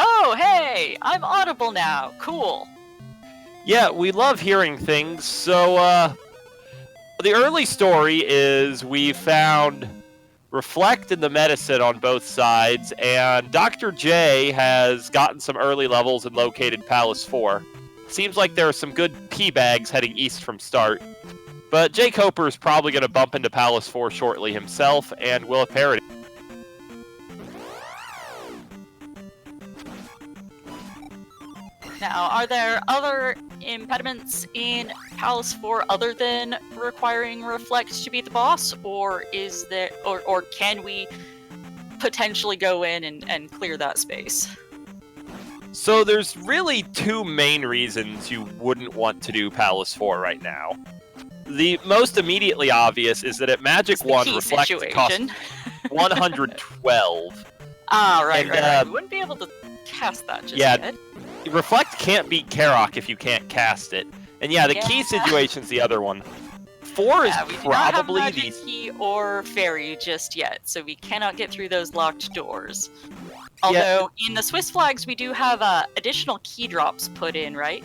Oh, hey! I'm audible now. Cool. Yeah, we love hearing things. So, the early story is we found Reflect and the Medicine on both sides, and Dr. J has gotten some early levels and located Palace 4. Seems like there are some good P-bags heading east from start. But jkoper is probably going to bump into Palace 4 shortly himself, and will appear it. Now, are there other impediments in Palace 4 other than requiring Reflect to be the boss, or is there, or can we potentially go in and clear that space? So there's really two main reasons you wouldn't want to do Palace 4 right now. The most immediately obvious is that at Magic 1, Reflect costs 112. Ah, right. We wouldn't be able to cast that just yet. Reflect can't beat Karok if you can't cast it. And the key situation's the other one. 4 is we probably do not have magic key or fairy just yet, so we cannot get through those locked doors. Although, in the Swiss flags, we do have additional key drops put in, right?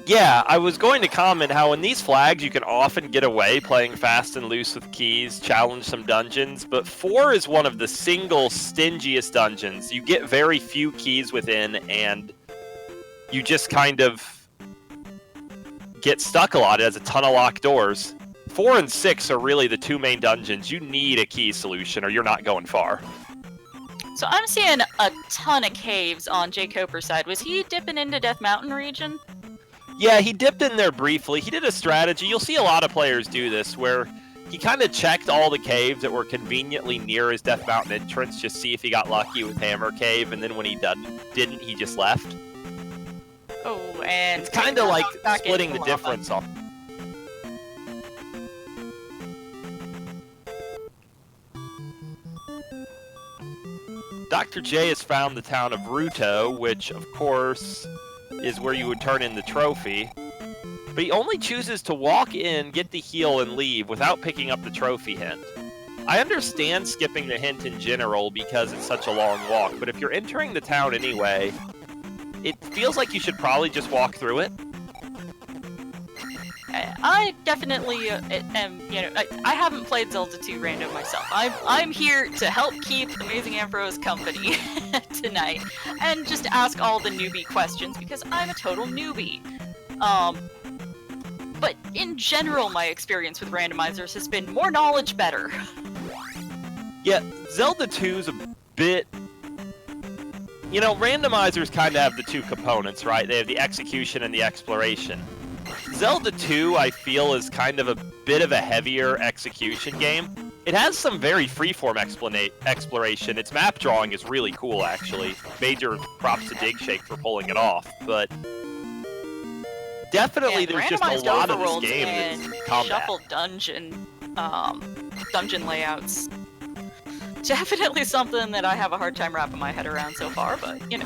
Yeah, I was going to comment how in these flags you can often get away playing fast and loose with keys, challenge some dungeons, but 4 is one of the single stingiest dungeons. You get very few keys within, and you just kind of get stuck a lot. It has a ton of locked doors. 4 and 6 are really the two main dungeons. You need a key solution or you're not going far. So I'm seeing a ton of caves on jkoper's side. Was he dipping into Death Mountain region? Yeah, he dipped in there briefly. He did a strategy. You'll see a lot of players do this, where he kind of checked all the caves that were conveniently near his Death Mountain entrance, just see if he got lucky with Hammer Cave, and then when he didn't, he just left. Oh, and it's kind of like splitting the difference off. Dr. J has found the town of Ruto, which, of course, is where you would turn in the trophy. But he only chooses to walk in, get the heal, and leave without picking up the trophy hint. I understand skipping the hint in general because it's such a long walk, but if you're entering the town anyway, it feels like you should probably just walk through it. I definitely am, I haven't played Zelda 2 Rando myself. I'm here to help keep Amazing Ambrose company tonight, and just ask all the newbie questions, because I'm a total newbie. But in general, my experience with randomizers has been more knowledge better. Yeah, Zelda 2's a bit... randomizers kind of have the two components, right? They have the execution and the exploration. Zelda 2, I feel, is kind of a bit of a heavier execution game. It has some very freeform exploration. Its map drawing is really cool, actually. Major props to DigShake for pulling it off, but definitely there's just a lot of this game that's combat. Shuffled dungeon layouts. Definitely something that I have a hard time wrapping my head around so far, but, you know.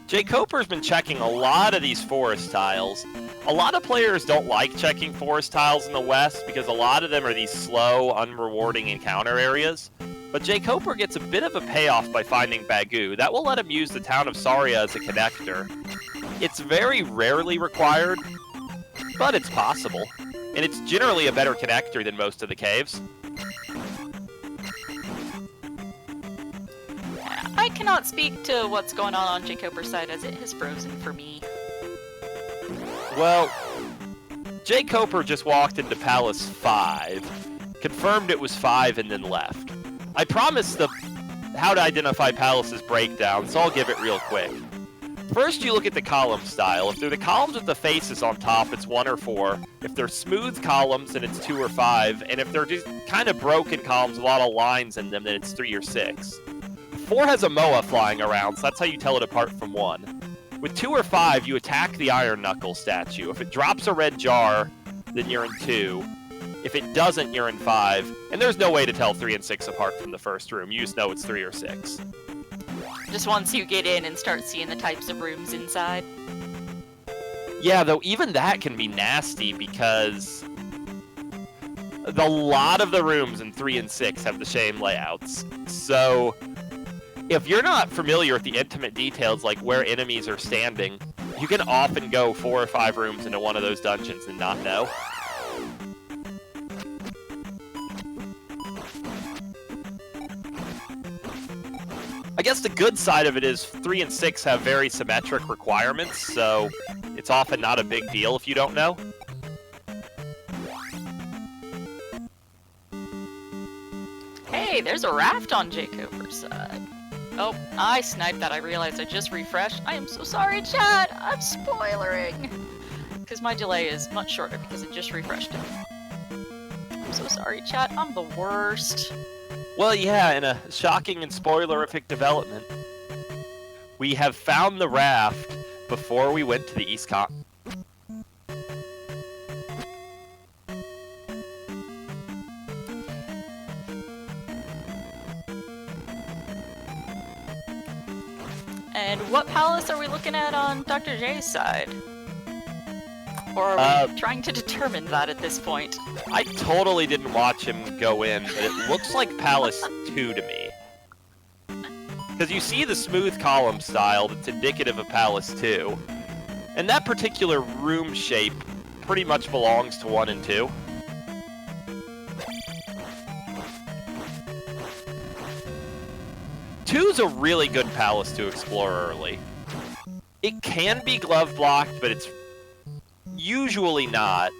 jkoper's been checking a lot of these forest tiles. A lot of players don't like checking forest tiles in the West because a lot of them are these slow, unrewarding encounter areas. But jkoper gets a bit of a payoff by finding Bagoo. That will let him use the town of Saria as a connector. It's very rarely required, but it's possible. And it's generally a better connector than most of the caves. I cannot speak to what's going on jkoper's side as it has frozen for me. Well, jkoper just walked into Palace 5, confirmed it was 5, and then left. I promised the how to identify Palace's breakdown, so I'll give it real quick. First, you look at the column style. If they're the columns with the faces on top, it's 1 or 4. If they're smooth columns, then it's 2 or 5. And if they're just kind of broken columns with a lot of lines in them, then it's 3 or 6. 4 has a Moa flying around, so that's how you tell it apart from 1. With 2 or 5, you attack the Iron Knuckle statue. If it drops a red jar, then you're in 2. If it doesn't, you're in 5. And there's no way to tell 3 and 6 apart from the first room. You just know it's 3 or 6. Just once you get in and start seeing the types of rooms inside. Yeah, though even that can be nasty because a lot of the rooms in 3 and 6 have the same layouts. So if you're not familiar with the intimate details like where enemies are standing, you can often go 4 or 5 rooms into one of those dungeons and not know. I guess the good side of it is 3 and 6 have very symmetric requirements, so it's often not a big deal if you don't know. Hey, there's a raft on jkoper's side. Oh, I sniped that. I realized I just refreshed. I am so sorry, chat. I'm spoilering. Because my delay is much shorter because it just refreshed it. I'm so sorry, chat. I'm the worst. Well, yeah, in a shocking and spoilerific development, we have found the raft before we went to the East Continent. And what palace are we looking at on Dr. J's side? Or are we trying to determine that at this point? I totally didn't watch him go in, but it looks like Palace 2 to me. Because you see the smooth column style that's indicative of Palace 2. And that particular room shape pretty much belongs to 1 and 2. Two's a really good palace to explore early. It can be glove blocked, but it's usually not.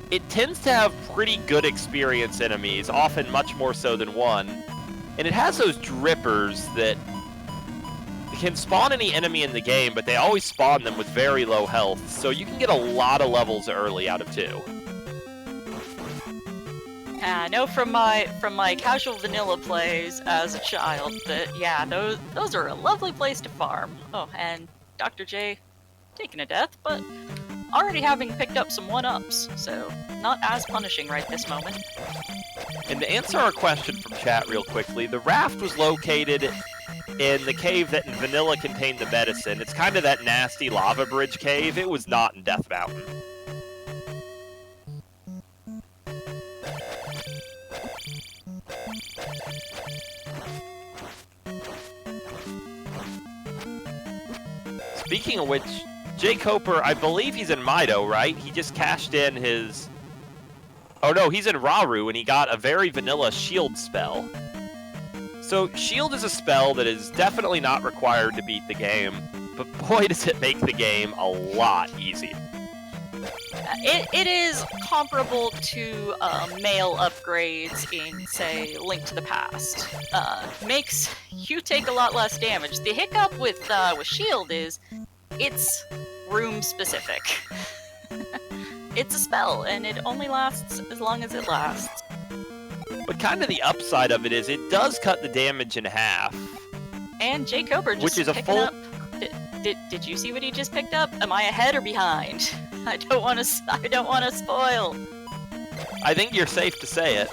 It tends to have pretty good experience enemies, often much more so than 1. And it has those drippers that can spawn any enemy in the game, but they always spawn them with very low health, so you can get a lot of levels early out of 2. I know from my casual vanilla plays as a child that, yeah, those are a lovely place to farm. Oh, and Dr. J taking a death, but already having picked up some 1-ups, so not as punishing right this moment. And to answer our question from chat real quickly, the raft was located in the cave that in vanilla contained the medicine. It's kind of that nasty lava bridge cave. It was not in Death Mountain. Speaking of which, jkoper, I believe he's in Mido, right? He just cashed in his... Oh no, he's in Raru, and he got a very vanilla shield spell. So, shield is a spell that is definitely not required to beat the game, but boy does it make the game a lot easier. It is comparable to male upgrades in, say, Link to the Past. Makes you take a lot less damage. The hiccup with shield is it's room specific. it's a spell, and it only lasts as long as it lasts. But kind of the upside of it is it does cut the damage in half. And jkoper just which is a picking full... up. Did you see what he just picked up? Am I ahead or behind? I don't want to spoil. I think you're safe to say it.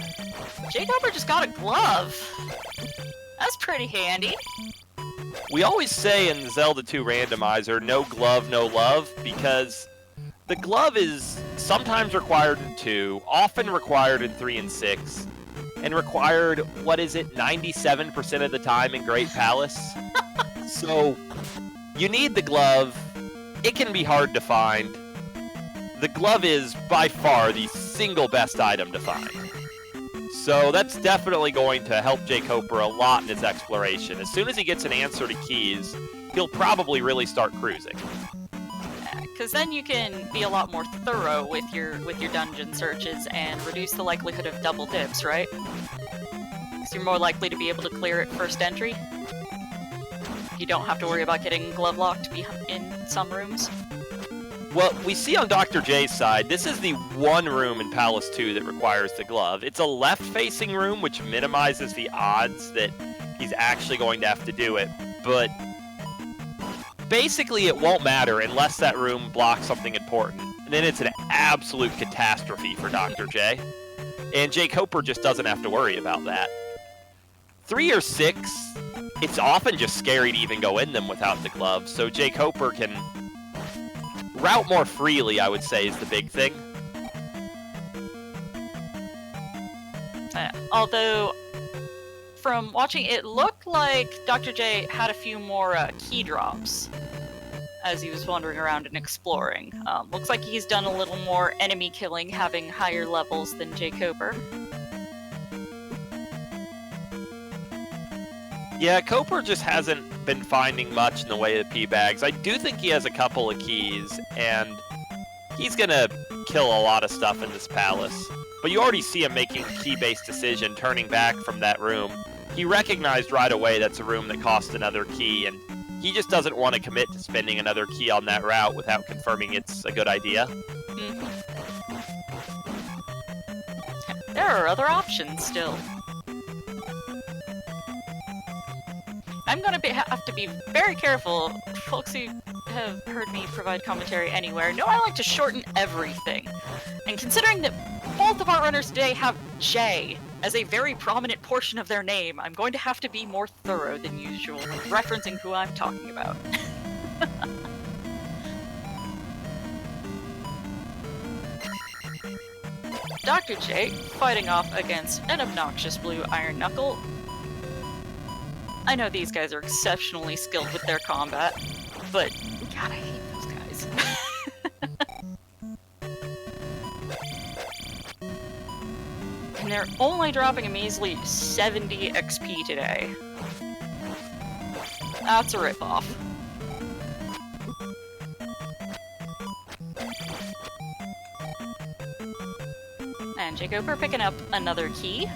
jkoper just got a glove. That's pretty handy. We always say in the Zelda 2 Randomizer, no glove, no love, because the glove is sometimes required in 2, often required in 3 and 6, and required, 97% of the time in Great Palace? So, you need the glove. It can be hard to find. The glove is, by far, the single best item to find. So that's definitely going to help jkoper a lot in his exploration. As soon as he gets an answer to keys, he'll probably really start cruising. Because then you can be a lot more thorough with your dungeon searches and reduce the likelihood of double dips, right? Because you're more likely to be able to clear it first entry. You don't have to worry about getting glove locked in some rooms. Well, we see on Dr. J's side, this is the one room in Palace 2 that requires the glove. It's a left-facing room, which minimizes the odds that he's actually going to have to do it. But basically, it won't matter unless that room blocks something important. And then it's an absolute catastrophe for Dr. J. And jkoper just doesn't have to worry about that. 3 or 6, it's often just scary to even go in them without the glove, so jkoper can route more freely, I would say, is the big thing. Although, from watching, it looked like Dr. J had a few more key drops as he was wandering around and exploring. Looks like he's done a little more enemy killing, having higher levels than jkoper. Yeah, Koper just hasn't been finding much in the way of P bags. I do think he has a couple of keys, and he's gonna kill a lot of stuff in this palace. But you already see him making a key-based decision, turning back from that room. He recognized right away that's a room that costs another key, and he just doesn't want to commit to spending another key on that route without confirming it's a good idea. Mm-hmm. There are other options still. I'm gonna have to be very careful. Folks who have heard me provide commentary anywhere know I like to shorten everything. And considering that both of our runners today have J as a very prominent portion of their name, I'm going to have to be more thorough than usual, referencing who I'm talking about. Dr. J fighting off against an obnoxious blue Iron Knuckle. I know these guys are exceptionally skilled with their combat, but God, I hate those guys. And they're only dropping a measly 70 XP today. That's a ripoff. And jkoper picking up another key.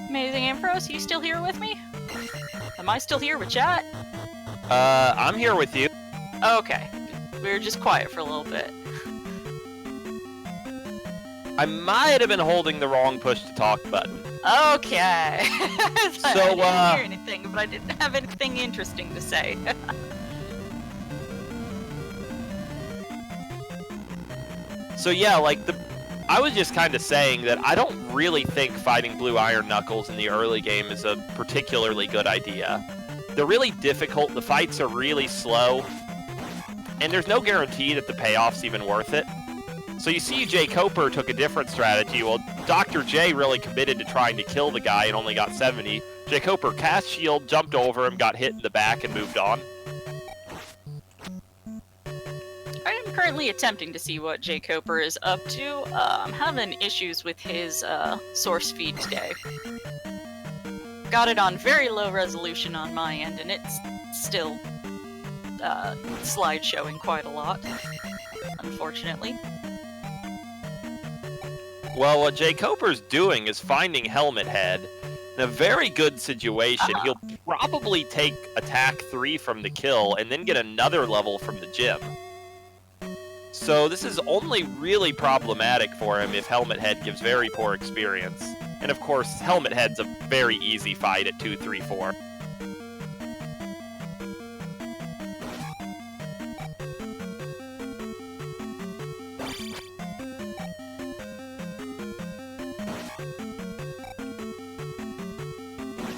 Amazing Ambrose, you still here with me? Am I still here with chat? I'm here with you. Okay. We were just quiet for a little bit. I might have been holding the wrong push to talk button. Okay. So, I didn't hear anything, but I didn't have anything interesting to say. So yeah, I was just kind of saying that I don't really think fighting Blue Iron Knuckles in the early game is a particularly good idea. They're really difficult, the fights are really slow, and there's no guarantee that the payoff's even worth it. So you see jkoper took a different strategy. Well, Dr. J really committed to trying to kill the guy and only got 70. jkoper cast shield, jumped over him, got hit in the back, and moved on. I am currently attempting to see what jkoper is up to. I'm having issues with his source feed today. Got it on very low resolution on my end, and it's still slideshowing quite a lot, unfortunately. Well, what jkoper's doing is finding Helmet Head in a very good situation. He'll probably take attack 3 from the kill, and then get another level from the gym. So this is only really problematic for him if Helmet Head gives very poor experience. And of course, Helmet Head's a very easy fight at 2, 3, 4.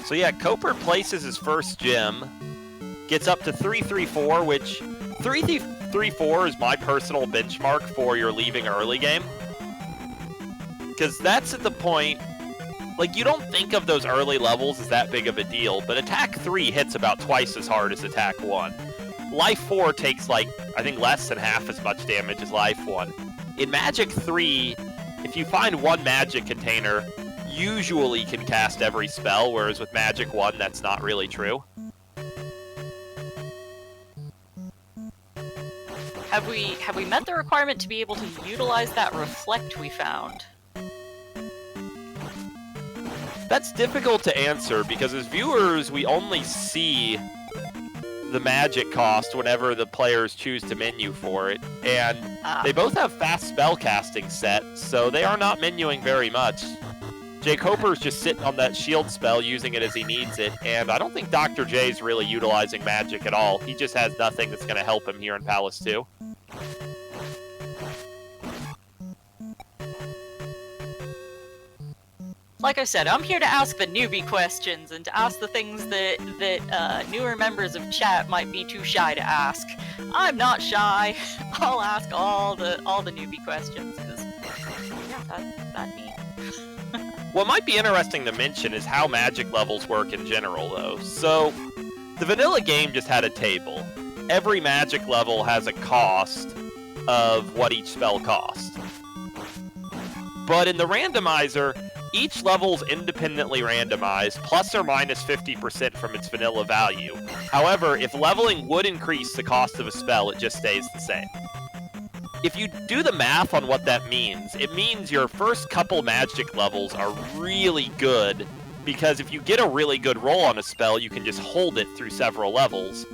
So yeah, Koper places his first gym, gets up to 3, 3, 4, which 3, 3, 4 is my personal benchmark for your leaving early game. Because that's at the point, like, you don't think of those early levels as that big of a deal, but attack 3 hits about twice as hard as attack 1. Life 4 takes, like, I think less than half as much damage as Life 1. In Magic 3, if you find one magic container, usually can cast every spell, whereas with Magic 1, that's not really true. Have we met the requirement to be able to utilize that reflect we found? That's difficult to answer, because as viewers, we only see the magic cost whenever the players choose to menu for it, and they both have fast spell casting set, so they are not menuing very much. jkoper's just sitting on that shield spell, using it as he needs it, and I don't think Dr. J's really utilizing magic at all. He just has nothing that's going to help him here in Palace 2. Like I said, I'm here to ask the newbie questions and to ask the things that newer members of chat might be too shy to ask. I'm not shy. I'll ask all the newbie questions, because yeah, that's me. What might be interesting to mention is how magic levels work in general, though. So, the vanilla game just had a table. Every magic level has a cost of what each spell costs. But in the randomizer, each level's independently randomized, plus or minus 50% from its vanilla value. However, if leveling would increase the cost of a spell, it just stays the same. If you do the math on what that means, it means your first couple magic levels are really good, because if you get a really good roll on a spell, you can just hold it through several levels.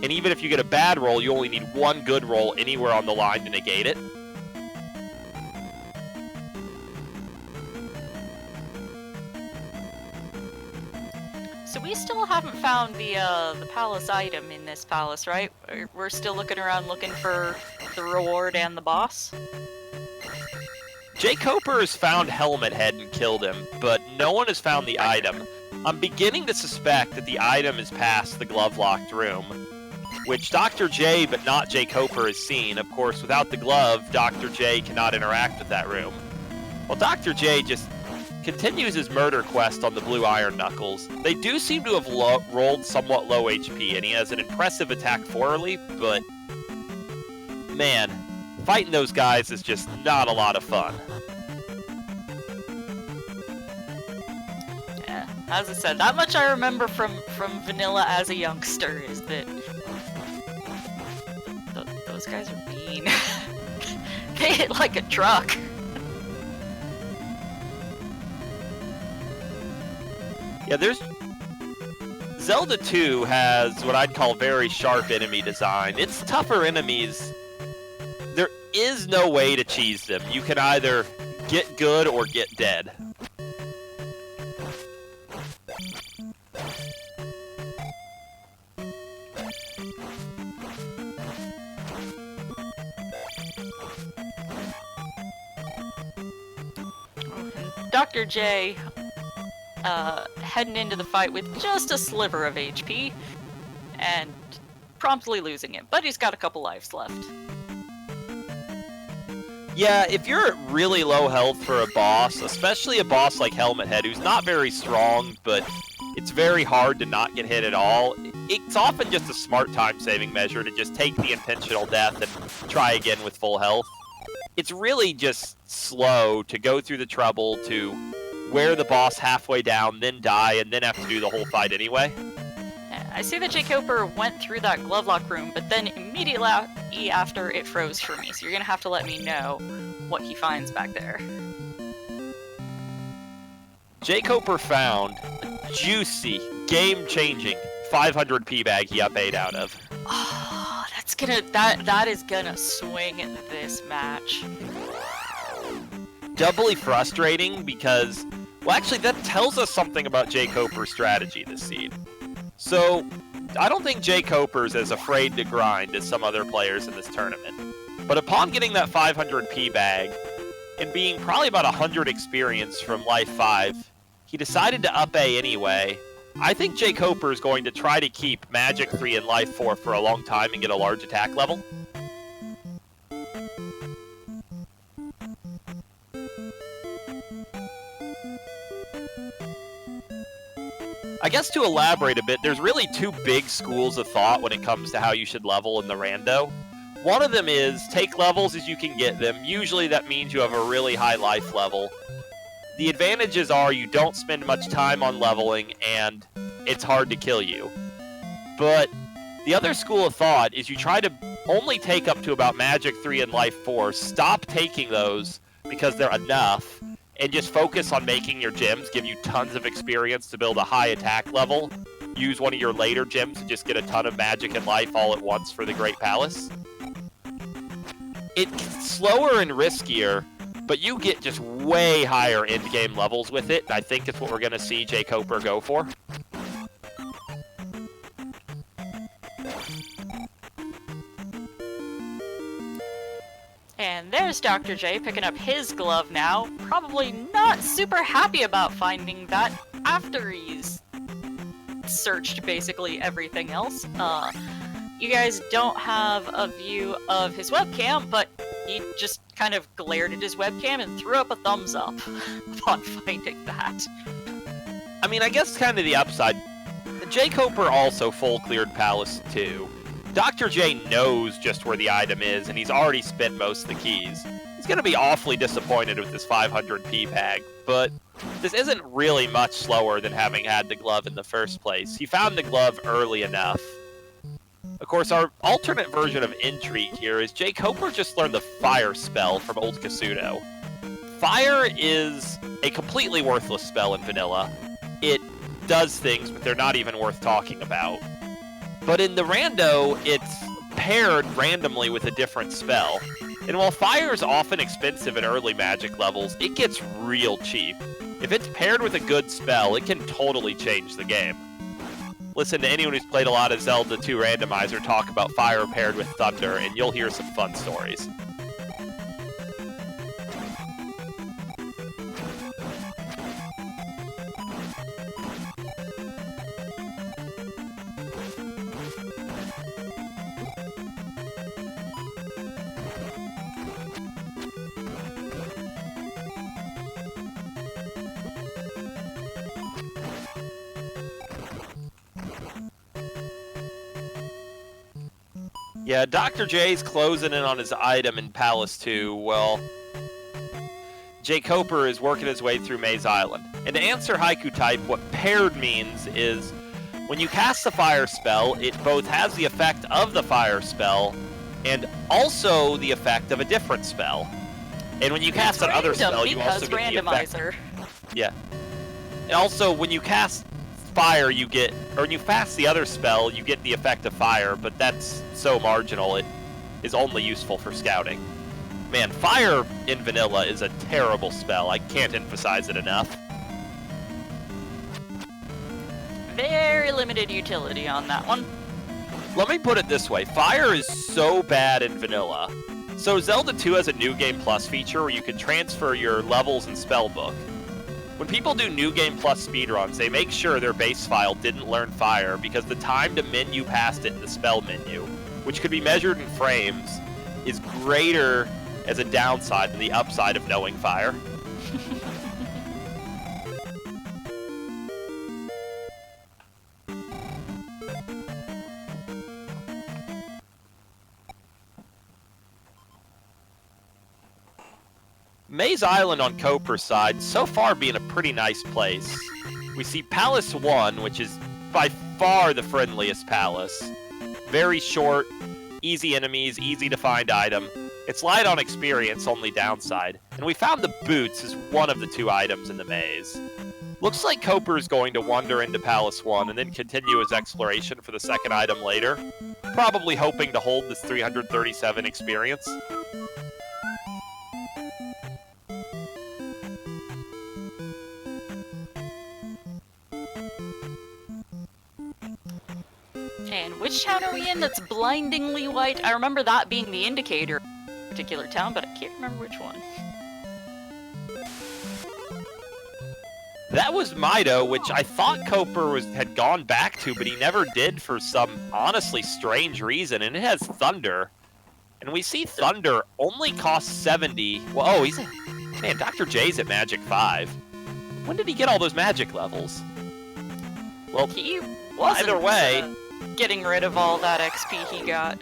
And even if you get a bad roll, you only need one good roll anywhere on the line to negate it. So we still haven't found the palace item in this palace, right? We're still looking around looking for the reward and the boss? jkoper has found Helmet Head and killed him, but no one has found the item. I'm beginning to suspect that the item is past the glove-locked room, which Dr. J, but not jkoper, has seen. Of course, without the glove, Dr. J cannot interact with that room. Well, Dr. J just continues his murder quest on the blue Iron Knuckles. They do seem to have rolled somewhat low HP, and he has an impressive attack 4 early, but man, fighting those guys is just not a lot of fun. Yeah, as I said, that much I remember from vanilla as a youngster, is that those guys are mean. They hit like a truck. Yeah, Zelda 2 has what I'd call very sharp enemy design. It's tougher enemies. There is no way to cheese them. You can either get good or get dead. Dr. J heading into the fight with just a sliver of HP and promptly losing it, but he's got a couple lives left. Yeah, if you're at really low health for a boss, especially a boss like Helmet Head, who's not very strong, but it's very hard to not get hit at all, it's often just a smart time-saving measure to just take the intentional death and try again with full health. It's really just slow to go through the trouble to wear the boss halfway down, then die, and then have to do the whole fight anyway. I see that jkoper went through that glove lock room, but then immediately after it froze for me, so you're gonna have to let me know what he finds back there. jkoper found a juicy, game-changing 500p bag he up 8 out of. Oh, that is gonna swing this match. Doubly frustrating because, well, actually that tells us something about jkoper's strategy this seed. So, I don't think jkoper's as afraid to grind as some other players in this tournament. But upon getting that 500p bag, and being probably about 100 experience from Life 5, he decided to up A anyway. I think jkoper is going to try to keep Magic 3 and Life 4 for a long time and get a large attack level. I guess to elaborate a bit, there's really two big schools of thought when it comes to how you should level in the rando. One of them is take levels as you can get them. Usually that means you have a really high life level. The advantages are you don't spend much time on leveling and it's hard to kill you. But the other school of thought is you try to only take up to about Magic 3 and Life 4. Stop taking those because they're enough. And just focus on making your gems give you tons of experience to build a high attack level. Use one of your later gems to just get a ton of magic and life all at once for the Great Palace. It's slower and riskier, but you get just way higher endgame levels with it. And I think it's what we're going to see jkoper go for. And there's Dr. J picking up his glove now, probably not super happy about finding that after he's searched basically everything else. You guys don't have a view of his webcam, but he just kind of glared at his webcam and threw up a thumbs up upon finding that. I mean, I guess kind of the upside. jkoper also full cleared Palace too. Dr. J knows just where the item is, and he's already spent most of the keys. He's going to be awfully disappointed with this 500p bag, but this isn't really much slower than having had the glove in the first place. He found the glove early enough. Of course, our alternate version of intrigue here is jkoper just learned the fire spell from Old Kasuto. Fire is a completely worthless spell in vanilla. It does things, but they're not even worth talking about. But in the rando, it's paired randomly with a different spell. And while fire is often expensive at early magic levels, it gets real cheap. If it's paired with a good spell, it can totally change the game. Listen to anyone who's played a lot of Zelda 2 Randomizer talk about fire paired with thunder, and you'll hear some fun stories. Yeah, Dr. J's closing in on his item in Palace 2. Well, jkoper is working his way through Maze Island. And to answer Haiku type, what paired means is when you cast the fire spell, it both has the effect of the fire spell and also the effect of a different spell. And when you cast that other spell, you also get Randomizer. the effect. Yeah. And also, when you cast fire, you get, or when you fast the other spell, you get the effect of fire, but that's so marginal, it is only useful for scouting. Man, fire in vanilla is a terrible spell. I can't emphasize it enough. Very limited utility on that one. Let me put it this way. Fire is so bad in vanilla. So Zelda 2 has a New Game Plus feature where you can transfer your levels and spell book. When people do New Game Plus speedruns, they make sure their base file didn't learn fire because the time to menu past it in the spell menu, which could be measured in frames, is greater as a downside than the upside of knowing fire. Maze Island on Koper's side, so far being a pretty nice place. We see Palace 1, which is by far the friendliest palace. Very short, easy enemies, easy to find item. It's light on experience, only downside. And we found the boots as one of the 2 items in the maze. Looks like Koper is going to wander into Palace 1 and then continue his exploration for the second item later. Probably hoping to hold this 337 experience. And which town are we in that's blindingly white? I remember that being the indicator of a particular town, but I can't remember which one. That was Mido, which I thought Koper had gone back to, but he never did for some honestly strange reason, and it has Thunder. And we see Thunder only costs 70. Well, oh, man, Dr. J's at Magic 5. When did he get all those magic levels? Well, he wasn't either way, getting rid of all that XP he got.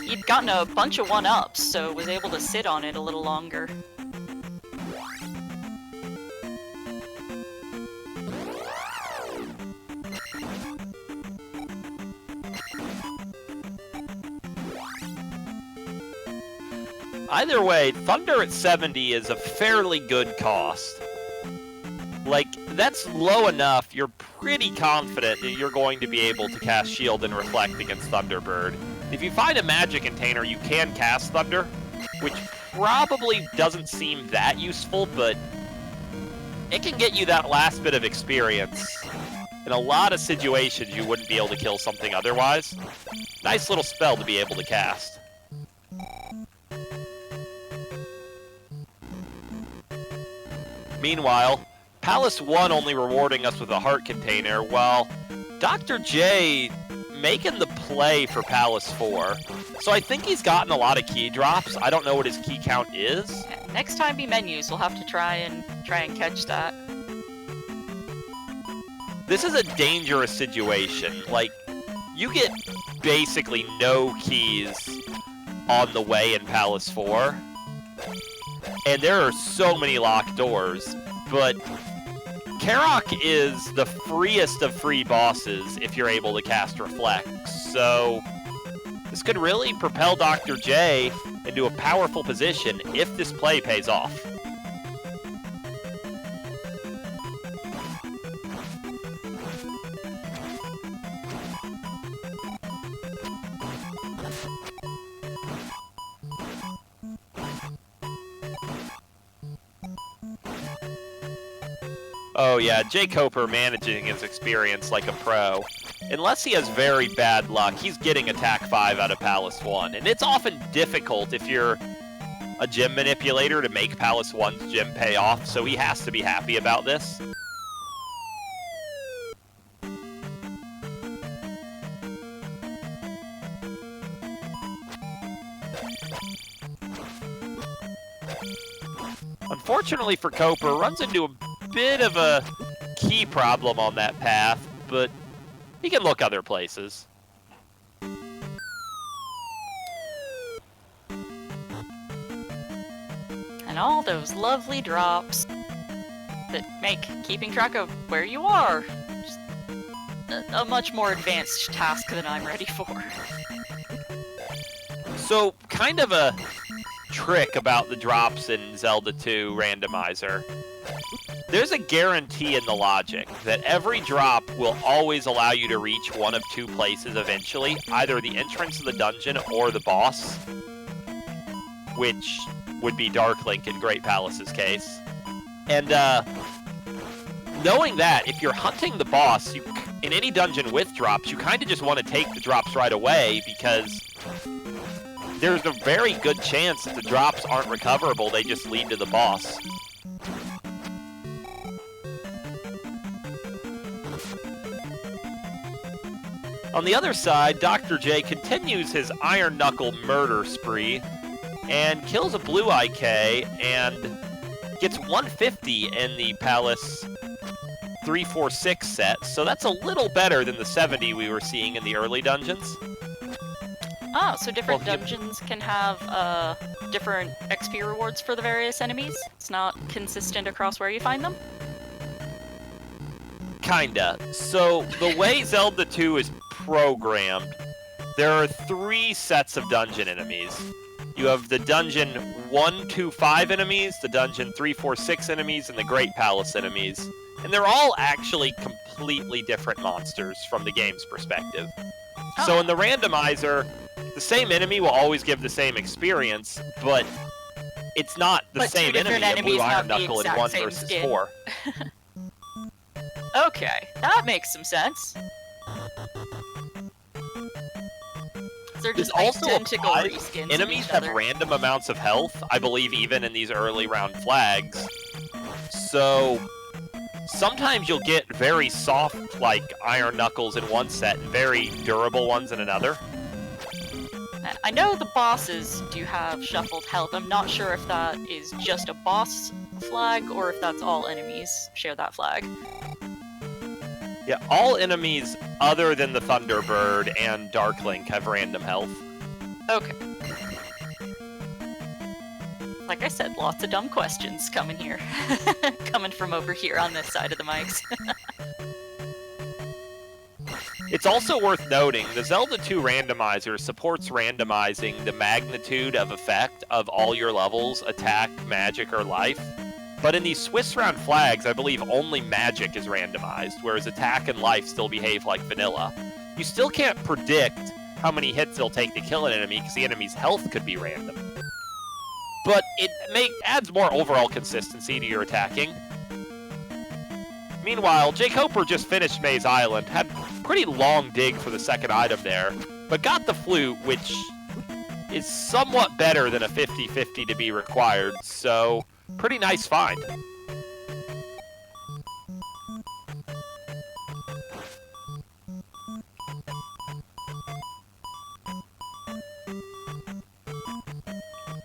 He'd gotten a bunch of 1-ups, so was able to sit on it a little longer. Either way, Thunder at 70 is a fairly good cost. Like, that's low enough, you're pretty confident that you're going to be able to cast Shield and Reflect against Thunderbird. If you find a magic container, you can cast Thunder, which probably doesn't seem that useful, but it can get you that last bit of experience. In a lot of situations, you wouldn't be able to kill something otherwise. Nice little spell to be able to cast. Meanwhile, Palace 1 only rewarding us with a heart container, while Dr. J making the play for Palace 4. So I think he's gotten a lot of key drops. I don't know what his key count is. Yeah, next time be menus, we'll have to try and catch that. This is a dangerous situation. Like, you get basically no keys on the way in Palace 4. And there are so many locked doors, but Karok is the freest of free bosses if you're able to cast Reflect, so this could really propel Dr. J into a powerful position if this play pays off. Oh yeah, jkoper managing his experience like a pro. Unless he has very bad luck, he's getting attack 5 out of Palace 1. And it's often difficult if you're a gym manipulator to make Palace 1's gym pay off, so he has to be happy about this. Unfortunately for Koper, runs into a bit of a key problem on that path, but he can look other places. And all those lovely drops that make keeping track of where you are just a much more advanced task than I'm ready for. So, kind of a trick about the drops in Zelda 2 Randomizer. There's a guarantee in the logic that every drop will always allow you to reach one of 2 places eventually, either the entrance of the dungeon or the boss, which would be Darklink in Great Palace's case. And knowing that, if you're hunting the boss in any dungeon with drops, you kind of just want to take the drops right away, because there's a very good chance that the drops aren't recoverable, they just lead to the boss. On the other side, Dr. J continues his Iron Knuckle murder spree, and kills a blue IK and gets 150 in the Palace 3-4-6 set, so that's a little better than the 70 we were seeing in the early dungeons. Oh, so different dungeons can have different XP rewards for the various enemies? It's not consistent across where you find them? Kinda. So, the way Zelda 2 is programmed, there are 3 sets of dungeon enemies. You have the dungeon 1-5 enemies, the dungeon 3-4-6 enemies, and the Great Palace enemies. And they're all actually completely different monsters from the game's perspective. Oh. So in the randomizer, the same enemy will always give the same experience, but it's not the same enemy in Blue Iron Knuckle in 1 versus 4. Okay, that makes some sense. They're just identical reskins. Enemies have random amounts of health, I believe, even in these early round flags. So sometimes you'll get very soft, like, Iron Knuckles in one set, and very durable ones in another. I know the bosses do have shuffled health. I'm not sure if that is just a boss flag, or if that's all enemies share that flag. Yeah, all enemies other than the Thunderbird and Darklink have random health. Okay. Like I said, lots of dumb questions coming here. Coming from over here on this side of the mics. It's also worth noting, the Zelda 2 randomizer supports randomizing the magnitude of effect of all your levels, attack, magic, or life. But in these Swiss round flags, I believe only magic is randomized, whereas attack and life still behave like vanilla. You still can't predict how many hits it'll take to kill an enemy, because the enemy's health could be random. But it adds more overall consistency to your attacking. Meanwhile, jkoper just finished Maze Island, had a pretty long dig for the second item there, but got the flute, which is somewhat better than a 50-50 to be required, so pretty nice find.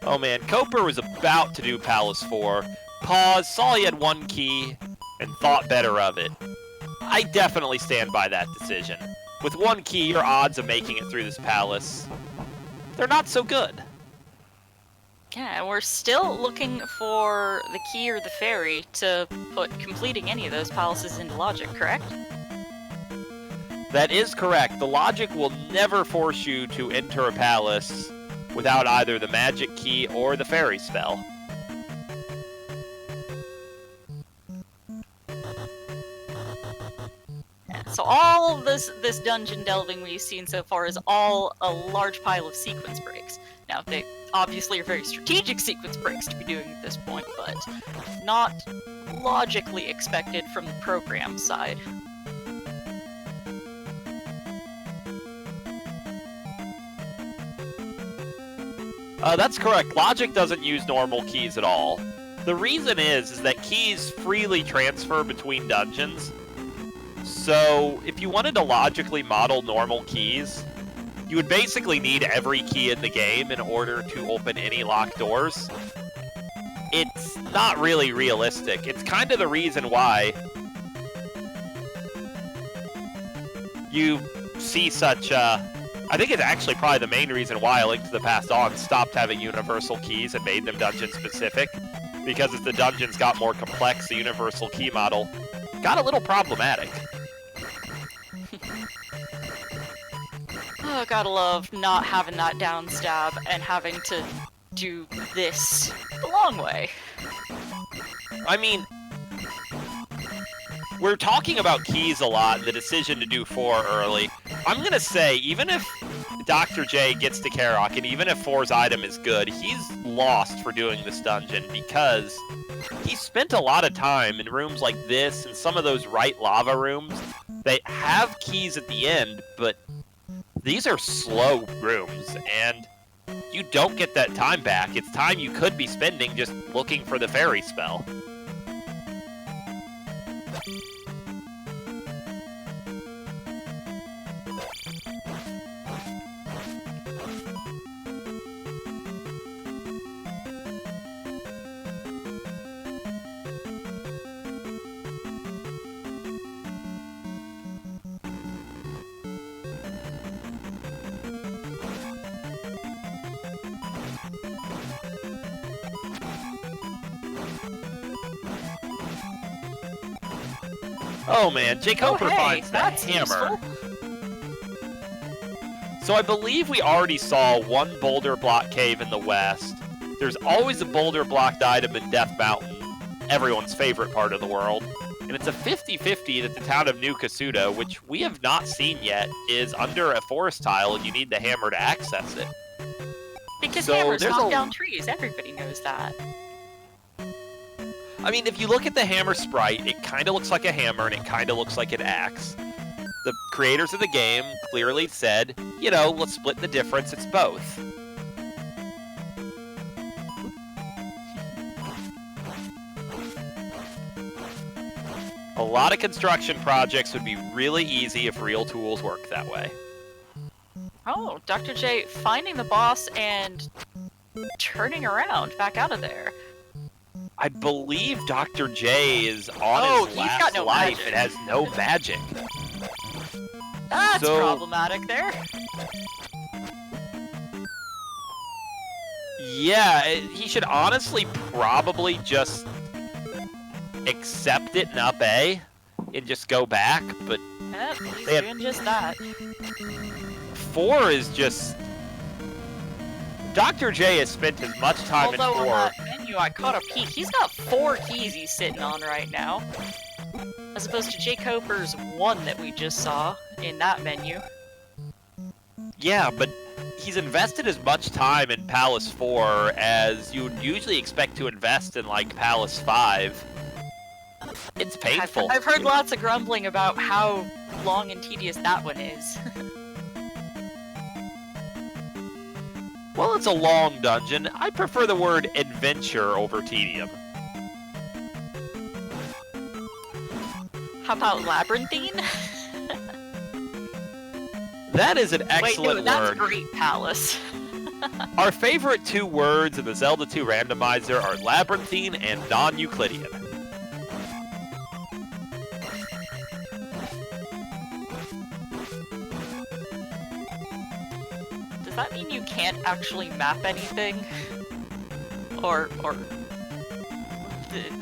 Oh man, Koper was about to do Palace 4, paused, saw he had 1 key, and thought better of it. I definitely stand by that decision. With 1 key, your odds of making it through this palace, they're not so good. Yeah, and we're still looking for the key or the fairy to put completing any of those palaces into logic, correct? That is correct. The logic will never force you to enter a palace without either the magic key or the fairy spell. So all this dungeon delving we've seen so far is all a large pile of sequence breaks. Now, they obviously are very strategic sequence breaks to be doing at this point, but not logically expected from the program side. That's correct. Logic doesn't use normal keys at all. The reason is that keys freely transfer between dungeons. So, if you wanted to logically model normal keys, you would basically need every key in the game in order to open any locked doors. It's not really realistic. It's kind of the reason why you see such, I think it's actually probably the main reason why A Link to the Past On stopped having universal keys and made them dungeon-specific. Because as the dungeons got more complex, the universal key model got a little problematic. Oh, gotta love not having that down stab and having to do this the long way. I mean, we're talking about keys a lot, the decision to do 4 early. I'm gonna say, even if Dr. J gets to Karok, and even if 4's item is good, he's lost for doing this dungeon, because he spent a lot of time in rooms like this and some of those right lava rooms that have keys at the end, but these are slow rooms, and you don't get that time back. It's time you could be spending just looking for the fairy spell. Oh man, jkoper hey, finds the that's hammer. useful. So I believe we already saw one boulder block cave in the west. There's always a boulder blocked item in Death Mountain, everyone's favorite part of the world. And it's a 50-50 that the town of New Kasuto, which we have not seen yet, is under a forest tile and you need the hammer to access it. Because So hammers there's knock a- down trees. Everybody knows that. I mean, if you look at the hammer sprite, it kind of looks like a hammer and it kind of looks like an axe. The creators of the game clearly said, you know, let's split the difference, it's both. A lot of construction projects would be really easy if real tools worked that way. Oh, Dr. J finding the boss and turning around back out of there. I believe Dr. J is on Oh, his he's last got no life magic. and has no magic. That's So- problematic there. Yeah, he should honestly probably just accept it and up A and just go back, but Yep, he's They have- doing just that. 4 is just... Dr. J has spent as much time Although in on 4... that menu I caught a peek, he's got 4 keys he's sitting on right now. As opposed to jkoper's 1 that we just saw in that menu. Yeah, but he's invested as much time in Palace 4 as you would usually expect to invest in, like, Palace 5. It's painful. I've heard lots of grumbling about how long and tedious that one is. Well, it's a long dungeon. I prefer the word adventure over tedium. How about labyrinthine? That is an Wait, excellent no, that's word. great palace. Our favorite 2 words in the Zelda 2 Randomizer are labyrinthine and non-Euclidean. Does that mean you can't actually map anything? Or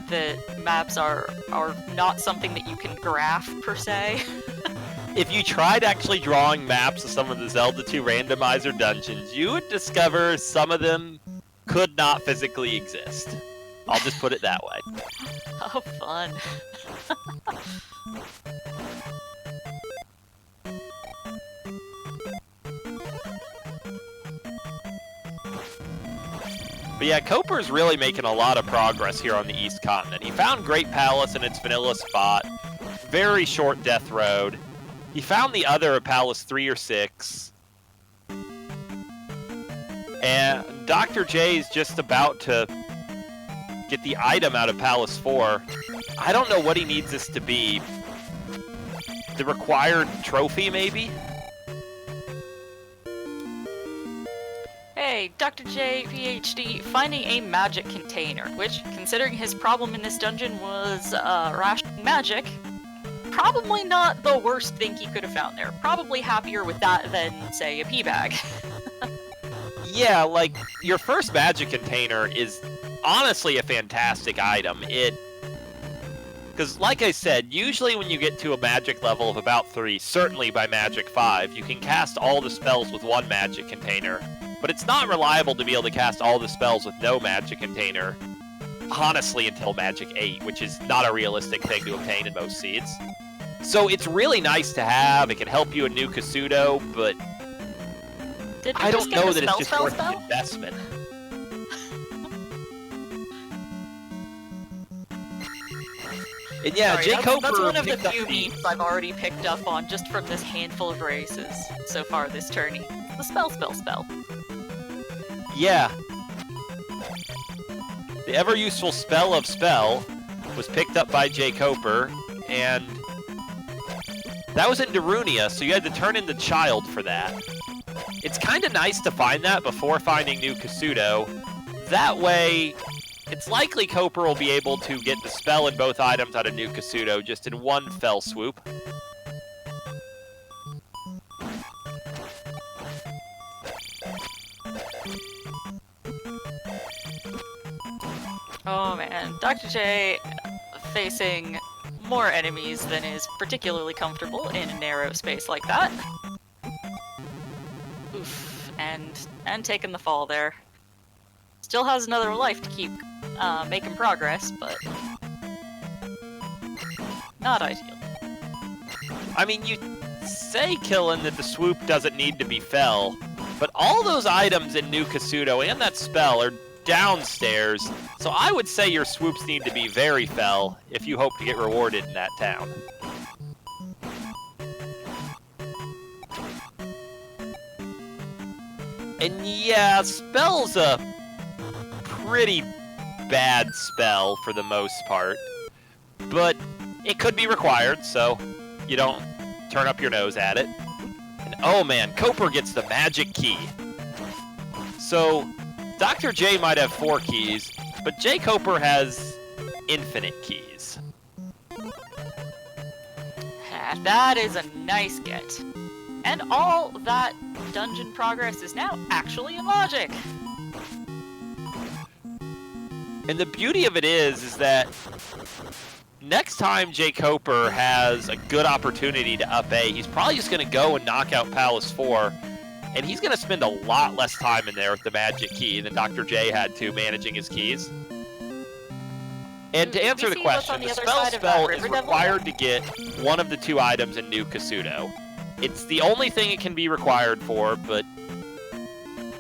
the maps are not something that you can graph per se? If you tried actually drawing maps of some of the Zelda 2 Randomizer dungeons, you would discover some of them could not physically exist. I'll just put it that way. Oh, fun. But yeah, Koper's really making a lot of progress here on the East Continent. He found Great Palace in its vanilla spot. Very short death road. He found the other at Palace 3 or 6. And Dr. J is just about to get the item out of Palace 4. I don't know what he needs this to be. The required trophy, maybe? Hey, Dr. JPhD finding a magic container, which, considering his problem in this dungeon was rationing magic, probably not the worst thing he could have found there. Probably happier with that than, say, a pea bag. Yeah, like, your first magic container is honestly a fantastic item. Because, like I said, usually when you get to a magic level of about 3, certainly by magic 5, you can cast all the spells with one magic container. But it's not reliable to be able to cast all the spells with no magic container, honestly, until magic 8, which is not a realistic thing to obtain in most seeds. So it's really nice to have. It can help you in New Kasuto, but Did we I just don't get know the that it's spell, just spell, worth the spell? investment. And yeah, Sorry, jkoper that's one of the picked up few the- memes I've already picked up on just from this handful of races so far this tourney. The spell, spell, spell. Yeah. The ever-useful spell of spell was picked up by jkoper, and that was in Darunia, so you had to turn in the child for that. It's kind of nice to find that before finding New Kasuto. That way, it's likely Koper will be able to get the spell and both items out of New Kasuto just in one fell swoop. Oh man, Dr. J facing more enemies than is particularly comfortable in a narrow space like that. Oof, and taking the fall there. Still has another life to keep making progress, but not ideal. I mean, you say, Killen, that the swoop doesn't need to be fell, but all those items in New Kasuto and that spell are downstairs, so I would say your swoops need to be very fell if you hope to get rewarded in that town. And yeah, spell's a pretty bad spell for the most part, but it could be required, so you don't turn up your nose at it. And oh man, Koper gets the magic key. So Dr. J might have 4 keys, but jkoper has infinite keys. That is a nice get. And all that dungeon progress is now actually in logic. And the beauty of it is that next time jkoper has a good opportunity to up A, he's probably just going to go and knock out Palace 4, and he's going to spend a lot less time in there with the magic key than Dr. J had to managing his keys. And to answer the question, the spell is required to get one of the 2 items in New Kasuto. It's the only thing it can be required for, but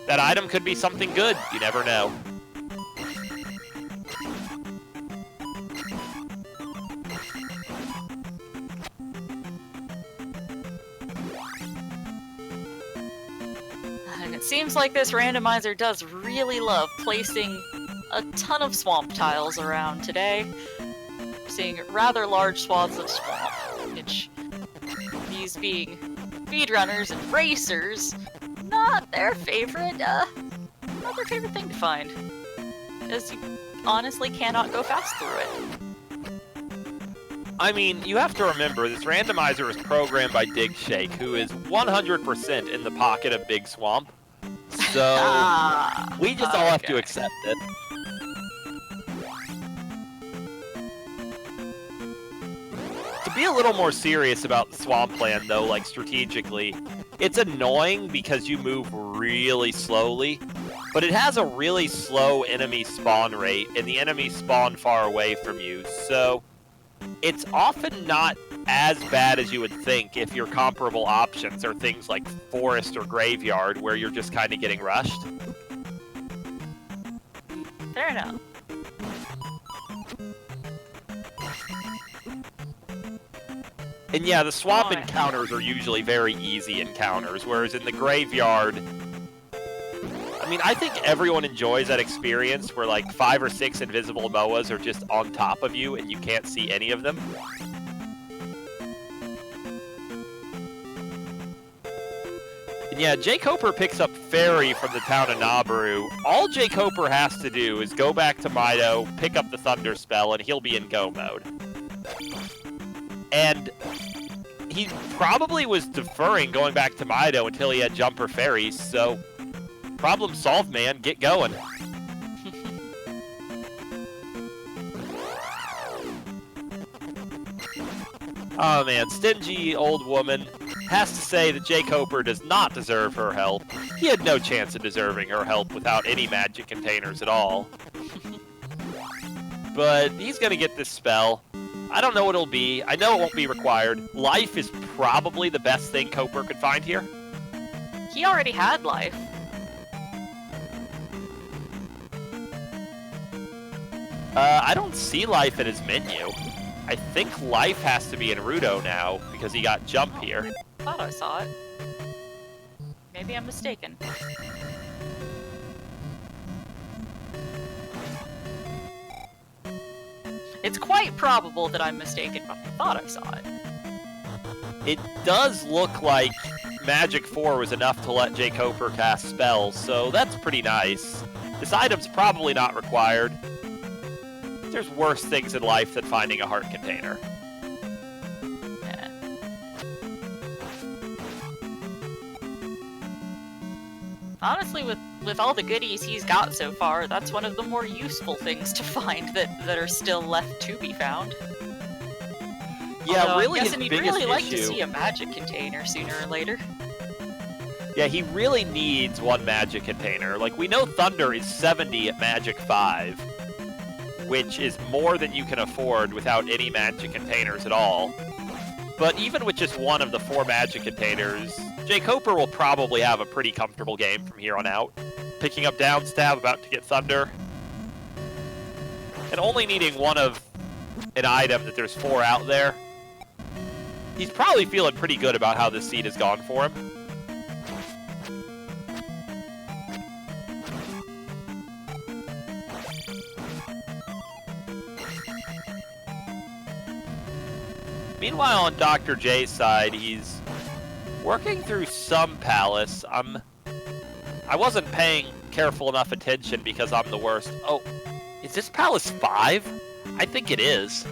that item could be something good. You never know. And it seems like this randomizer does really love placing a ton of swamp tiles around today. Seeing rather large swaths of swamp, which, these being speedrunners and racers, not their favorite thing to find. Because you honestly cannot go fast through it. I mean, you have to remember, this randomizer is programmed by DigShake, who is 100% in the pocket of Big Swamp. So, we just all have to accept it. To be a little more serious about the swamp plan, though, like strategically, it's annoying because you move really slowly, but it has a really slow enemy spawn rate, and the enemies spawn far away from you, so it's often not as bad as you would think if your comparable options are things like forest or graveyard, where you're just kind of getting rushed. Fair enough. And yeah, the swamp encounters are usually very easy encounters, whereas in the graveyard, I mean, I think everyone enjoys that experience where like 5 or 6 invisible Moas are just on top of you and you can't see any of them. And yeah, jkoper picks up Fairy from the town of Nabaru. All jkoper has to do is go back to Mido, pick up the Thunder Spell, and he'll be in go mode. And he probably was deferring going back to Mido until he had Jumper Fairies, so problem solved, man. Get going. Oh man, stingy old woman has to say that jkoper does not deserve her help. He had no chance of deserving her help without any magic containers at all. But he's gonna get this spell. I don't know what it'll be. I know it won't be required. Life is probably the best thing Koper could find here. He already had life. I don't see life in his menu. I think life has to be in Rudo now, because he got jump here. I thought I saw it. Maybe I'm mistaken. It's quite probable that I'm mistaken, but I thought I saw it. It does look like Magic 4 was enough to let jkoper cast spells, so that's pretty nice. This item's probably not required. There's worse things in life than finding a heart container. Yeah. Honestly, with all the goodies he's got so far, that's one of the more useful things to find that are still left to be found. Yeah, Although really I'm his guessing he'd biggest really like to issue- see a magic container sooner or later. Yeah, he really needs one magic container. Like, we know Thunder is 70 at Magic 5, which is more than you can afford without any magic containers at all. But even with just one of the 4 magic containers, jkoper will probably have a pretty comfortable game from here on out. Picking up down stab, about to get Thunder. And only needing one of an item that there's 4 out there. He's probably feeling pretty good about how this seed has gone for him. Meanwhile, on Dr. J's side, he's working through some Palace. I wasn't paying careful enough attention because I'm the worst. Oh, is this Palace 5? I think it is.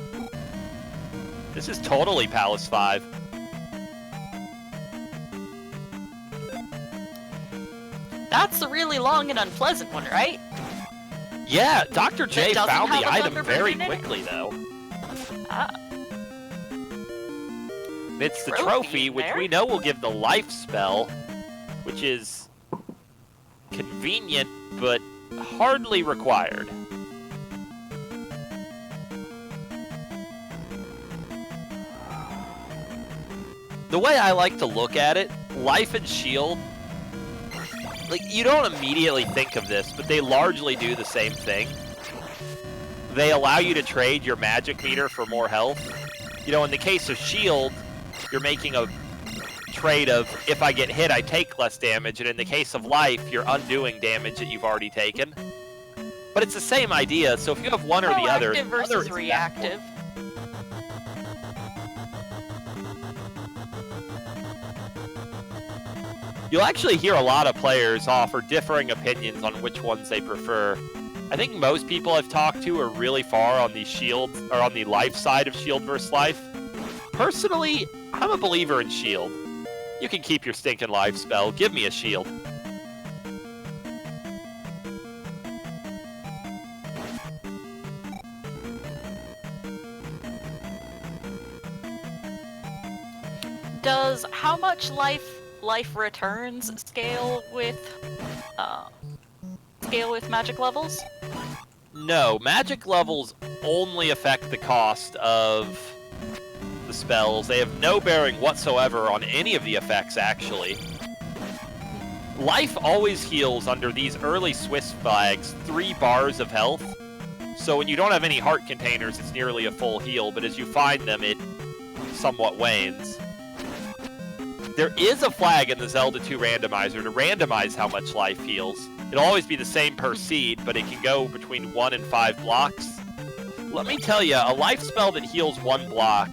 This is totally Palace 5. That's the really long and unpleasant one, right? Yeah, Dr. J doesn't found have the a item Thunder very Burden in it? quickly, though. Ah. It's the Trophy trophy, in which there? we know will give the life spell, which is convenient, but hardly required. The way I like to look at it, life and shield, like, you don't immediately think of this, but they largely do the same thing. They allow you to trade your magic meter for more health. You know, in the case of shield, you're making a trade of, if I get hit, I take less damage, and in the case of life, you're undoing damage that you've already taken. But it's the same idea, so if you have one or the other... Proactive versus reactive. You'll actually hear a lot of players offer differing opinions on which ones they prefer. I think most people I've talked to are really far on the shield, or on the life side of shield versus life. Personally, I'm a believer in shield. You can keep your stinking life spell. Give me a shield. Does how much life returns scale with magic levels? No, magic levels only affect the cost of the spells. They have no bearing whatsoever on any of the effects, actually. Life always heals under these early Swiss flags 3 bars of health. So when you don't have any heart containers, it's nearly a full heal, but as you find them, it somewhat wanes. There is a flag in the Zelda 2 randomizer to randomize how much life heals. It'll always be the same per seed, but it can go between 1 and 5 blocks. Let me tell you, a life spell that heals 1 block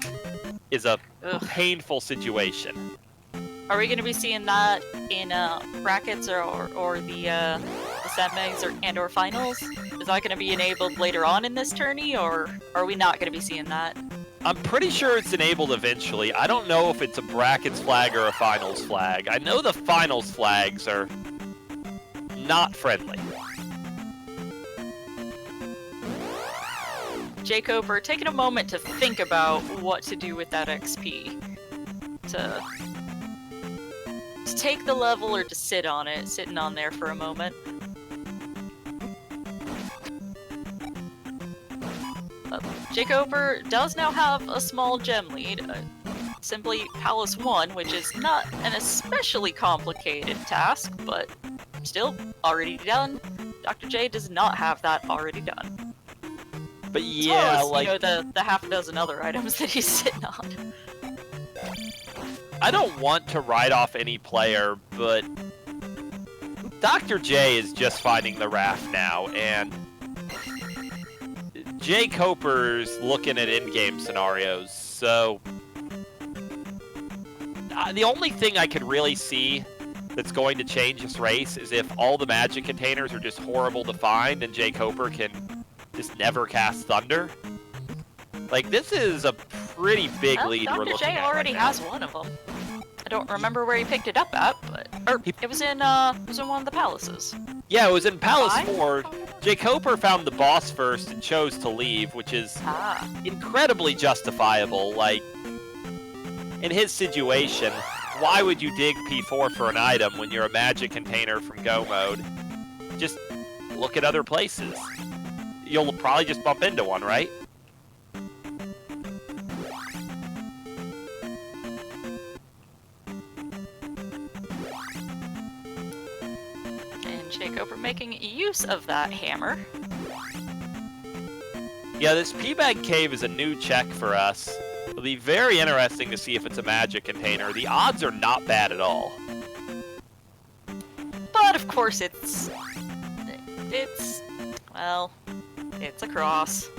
is a painful situation. Are we going to be seeing that in brackets or the semis or finals? Is that going to be enabled later on in this tourney, or are we not going to be seeing that? I'm pretty sure it's enabled eventually. I don't know if it's a brackets flag or a finals flag. I know the finals flags are not friendly. jkoper, taking a moment to think about what to do with that XP. To take the level or to sit on it, sitting on there for a moment. jkoper does now have a small gem lead. Simply Palace 1, which is not an especially complicated task, but still already done. Dr. J does not have that already done. But yeah, like, you know, the half a dozen other items that he's sitting on. I don't want to write off any player, but Dr. J is just finding the raft now, and jkoper's looking at in-game scenarios, so the only thing I could really see that's going to change this race is if all the magic containers are just horrible to find and jkoper can just never cast Thunder. Like, this is a pretty big lead we're Dr. looking J at already right now. has one of them. I don't remember where he picked it up at, but it was in one of the palaces. Yeah, it was in Palace 5? 4. Jkoper found the boss first and chose to leave, which is incredibly justifiable. Like, in his situation, why would you dig P4 for an item when you're a magic container from Go mode? Just look at other places. You'll probably just bump into one, right? And jkoper making use of that hammer. Yeah, this P-Bag Cave is a new check for us. It'll be very interesting to see if it's a magic container. The odds are not bad at all. But of course well, it's a cross.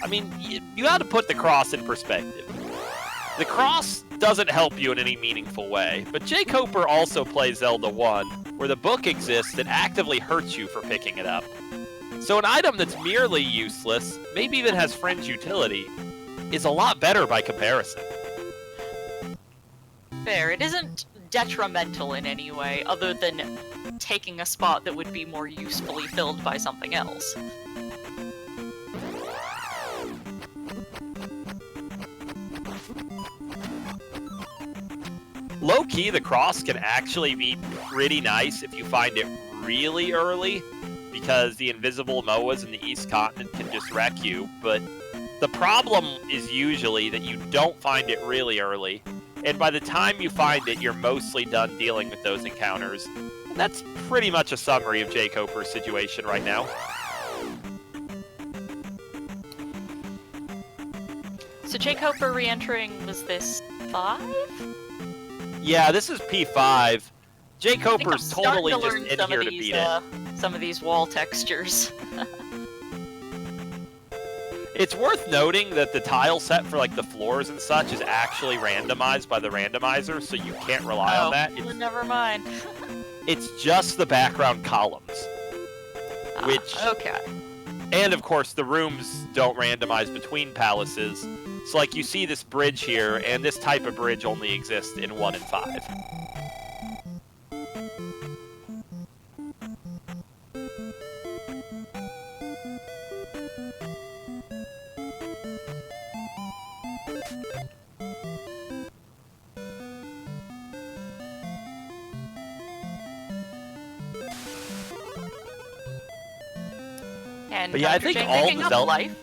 I mean, you got to put the cross in perspective. The cross doesn't help you in any meaningful way, but jkoper also plays Zelda 1, where the book exists that actively hurts you for picking it up. So an item that's merely useless, maybe even has fringe utility, is a lot better by comparison. Fair. It isn't detrimental in any way, other than taking a spot that would be more usefully filled by something else. Low-key, the cross can actually be pretty nice if you find it really early, because the invisible Moas in the East Continent can just wreck you, but the problem is usually that you don't find it really early, and by the time you find it, you're mostly done dealing with those encounters. And that's pretty much a summary of jkoper's situation right now. So jkoper re-entering, was this 5? Yeah, this is P5. jkoper's totally just in here to beat it. Some of these wall textures. It's worth noting that the tile set for like the floors and such is actually randomized by the randomizer, so you can't rely on that. Well, never mind. It's just the background columns. Which... Okay. And of course, the rooms don't randomize between palaces. So like you see this bridge here, and this type of bridge only exists in 1 and 5. And but yeah, I think all the Zelda life.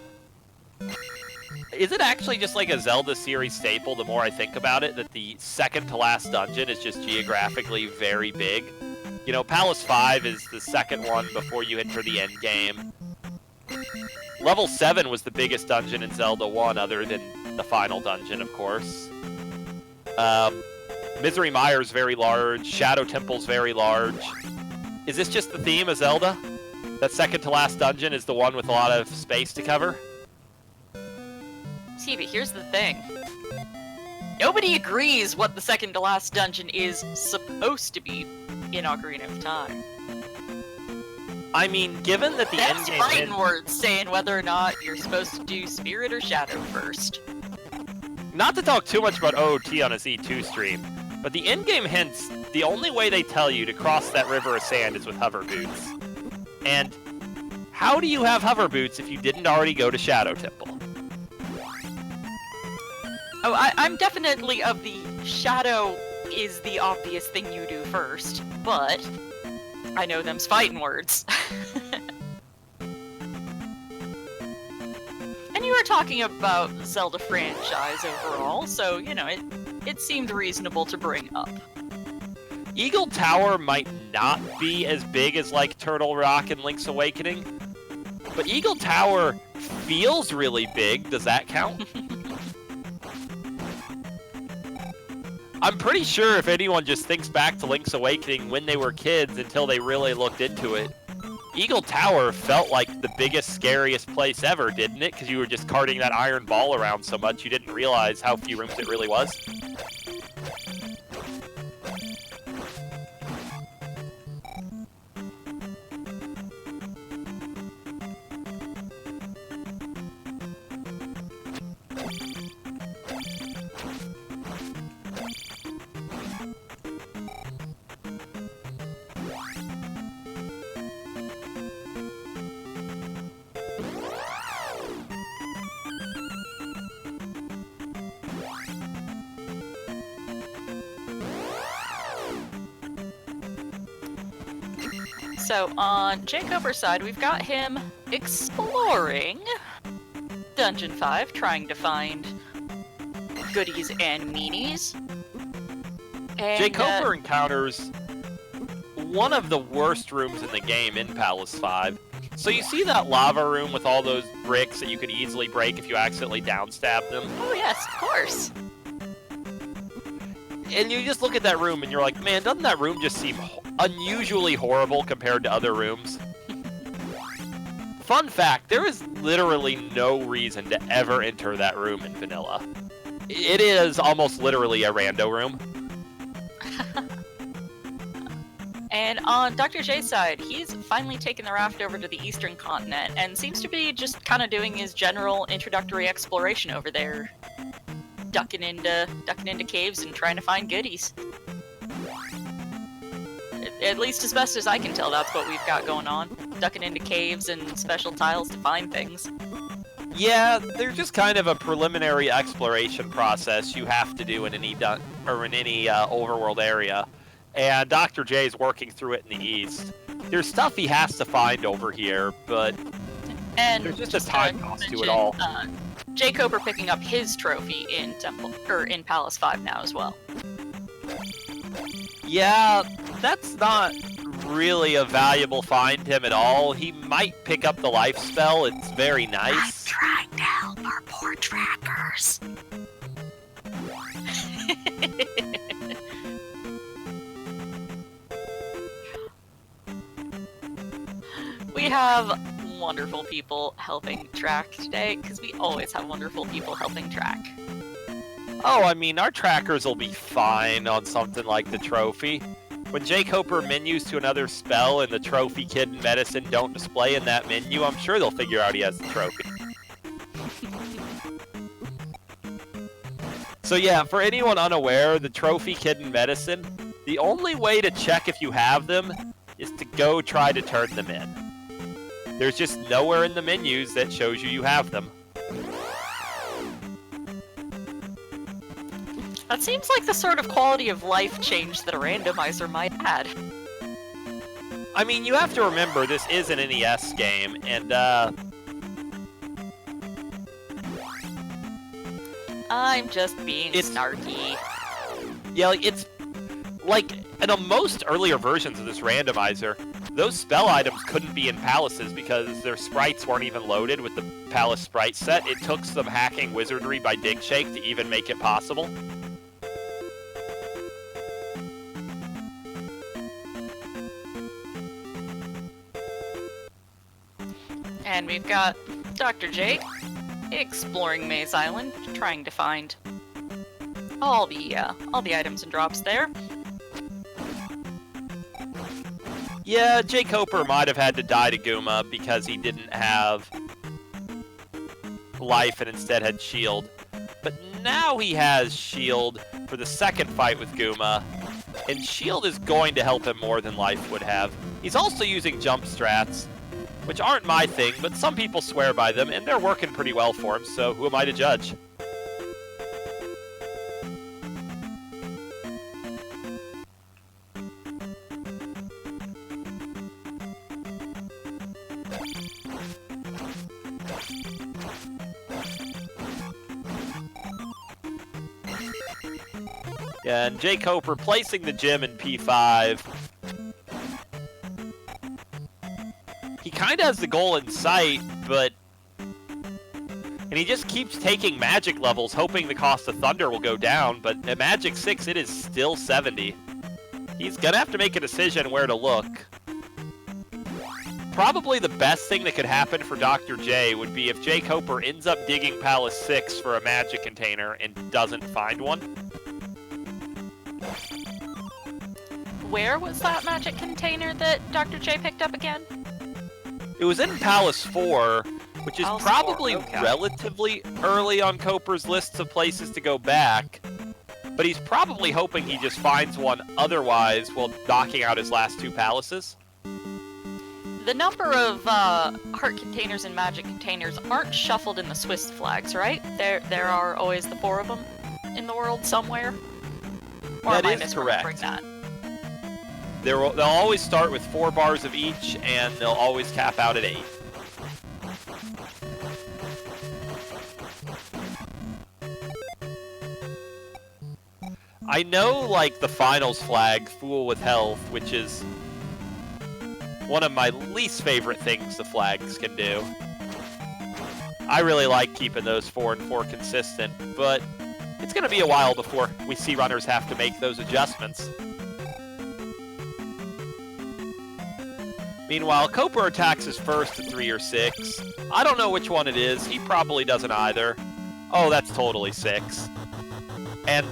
Is it actually just like a Zelda series staple, the more I think about it, that the second to last dungeon is just geographically very big? You know, Palace 5 is the second one before you enter the end game. Level 7 was the biggest dungeon in Zelda 1, other than the final dungeon, of course. Misery Mire's very large, Shadow Temple's very large. Is this just the theme of Zelda? That second to last dungeon is the one with a lot of space to cover? See, but here's the thing. Nobody agrees what the second to last dungeon is supposed to be in Ocarina of Time. I mean, given that the That's endgame fighting words saying whether or not you're supposed to do Spirit or Shadow first. Not to talk too much about OOT on a Z2 stream, but the endgame hints, the only way they tell you to cross that river of sand is with hover boots. And how do you have hover boots if you didn't already go to Shadow Temple? Oh, I'm definitely of the Shadow is the obvious thing you do first, but I know them's fighting words. And you were talking about Zelda franchise overall, so, you know, it seemed reasonable to bring up. Eagle Tower might not be as big as, like, Turtle Rock and Link's Awakening, but Eagle Tower feels really big. Does that count? I'm pretty sure if anyone just thinks back to Link's Awakening when they were kids until they really looked into it, Eagle Tower felt like the biggest, scariest place ever, didn't it? Because you were just carting that iron ball around so much you didn't realize how few rooms it really was. So on jkoper's side, we've got him exploring Dungeon 5, trying to find goodies and meanies. And, jkoper encounters one of the worst rooms in the game in Palace 5. So you see that lava room with all those bricks that you could easily break if you accidentally downstab them? Oh yes, of course. And you just look at that room and you're like, man, doesn't that room just seem unusually horrible compared to other rooms? Fun fact, there is literally no reason to ever enter that room in vanilla. It is almost literally a rando room. And on Dr. J's side, he's finally taken the raft over to the eastern continent and seems to be just kind of doing his general introductory exploration over there. Ducking into caves and trying to find goodies. At least as best as I can tell, that's what we've got going on. Ducking into caves and special tiles to find things. Yeah, there's just kind of a preliminary exploration process you have to do in any overworld area. And Dr. J is working through it in the east. There's stuff he has to find over here, but there's just a time cost to it all. jkoper picking up his trophy in Palace 5 now as well. Yeah, that's not really a valuable find to him at all. He might pick up the life spell. It's very nice. I'm trying to help our poor trackers. We have wonderful people helping track today, because we always have wonderful people helping track. Oh, I mean, our trackers will be fine on something like the trophy. When jkoper menus to another spell and the trophy kid and medicine don't display in that menu, I'm sure they'll figure out he has the trophy. So yeah, for anyone unaware, the trophy kid and medicine, the only way to check if you have them is to go try to turn them in. There's just nowhere in the menus that shows you have them. That seems like the sort of quality of life change that a randomizer might add. I mean, you have to remember, this is an NES game, and, I'm just being snarky. Yeah, like, it's... Like, in most earlier versions of this randomizer, those spell items couldn't be in palaces because their sprites weren't even loaded with the palace sprite set. It took some hacking wizardry by Digshake to even make it possible. And we've got Dr. J exploring Maze Island, trying to find all the items and drops there. Yeah, jkoper might have had to die to Guma because he didn't have life and instead had shield. But now he has shield for the second fight with Guma, and shield is going to help him more than life would have. He's also using jump strats, which aren't my thing, but some people swear by them, and they're working pretty well for him, so who am I to judge? Yeah, and jkoper placing the gem in P5. He kind of has the goal in sight, but... And he just keeps taking magic levels, hoping the cost of Thunder will go down, but at Magic 6, it is still 70. He's gonna have to make a decision where to look. Probably the best thing that could happen for Dr. J would be if jkoper ends up digging Palace 6 for a magic container and doesn't find one. Where was that magic container that Dr. J picked up again? It was in Palace 4, which is Palace probably 4, okay. relatively early on Coper's lists of places to go back, but he's probably hoping he just finds one otherwise while knocking out his last two palaces. The number of heart containers and magic containers aren't shuffled in the Swiss flags, right? There are always the 4 of them in the world somewhere. Or That am I is misremembering correct. that? They'll always start with 4 bars of each, and they'll always cap out at 8. I know, like, the finals flag, Fool with Health, which is one of my least favorite things the flags can do. I really like keeping those 4 and 4 consistent, but it's going to be a while before we see runners have to make those adjustments. Meanwhile, Koper attacks his first at 3 or 6. I don't know which one it is. He probably doesn't either. Oh, that's totally 6. And,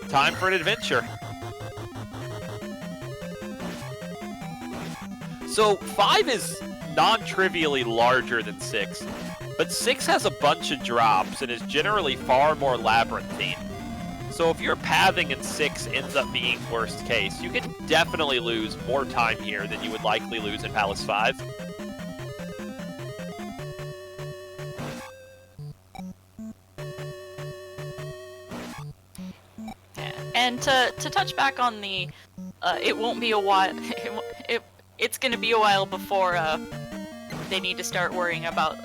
time for an adventure. So 5 is non-trivially larger than 6, but 6 has a bunch of drops and is generally far more labyrinthine. So if your pathing in 6 ends up being worst case, you can definitely lose more time here than you would likely lose in Palace 5. And to touch back on the, it won't be a while. It's going to be a while before they need to start worrying about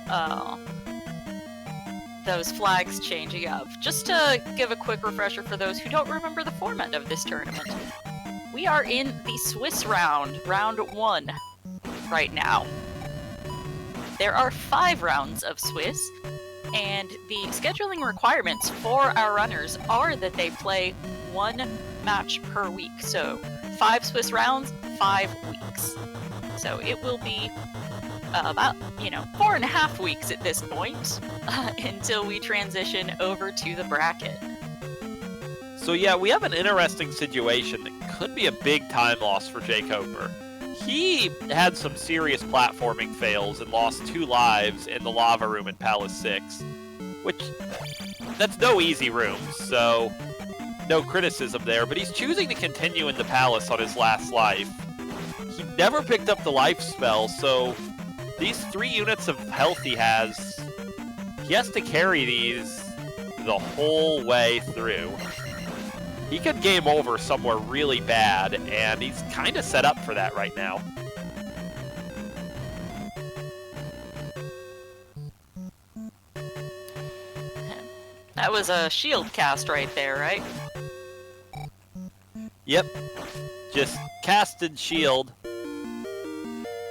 those flags changing up. Just to give a quick refresher for those who don't remember the format of this tournament, we are in the Swiss round, round 1, right now. There are 5 rounds of Swiss, and the scheduling requirements for our runners are that they play 1 match per week. So 5 Swiss rounds, 5 weeks. So it will be about, 4.5 weeks at this point until we transition over to the bracket. So yeah, we have an interesting situation that could be a big time loss for jkoper. He had some serious platforming fails and lost 2 lives in the lava room in Palace 6, which, that's no easy room, so no criticism there, but he's choosing to continue in the Palace on his last life. He never picked up the life spell, so these 3 units of health he has to carry these the whole way through. He could game over somewhere really bad, and he's kind of set up for that right now. That was a shield cast right there, right? Yep. Just casted shield.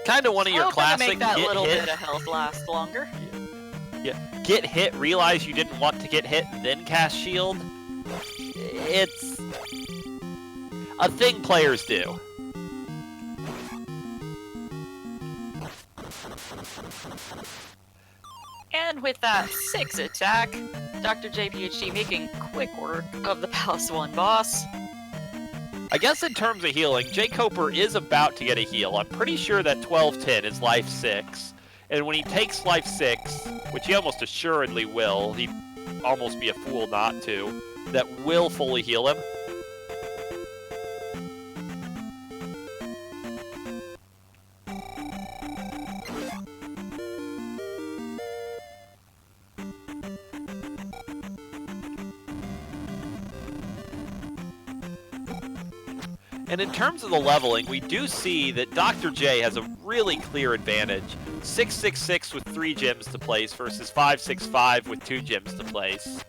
Kind of one of your classic make that get little hit. bit of health last longer. Yeah. Get hit, realize you didn't want to get hit, then cast shield. It's a thing players do. And with that 6 attack, drjayphd making quick work of the Palace 1 boss. I guess in terms of healing, jkoper is about to get a heal. I'm pretty sure that 1210 is life 6. And when he takes life 6, which he almost assuredly will, he'd almost be a fool not to, that will fully heal him. And in terms of the leveling, we do see that Dr. J has a really clear advantage. 666 with 3 gems to place versus 565 with 2 gems to place.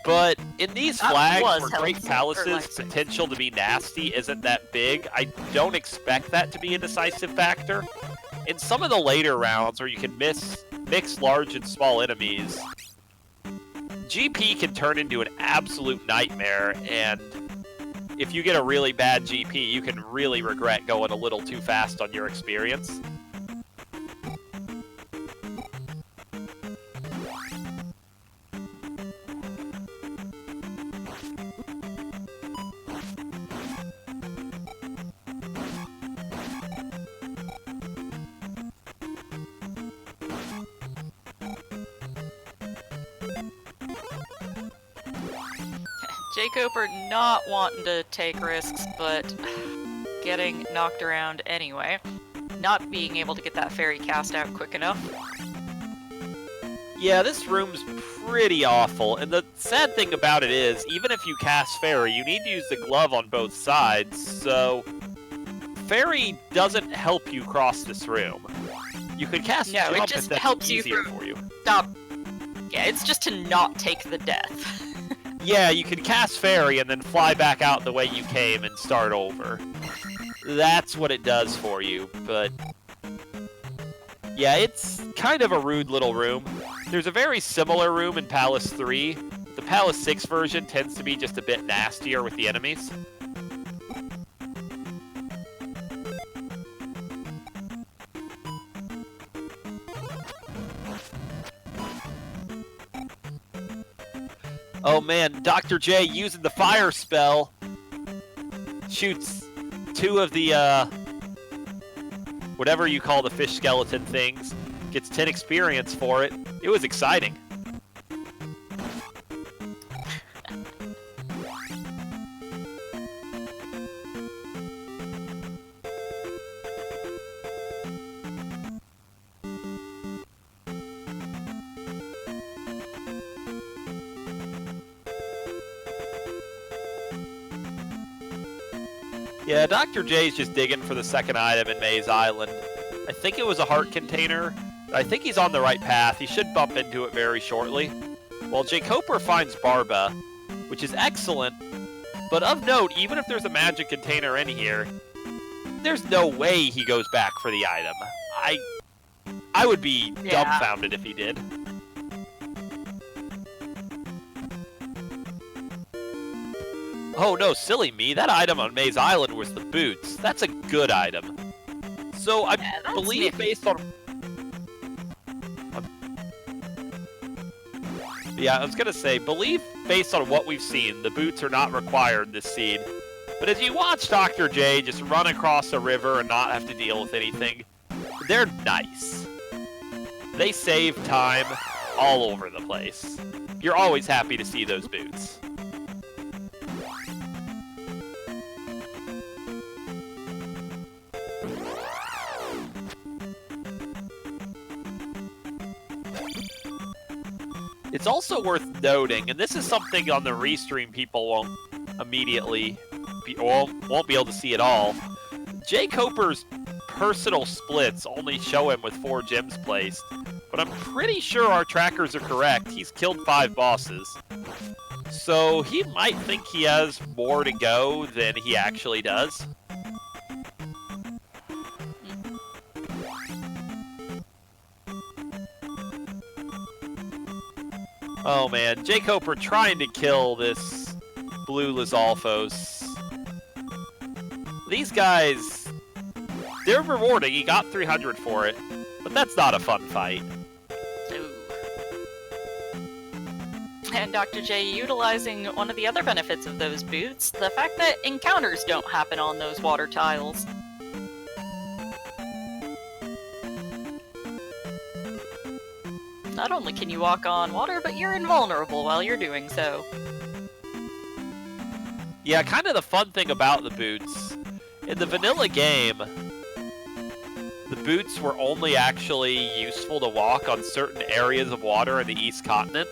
But in these flags where Great Palace's potential to be nasty isn't that big, I don't expect that to be a decisive factor. In some of the later rounds where you can mix large and small enemies, GP can turn into an absolute nightmare, and if you get a really bad GP, you can really regret going a little too fast on your experience. jkoper not wanting to take risks, but getting knocked around anyway. Not being able to get that fairy cast out quick enough. Yeah, this room's pretty awful, and the sad thing about it is, even if you cast Fairy, you need to use the glove on both sides, so Fairy doesn't help you cross this room. You could cast No, Jump it just if that's helps you easier through. for you. Stop. Yeah, it's just to not take the death. Yeah, you can cast Fairy and then fly back out the way you came and start over. That's what it does for you, but... yeah, it's kind of a rude little room. There's a very similar room in Palace 3. The Palace 6 version tends to be just a bit nastier with the enemies. Oh man, Dr. J using the fire spell shoots 2 of the, whatever you call the fish skeleton things, gets 10 experience for it. It was exciting. Yeah, Dr. J's just digging for the second item in Maze Island. I think it was a heart container. I think he's on the right path. He should bump into it very shortly. While jkoper finds Barba, which is excellent, but of note, even if there's a magic container in here, there's no way he goes back for the item. I would be dumbfounded if he did. Oh no, silly me. That item on Maze Island was the boots. That's a good item. So I believe based on... yeah, I was gonna say, believe based on what we've seen, the boots are not required this seed. But as you watch Dr. J just run across a river and not have to deal with anything, they're nice. They save time all over the place. You're always happy to see those boots. It's also worth noting, and this is something on the restream people won't immediately won't be able to see at all. jkoper's personal splits only show him with 4 gems placed, but I'm pretty sure our trackers are correct. He's killed 5 bosses. So he might think he has more to go than he actually does. Oh man, jkoper trying to kill this blue Lizalfos. These guys, they're rewarding. He got 300 for it, but that's not a fun fight. Ooh. And Dr. J utilizing one of the other benefits of those boots, the fact that encounters don't happen on those water tiles. Not only can you walk on water, but you're invulnerable while you're doing so. Yeah, kind of the fun thing about the boots, in the vanilla game, the boots were only actually useful to walk on certain areas of water in the East Continent.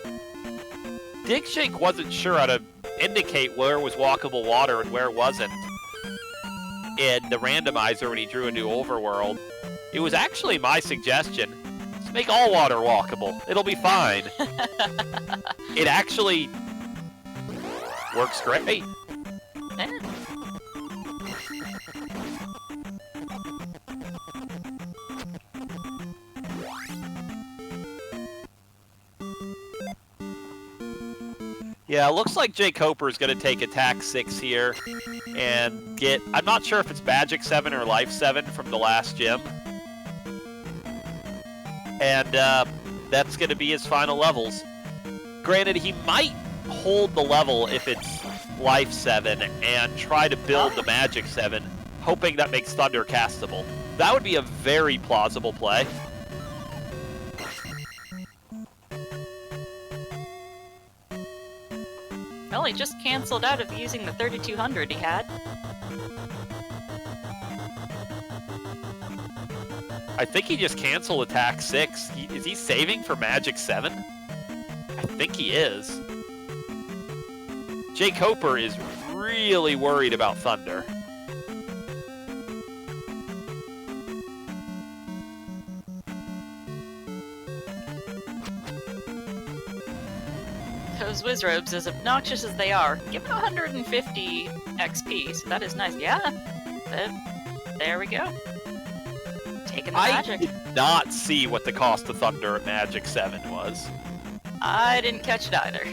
Digshake wasn't sure how to indicate where was walkable water and where wasn't in the randomizer when he drew a new overworld. It was actually my suggestion. Make all water walkable. It'll be fine. It actually works great. Yeah. Yeah, it looks like jkoper is going to take attack 6 here and get... I'm not sure if it's magic 7 or life 7 from the last gem. And that's going to be his final levels. Granted, he might hold the level if it's life 7 and try to build the magic 7, hoping that makes Thunder castable. That would be a very plausible play. Well, he just canceled out of using the 3200 he had. I think he just canceled attack 6. Is he saving for Magic 7? I think he is. jkoper is really worried about Thunder. Those Wizrobes, as obnoxious as they are, give it 150 XP, so that is nice. Yeah, there we go. Taking the magic. I did not see what the cost of Thunder at Magic 7 was. I didn't catch it either.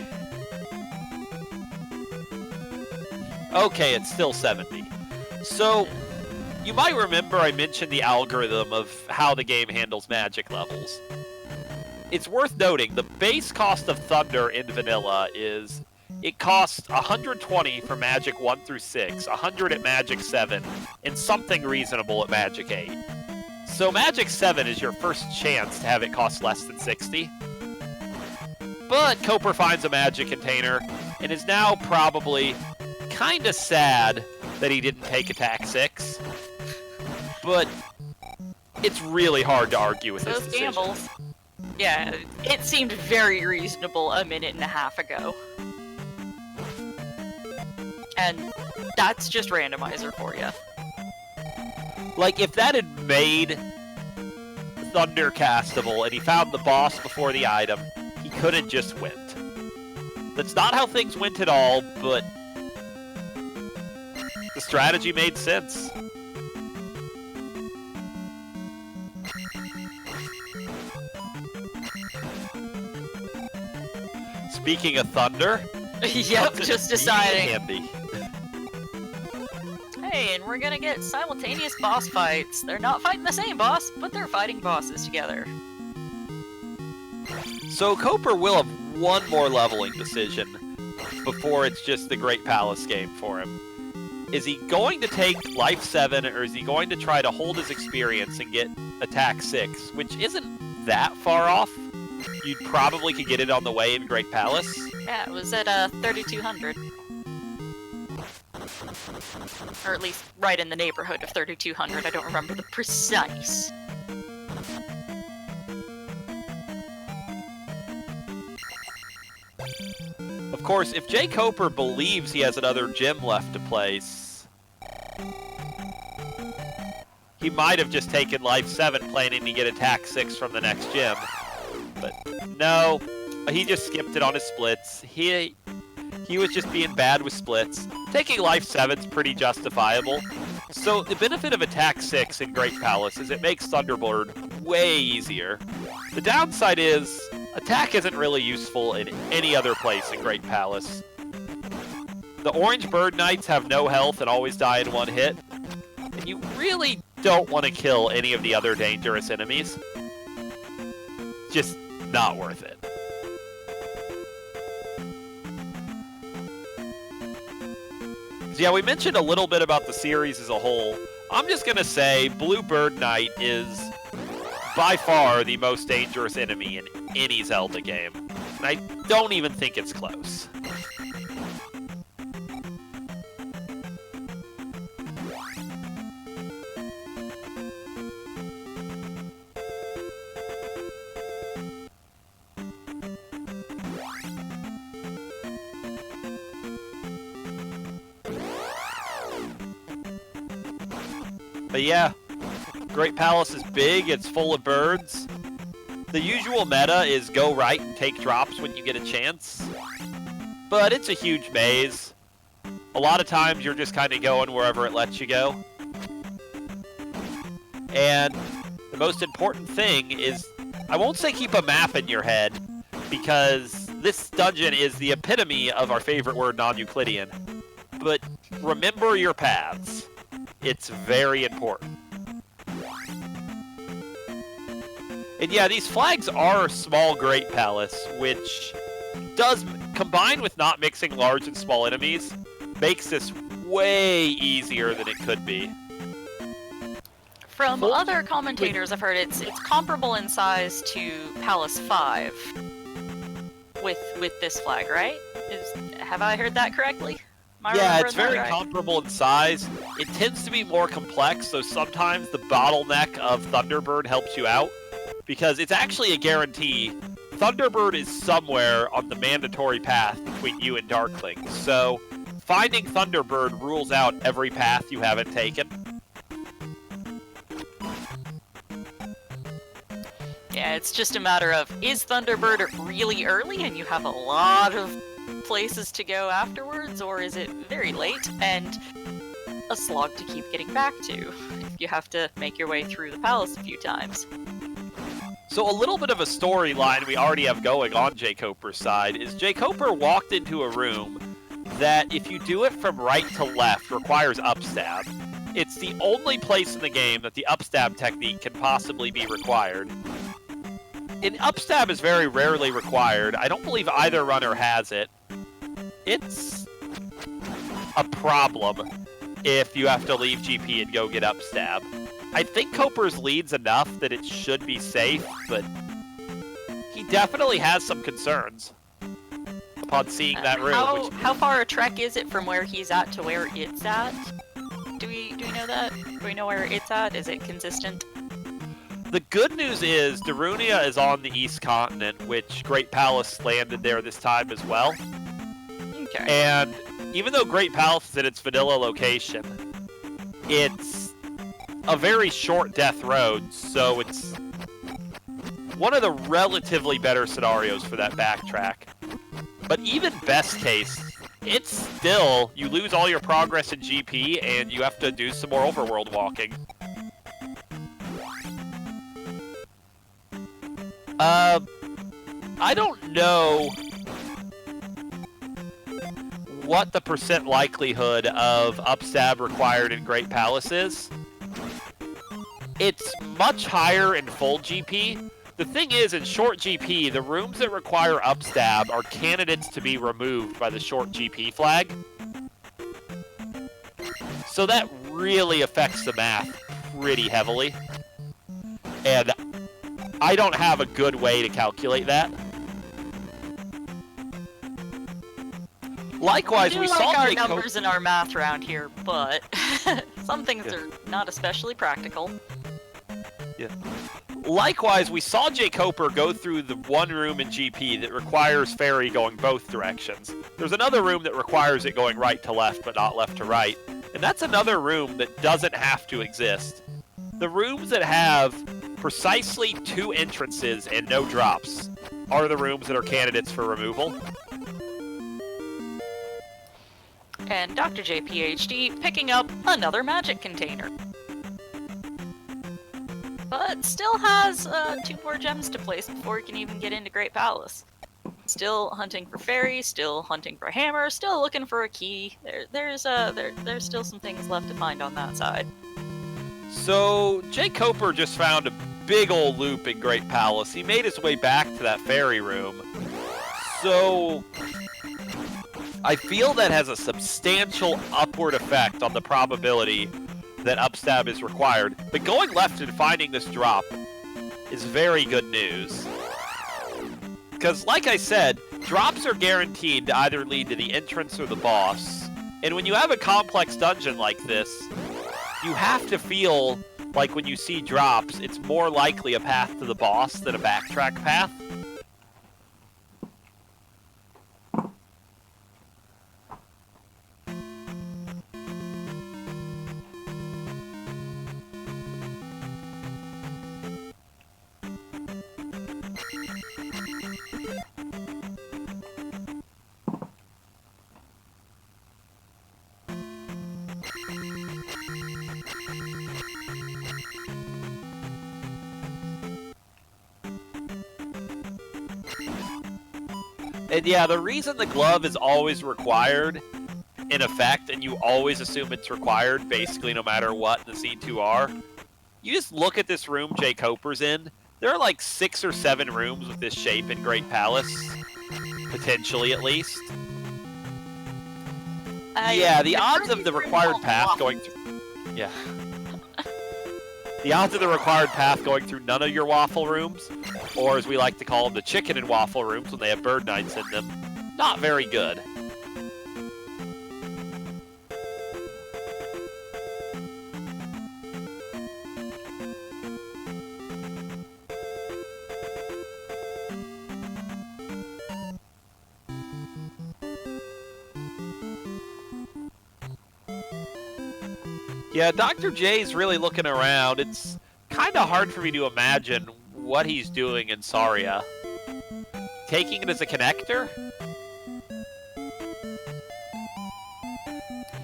Okay, it's still 70. So, you might remember I mentioned the algorithm of how the game handles magic levels. It's worth noting, the base cost of Thunder in Vanilla is, it costs 120 for Magic 1 through 6, 100 at Magic 7, and something reasonable at Magic 8. So Magic 7 is your first chance to have it cost less than 60. But Koper finds a magic container, and is now probably kinda sad that he didn't take attack 6. But it's really hard to argue with his decision. Those gambles. Yeah, it seemed very reasonable a minute and a half ago. And that's just Randomizer for you. Like, if that had made Thunder castable and he found the boss before the item, he could have just went. That's not how things went at all, but the strategy made sense. Speaking of Thunder, Yep, just deciding. handy. Hey, and we're gonna get simultaneous boss fights. They're not fighting the same boss, but they're fighting bosses together. So Koper will have one more leveling decision before it's just the Great Palace game for him. Is he going to take Life 7, or is he going to try to hold his experience and get Attack 6, which isn't that far off? You probably could get it on the way in Great Palace. Yeah, it was at 3,200. Or at least right in the neighborhood of 3,200. I don't remember the precise. Of course, if jkoper believes he has another gym left to place, he might have just taken Life 7 planning to get Attack 6 from the next gym. But no, he just skipped it on his splits. He was just being bad with splits. Taking Life 7's pretty justifiable. So the benefit of Attack 6 in Great Palace is it makes Thunderbird way easier. The downside is, Attack isn't really useful in any other place in Great Palace. The Orange Bird Knights have no health and always die in one hit. And you really don't want to kill any of the other dangerous enemies. Just not worth it. So yeah, we mentioned a little bit about the series as a whole. I'm just going to say Blue Bird Knight is by far the most dangerous enemy in any Zelda game. And I don't even think it's close. But yeah, Great Palace is big, it's full of birds. The usual meta is go right and take drops when you get a chance. But it's a huge maze. A lot of times you're just kind of going wherever it lets you go. And the most important thing is, I won't say keep a map in your head, because this dungeon is the epitome of our favorite word, non-Euclidean. But remember your paths. It's very important. And yeah, these flags are small Great Palace, which does, combined with not mixing large and small enemies, makes this way easier than it could be. From other commentators, I've heard it's comparable in size to Palace 5 with this flag, right? Have I heard that correctly? Yeah, it's very right? comparable in size. It tends to be more complex, so sometimes the bottleneck of Thunderbird helps you out, because it's actually a guarantee. Thunderbird is somewhere on the mandatory path between you and Darkling, so finding Thunderbird rules out every path you haven't taken. Yeah, it's just a matter of, is Thunderbird really early and you have a lot of places to go afterwards, or is it very late and a slog to keep getting back to if you have to make your way through the palace a few times? So a little bit of a storyline we already have going on jkoper's side is jkoper walked into a room that, if you do it from right to left, requires upstab. It's the only place in the game that the upstab technique can possibly be required. And upstab is very rarely required. I don't believe either runner has it. It's a problem if you have to leave GP and go get upstab. I think Koper's leads enough that it should be safe, but he definitely has some concerns upon seeing that room. How far a trek is it from where he's at to where it's at? Do we know that? Do we know where it's at? Is it consistent? The good news is Darunia is on the East Continent, which Great Palace landed there this time as well. Okay. And even though Great Palace is at its vanilla location, it's a very short death road, so it's one of the relatively better scenarios for that backtrack. But even best case, it's still, you lose all your progress in GP and you have to do some more overworld walking. I don't know what the % likelihood of upstab required in Great Palace is. It's much higher in full GP. The thing is, in short GP, the rooms that require upstab are candidates to be removed by the short GP flag. So that really affects the math pretty heavily. And I don't have a good way to calculate that. Likewise, we saw our numbers in our math around here, but some things are not especially practical. Yeah. Likewise, we saw jkoper go through the one room in GP that requires fairy going both directions. There's another room that requires it going right to left, but not left to right. And that's another room that doesn't have to exist. The rooms that have precisely 2 entrances and no drops are the rooms that are candidates for removal. And Dr. jPhD picking up another magic container. But still has 2 more gems to place before he can even get into Great Palace. Still hunting for fairies, still hunting for hammer, still looking for a key. There's still some things left to find on that side. So jkoper just found a big old loop in Great Palace. He made his way back to that fairy room. So I feel that has a substantial upward effect on the probability that upstab is required. But going left and finding this drop is very good news. Because, like I said, drops are guaranteed to either lead to the entrance or the boss. And when you have a complex dungeon like this, you have to feel like when you see drops, it's more likely a path to the boss than a backtrack path. And yeah, the reason the glove is always required, in effect, and you always assume it's required, basically no matter what in the Z2R, you just look at this room jkoper's in. There are like 6 or 7 rooms with this shape in Great Palace, potentially at least. Yeah, the odds of the required path going through... Yeah. The odds of the required path going through none of your waffle rooms, or as we like to call them, the chicken and waffle rooms when they have bird nights in them, not very good. Yeah, Dr. J's really looking around. It's kind of hard for me to imagine what he's doing in Saria. Taking it as a connector?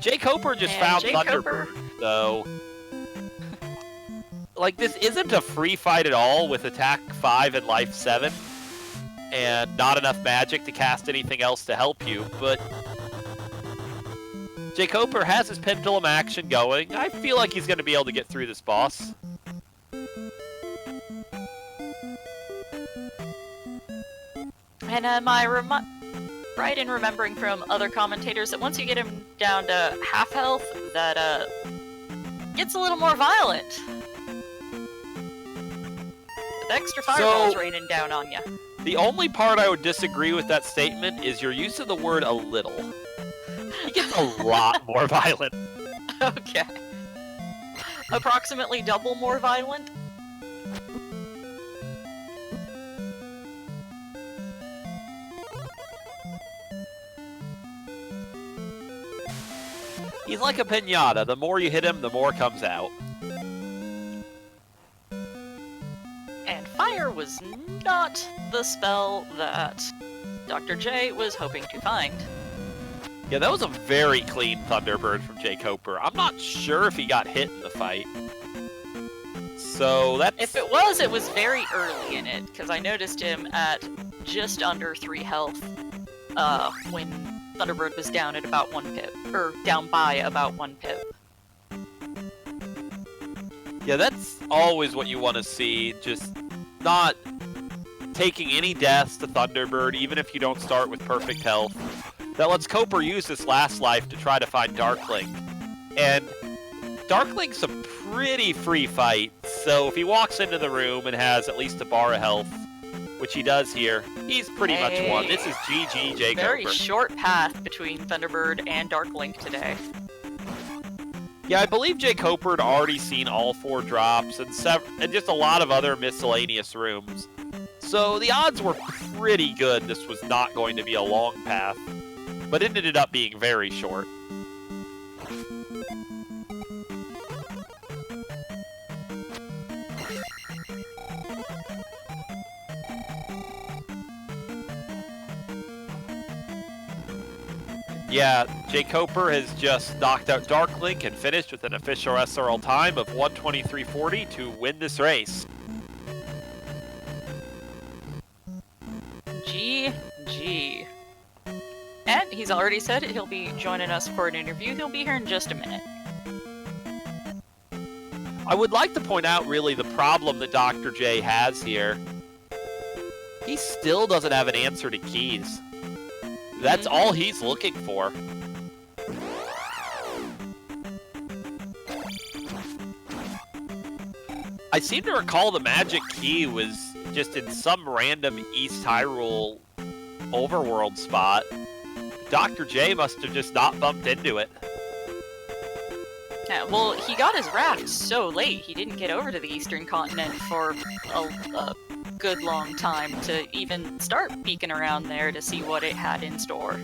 jkoper just found Thunderbird, though. Like, this isn't a free fight at all with attack 5 and life 7, and not enough magic to cast anything else to help you, but jkoper has his pendulum action going. I feel like he's going to be able to get through this boss. And am I right in remembering from other commentators that once you get him down to half health, that gets a little more violent? The extra fireball's raining down on you. The only part I would disagree with that statement is your use of the word "a little." He gets a lot more violent. Okay. Approximately double more violent? He's like a piñata. The more you hit him, the more comes out. And fire was not the spell that Dr. J was hoping to find. Yeah, that was a very clean Thunderbird from jkoper. I'm not sure if he got hit in the fight. So that's... If it was very early in it, because I noticed him at just under 3 health when Thunderbird was down at about 1 pip, or down by about 1 pip. Yeah, that's always what you want to see, just not taking any deaths to Thunderbird, even if you don't start with perfect health. That lets Koper use this last life to try to find Darklink. And Darklink's a pretty free fight, so if he walks into the room and has at least a bar of health, which he does here, he's pretty much won. This is GG jkoper. Very short path between Thunderbird and Darklink today. Yeah, I believe jkoper had already seen all 4 drops and just a lot of other miscellaneous rooms. So the odds were pretty good this was not going to be a long path, but it ended up being very short. Yeah, jkoper has just knocked out Darklink and finished with an official SRL time of 1:23.40 to win this race. GG. And he's already said he'll be joining us for an interview. He'll be here in just a minute. I would like to point out really the problem that Dr. J has here. He still doesn't have an answer to keys. That's all he's looking for. I seem to recall the magic key was just in some random East Hyrule overworld spot. Dr. J must have just not bumped into it. Yeah, well, he got his raft so late, he didn't get over to the Eastern Continent for a good long time to even start peeking around there to see what it had in store.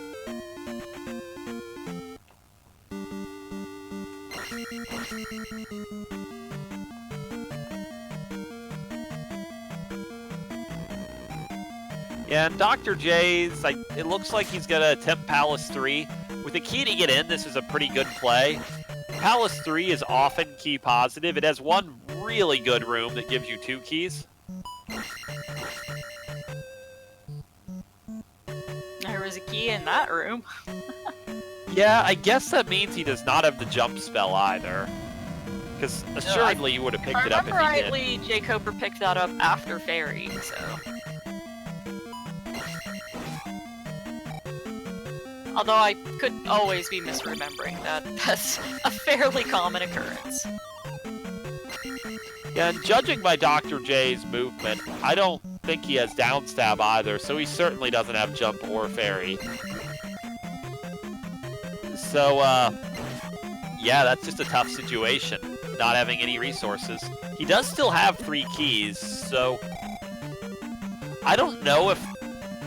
Yeah, and Dr. J's, it looks like he's going to attempt Palace 3. With a key to get in, this is a pretty good play. Palace 3 is often key positive. It has one really good room that gives you 2 keys. There was a key in that room. Yeah, I guess that means he does not have the jump spell either. Because assuredly you would have picked it up if he did. If I remember rightly, jkoper picked that up after Fairy, so... Although I could always be misremembering that. That's a fairly common occurrence. Yeah, and judging by Dr. J's movement, I don't think he has downstab either, so he certainly doesn't have jump or fairy. So, yeah, that's just a tough situation, not having any resources. He does still have 3 keys, so I don't know if...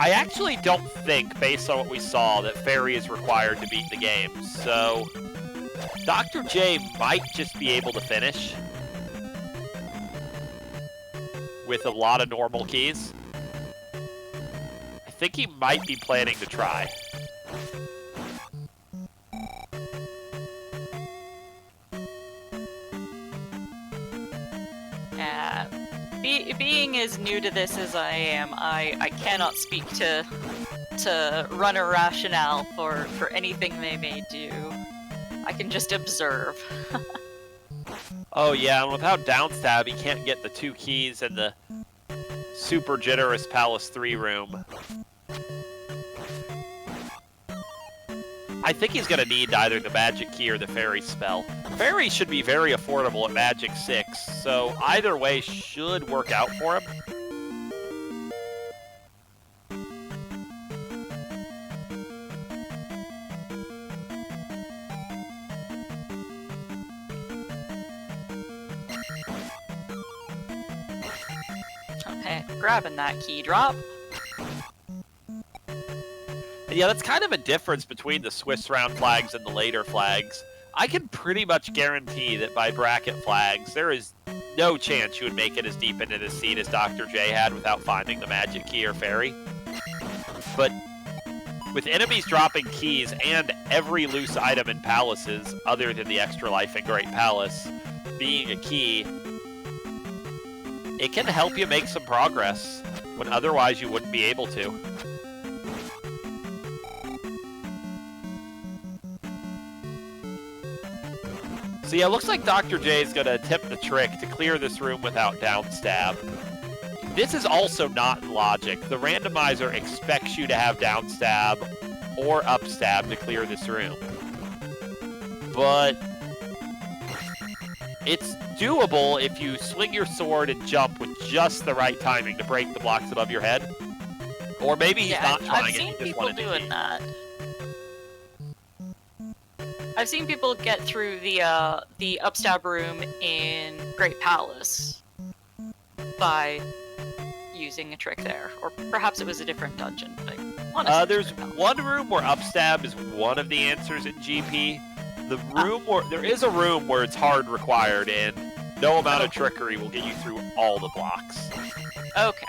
I actually don't think, based on what we saw, that fairy is required to beat the game, so Dr. J might just be able to finish with a lot of normal keys. I think he might be planning to try. Being as new to this as I am, I cannot speak to runner rationale for anything they may do. I can just observe. Oh yeah, and without downstab, he can't get the 2 keys in the super generous Palace 3 room. I think he's going to need either the magic key or the fairy spell. Fairy should be very affordable at Magic 6, so either way should work out for him. Okay, grabbing that key drop. Yeah, that's kind of a difference between the Swiss round flags and the later flags. I can pretty much guarantee that by bracket flags, there is no chance you would make it as deep into this seed as Dr. J had without finding the magic key or fairy. But with enemies dropping keys and every loose item in palaces, other than the extra life in Great Palace, being a key, it can help you make some progress when otherwise you wouldn't be able to. So yeah, it looks like Dr. J is going to attempt the trick to clear this room without downstab. This is also not logic. The randomizer expects you to have downstab or upstab to clear this room. But it's doable if you swing your sword and jump with just the right timing to break the blocks above your head. Or maybe he's not trying I've it, seen he just people wanted to doing cheat. that. I've seen people get through the upstab room in Great Palace by using a trick there, or perhaps it was a different dungeon. But honestly, There's one room where upstab is one of the answers in GP. The room where there is a room where it's hard required, and no amount of trickery will get you through all the blocks. Okay.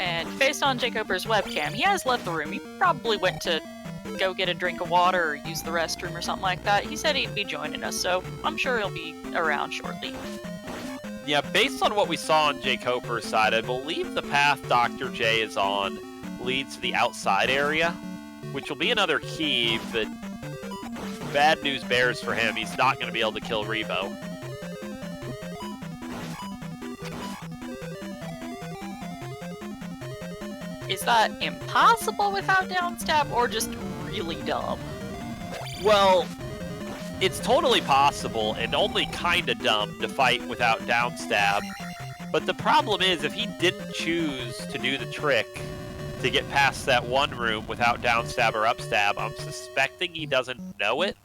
And based on jkoper's webcam, he has left the room. He probably went to go get a drink of water or use the restroom or something like that. He said he'd be joining us, so I'm sure he'll be around shortly. Yeah, based on what we saw on jkoper's side, I believe the path Dr. J is on leads to the outside area, which will be another key, but bad news bears for him. He's not going to be able to kill Rebo. Is that impossible without downstab, or just really dumb? Well, it's totally possible and only kinda dumb to fight without downstab. But the problem is, if he didn't choose to do the trick to get past that one room without downstab or upstab, I'm suspecting he doesn't know it.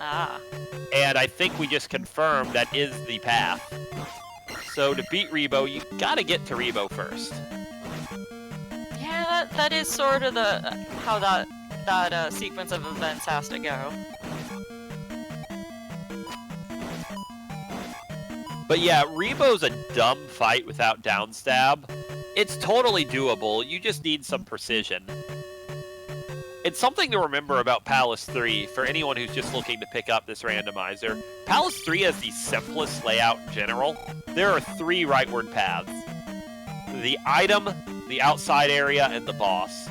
Ah. And I think we just confirmed that is the path. So to beat Rebo, you gotta get to Rebo first. Yeah, that is sort of how that sequence of events has to go. But yeah, Rebo's a dumb fight without downstab. It's totally doable, you just need some precision. It's something to remember about Palace 3 for anyone who's just looking to pick up this randomizer. Palace 3 has the simplest layout in general. There are 3 rightward paths. The item, the outside area, and the boss.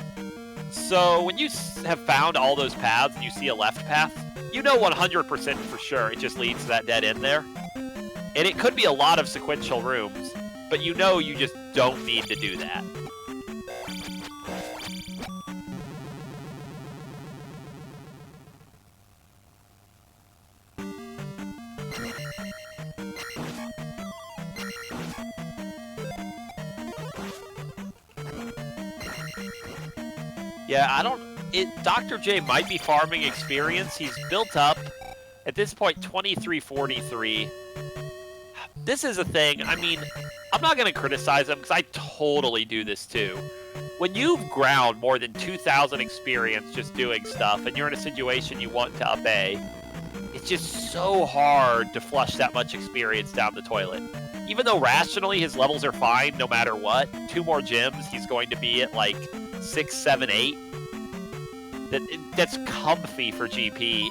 So when you have found all those paths and you see a left path, you know 100% for sure it just leads to that dead end there. And it could be a lot of sequential rooms, but you know you just don't need to do that. Yeah, Dr. J might be farming experience. He's built up, at this point, 2343. This is a thing, I mean, I'm not going to criticize him because I totally do this too. When you've ground more than 2,000 experience just doing stuff, and you're in a situation you want to up A, it's just so hard to flush that much experience down the toilet. Even though rationally his levels are fine no matter what, 2 more gyms, he's going to be at like 6, 7, 8. That's comfy for GP.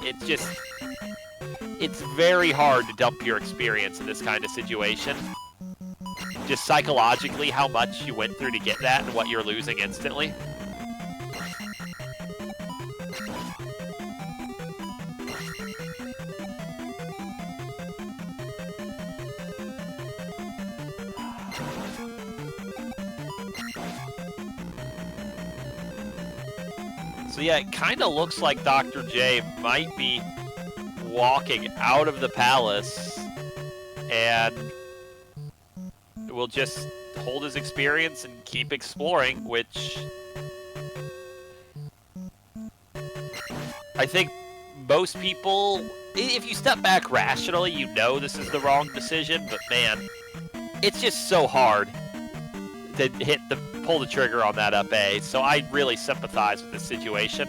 It's very hard to dump your experience in this kind of situation. Just psychologically, how much you went through to get that and what you're losing instantly. So yeah, it kind of looks like Dr. J might be walking out of the palace and will just hold his experience and keep exploring, which I think most people, if you step back rationally, you know this is the wrong decision, but man, it's just so hard to pull the trigger on that up A, so I really sympathize with this situation.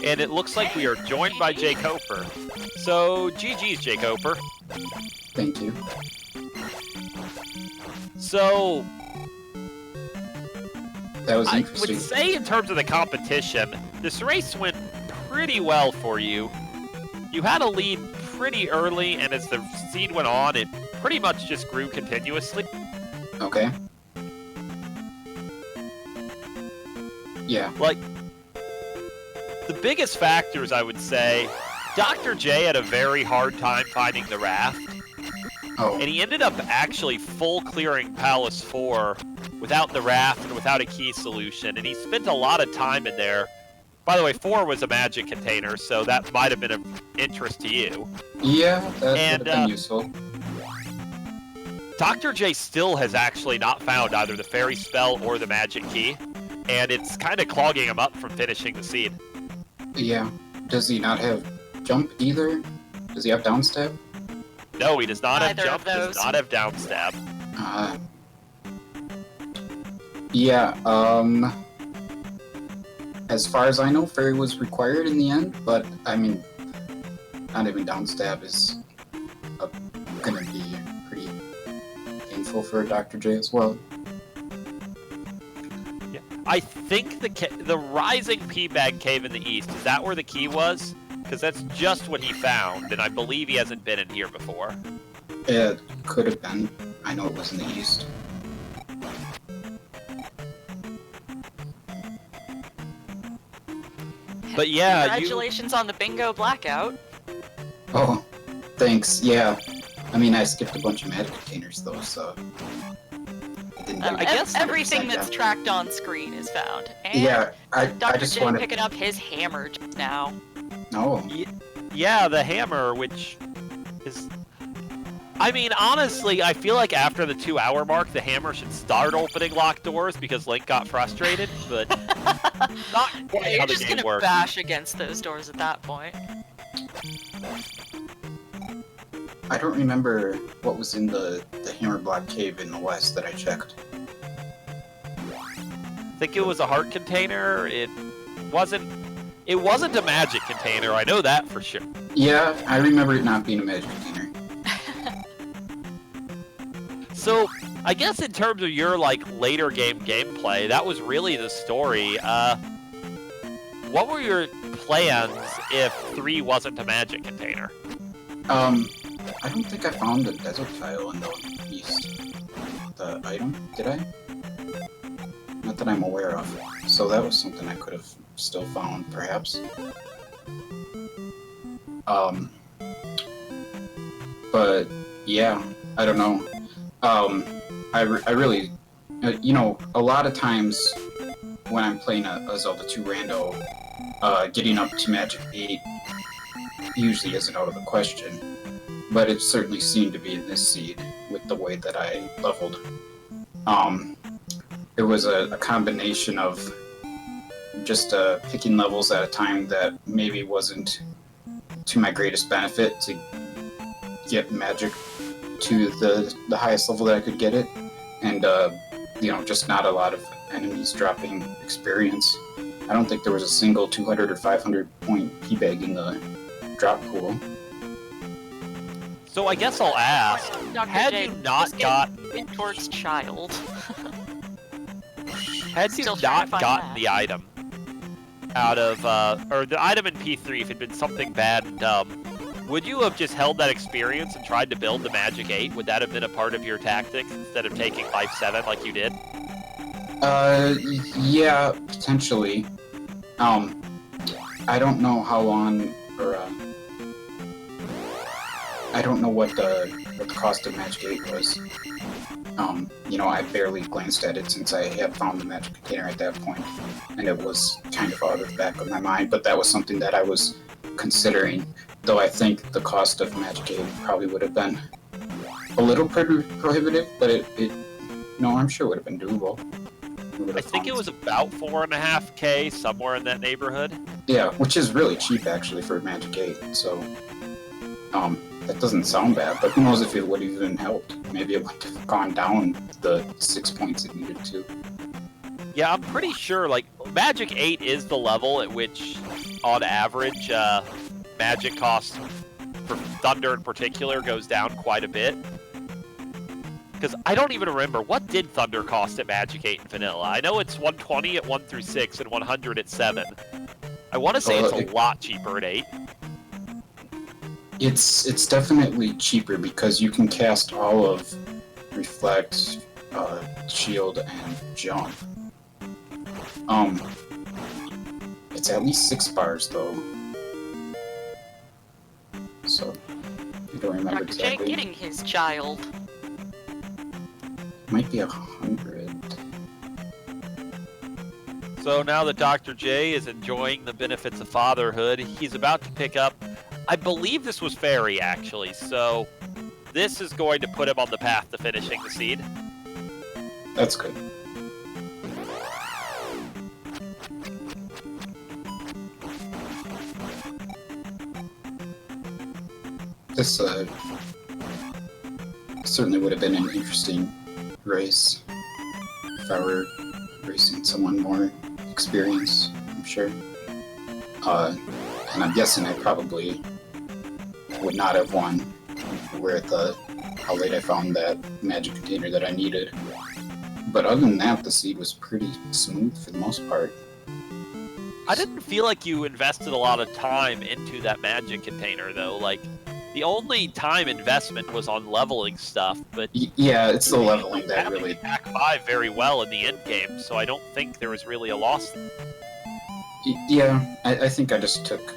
And it looks like we are joined by jkoper. So, GG's, jkoper. Thank you. So, That was I interesting. would say in terms of the competition, this race went pretty well for you. You had a lead pretty early, and as the seed went on, it pretty much just grew continuously. Okay. Yeah. Like, the biggest factors, I would say, Dr. J had a very hard time finding the raft, Oh. and he ended up actually full clearing Palace 4 without the raft and without a key solution, and he spent a lot of time in there. By the way, 4 was a magic container, so that might have been of interest to you. Yeah, that would have And, been useful. Dr. J still has actually not found either the fairy spell or the magic key, and it's kind of clogging him up from finishing the seed. Yeah. Does he not have jump either? Does he have down stab? No, he does not have Neither jump, of does those. not have down stab. Yeah, as far as I know, fairy was required in the end, but, I mean, not even down stab is gonna be pretty painful for Dr. J as well. Yeah. I think the rising pea bag cave in the east, is that where the key was? Because that's just what he found, and I believe he hasn't been in here before. It could have been. I know it was in the east. But yeah, Congratulations on the bingo blackout. Oh, thanks, yeah. I mean, I skipped a bunch of magic containers, though, so... I didn't do I guess everything 100% that's after. tracked on screen is found. And Yeah, I Dr. just J wanted... picking up his hammer just now. Oh, Yeah, the hammer, which is... I mean, honestly, I feel like after the 2-hour mark, the hammer should start opening locked doors because Link got frustrated, but not quite You're how the just game gonna works. bash against those doors at that point. I don't remember what was in the hammer block cave in the west that I checked. I think it was a heart container. It wasn't a magic container, I know that for sure. Yeah, I remember it not being a magic container. So, I guess in terms of your, like, later game gameplay, that was really the story. What were your plans if 3 wasn't a magic container? I don't think I found the desert tile in the east. The item, did I? Not that I'm aware of. So that was something I could have still found, perhaps. But yeah, I don't know. I really, you know, a lot of times when I'm playing a Zelda 2 rando, getting up to Magic 8 usually isn't out of the question. But it certainly seemed to be in this seed with the way that I leveled. It was a combination of just picking levels at a time that maybe wasn't to my greatest benefit to get Magic to the highest level that I could get it, and you know, just not a lot of enemies dropping experience. I don't think there was a single 200 or 500 point P-bag in the drop pool. So I guess I'll ask, Dr. had J, you not just gotten towards child. had you Still trying not to find gotten that. the item out of or the item in P3 if it had been something bad and dumb, would you have just held that experience and tried to build the Magic 8? Would that have been a part of your tactics instead of taking Life 7 like you did? Yeah, potentially. I don't know how long, or I don't know what the cost of Magic 8 was. You know, I barely glanced at it since I had found the Magic Container at that point, and it was kind of out of the back of my mind, but that was something that I was considering, though I think the cost of Magic 8 probably would have been a little prohibitive, but no, I'm sure would have been doable. I think it was about 4.5K, somewhere in that neighborhood. Yeah, which is really cheap actually for Magic 8, so that doesn't sound bad, but who knows if it would have even helped. Maybe it would have gone down the 6 points it needed to. Yeah, I'm pretty sure, like, Magic 8 is the level at which, on average, Magic cost, for Thunder in particular, goes down quite a bit. Because I don't even remember, what did Thunder cost at Magic 8 and Vanilla? I know it's 120 at 1 through 6 and 100 at 7. I want to say it's a lot cheaper at 8. It's definitely cheaper because you can cast all of Reflect, Shield, and Jump. It's at least 6 bars though. So I don't remember Dr. J exactly. getting his child. Might be 100. So now that Dr. J is enjoying the benefits of fatherhood, he's about to pick up, I believe this was Fairy actually, so this is going to put him on the path to finishing the seed. That's good. This certainly would have been an interesting race if I were racing someone more experienced, I'm sure. And I'm guessing I probably would not have won with how late I found that Magic Container that I needed. But other than that, the seed was pretty smooth for the most part. I didn't feel like you invested a lot of time into that Magic Container though, like, the only time investment was on leveling stuff, but Yeah, it's the leveling that really... Pack 5 very well in the end game, so I don't think there was really a loss. Yeah, I think I just took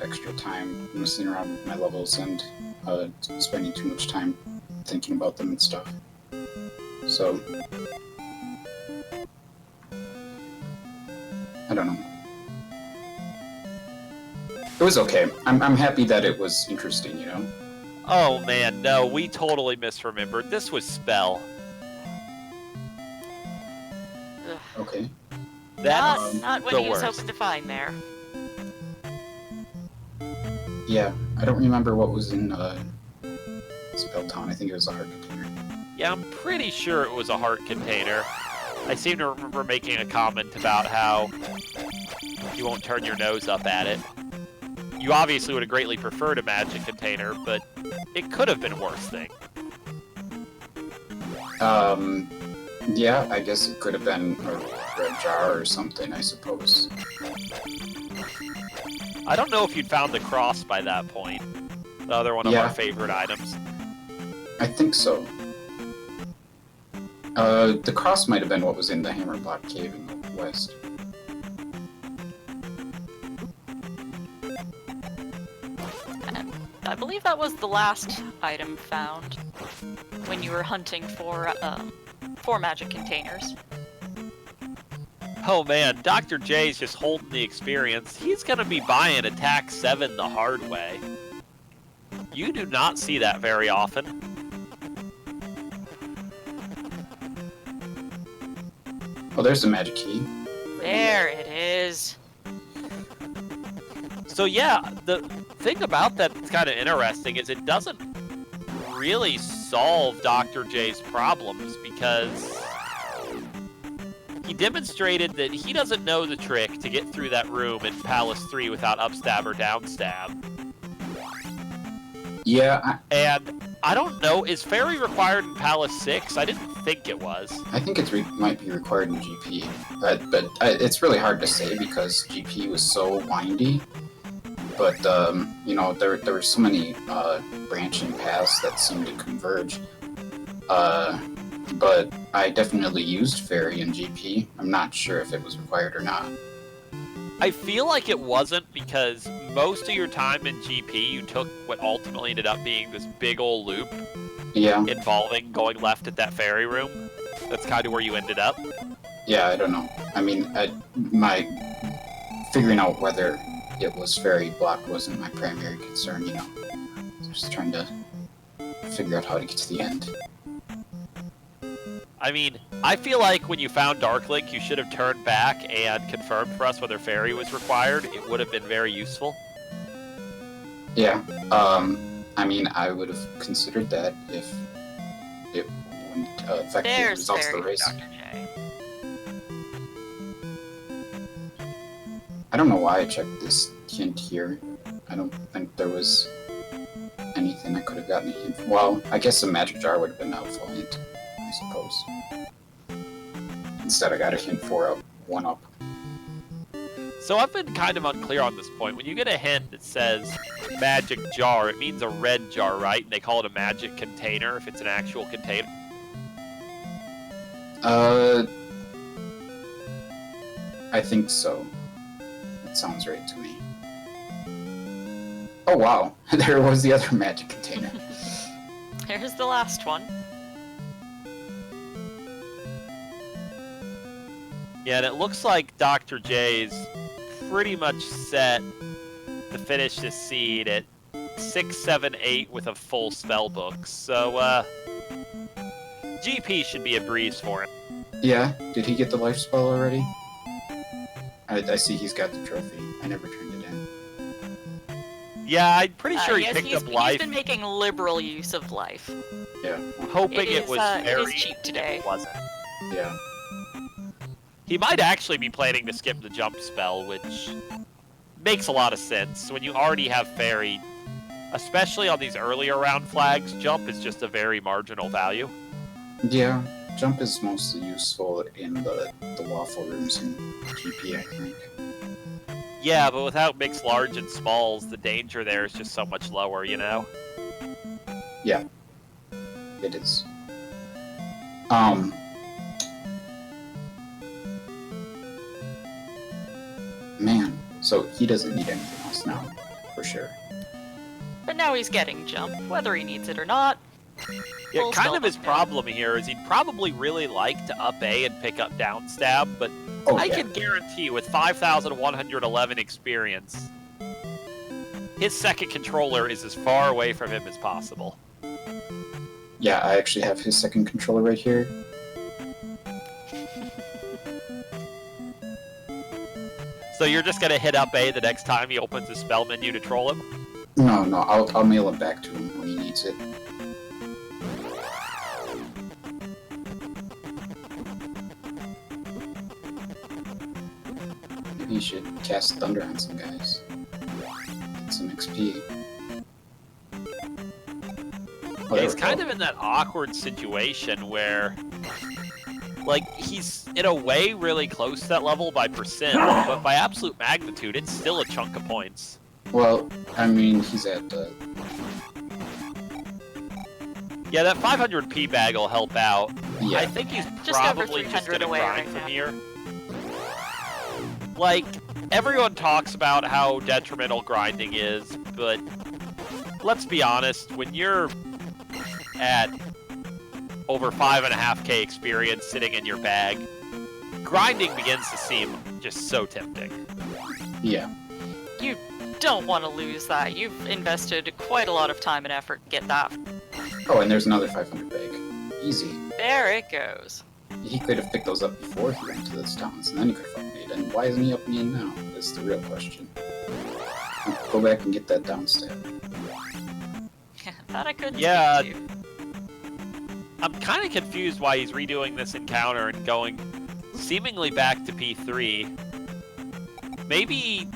extra time messing around with my levels and spending too much time thinking about them and stuff. So... I don't know. It was okay. I'm happy that it was interesting, you know? Oh man, no, we totally misremembered. This was Spell. Ugh. Okay. That's Not what the he was worst. hoping to find there. Yeah, I don't remember what was in Spell Town. I think it was a heart container. Yeah, I'm pretty sure it was a heart container. I seem to remember making a comment about how you won't turn your nose up at it. You obviously would have greatly preferred a Magic Container, but it could have been a worse thing. Yeah, I guess it could have been a red jar or something, I suppose. I don't know if you'd found the cross by that point. The other one of Yeah. our favorite items. I think so. The cross might have been what was in the Hammerblock Cave in the west. believe that was the last item found when you were hunting for magic containers. Oh man, Dr. J's just holding the experience. He's gonna be buying Attack 7 the hard way. You do not see that very often. Oh, there's the magic key. There it is. So yeah, the thing about that that's kind of interesting is it doesn't really solve Dr. J's problems because he demonstrated that he doesn't know the trick to get through that room in Palace 3 without upstab or downstab. Yeah, And I don't know, is Fairy required in Palace 6? I didn't think it was. I think it might be required in GP, but it's really hard to say because GP was so windy. But you know, there were so many branching paths that seemed to converge. But I definitely used Fairy in GP. I'm not sure if it was required or not. I feel like it wasn't because most of your time in GP you took what ultimately ended up being this big old loop Yeah. involving going left at that fairy room. That's kind of where you ended up. Yeah, I don't know. I mean, my figuring out whether it was Fairy blocked wasn't my primary concern, you know. Just trying to figure out how to get to the end. I mean, I feel like when you found Dark Link, you should have turned back and confirmed for us whether Fairy was required. It would have been very useful. Yeah. I mean, I would have considered that if it wouldn't affect the There's results of Fairy, the race. Dr. J. I don't know why I checked this hint here. I don't think there was anything I could have gotten a hint for. Well, I guess a magic jar would have been a helpful hint, I suppose. Instead, I got a hint for a 1-up. So I've been kind of unclear on this point. When you get a hint that says magic jar, it means a red jar, right? And they call it a magic container if it's an actual container. I think so. That sounds right to me. Oh wow, there was the other magic container. Here's the last one. Yeah, and it looks like Dr. J's pretty much set to finish this seed at 6, 7, 8 with a full spell book. So, GP should be a breeze for him. Yeah, did he get the life spell already? I see he's got the trophy. I never turned it in. Yeah, I'm pretty sure he yes, picked he's, up life, He's been making liberal use of life. Yeah, hoping It it was is very cheap today. It wasn't. yeah. He might actually be planning to skip the jump spell, which makes a lot of sense. When you already have Fairy, especially on these earlier round flags, jump is just a very marginal value. Yeah, jump is mostly useful in the waffle rooms in GP, I think. Yeah, but without mixed large and smalls, the danger there is just so much lower, you know? Yeah, it is. Man, so he doesn't need anything else now, for sure. But now he's getting jump, whether he needs it or not. Yeah, Full kind spell of his book. problem here is he'd probably really like to up A and pick up down stab, but Oh, I yeah. can guarantee with 5,111 experience, his second controller is as far away from him as possible. Yeah, I actually have his second controller right here. So you're just gonna hit up A the next time he opens his spell menu to troll him? No, I'll mail it back to him when he needs it. Maybe he should cast Thunder on some guys. Get some XP. Oh, there He's we kind go. of in that awkward situation where, like, he's in a way really close to that level by percent, but by absolute magnitude, it's still a chunk of points. Well, I mean, he's at Yeah, that 500 P bag will help out. yeah. I think he's Just over probably just 300 gonna away grind right from now. here. Like, everyone talks about how detrimental grinding is, but let's be honest, when you're at over 5.5K experience sitting in your bag, grinding begins to seem just so tempting. Yeah. You don't want to lose that. You've invested quite a lot of time and effort to get that. Oh, and there's another 500 bag. Easy. There it goes. He could have picked those up before he went to those towns, and then he could have upmade. And why isn't he upmade now? That's the real question. Go back and get that down stab. That I couldn't Yeah. speak to. I'm kind of confused why he's redoing this encounter and going seemingly back to P3. Maybe...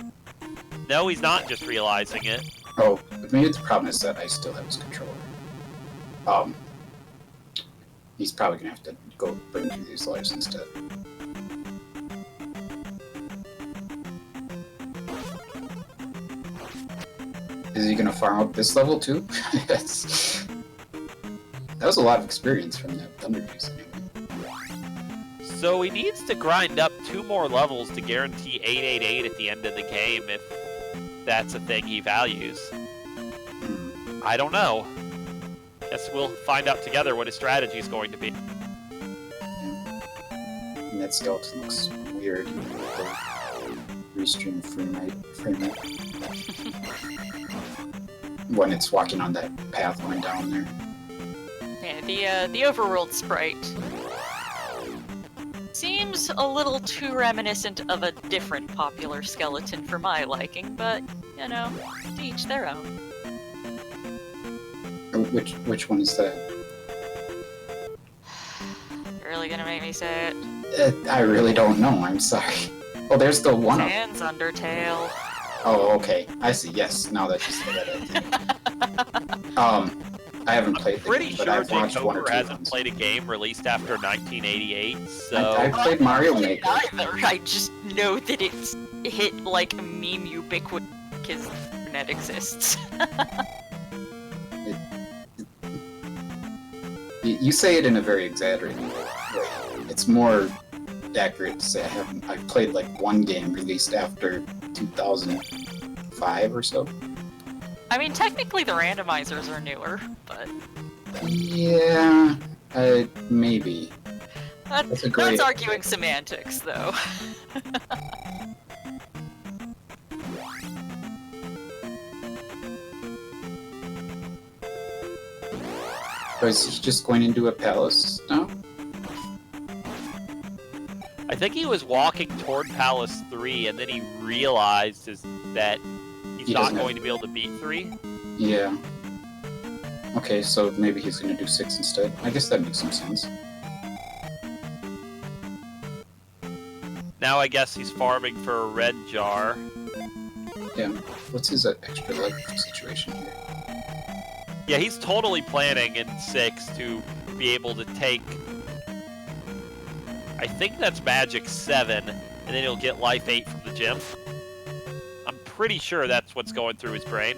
No, he's not just realizing it. Oh, but maybe the problem is that I still have his controller. He's probably gonna have to go bring through these lives instead. Is he gonna farm up this level too? That was a lot of experience from that Thunder Juice anyway. So he needs to grind up 2 more levels to guarantee 888 at the end of the game if that's a thing he values. I don't know. Guess we'll find out together what his strategy is going to be. And that skeleton looks weird with the restream frame rate. When it's walking on that path going down there. Yeah, the overworld sprite seems a little too reminiscent of a different popular skeleton for my liking, but, you know, to each their own. Which one is that? Really gonna make me say it? I really don't know, I'm sorry. Oh, there's the one up. Sans Undertale. Oh, okay. I see, yes, now that you say that, I think. I haven't played the Pretty game, sure but I've watched one or jkoper two hasn't ones. played a game released after 1988, so... I played Mario Maker. Either. I just know that it's hit like a meme ubiquitous because the internet exists. You say it in a very exaggerated way. It's more accurate to say I've played like one game released after 2005 or so. I mean, technically the randomizers are newer, but... Yeah, maybe. That's a great... That's arguing semantics, though. Or is he just going into a palace now? I think he was walking toward Palace 3, and then he realized that he's He not doesn't going to be able to beat 3. Yeah. Okay, so maybe he's gonna do 6 instead. I guess that makes some sense. Now I guess he's farming for a red jar. Yeah. What's his extra life situation here? Yeah, he's totally planning in 6 to be able to take... I think that's Magic 7, and then he'll get Life 8 from the gym. I'm pretty sure that's what's going through his brain.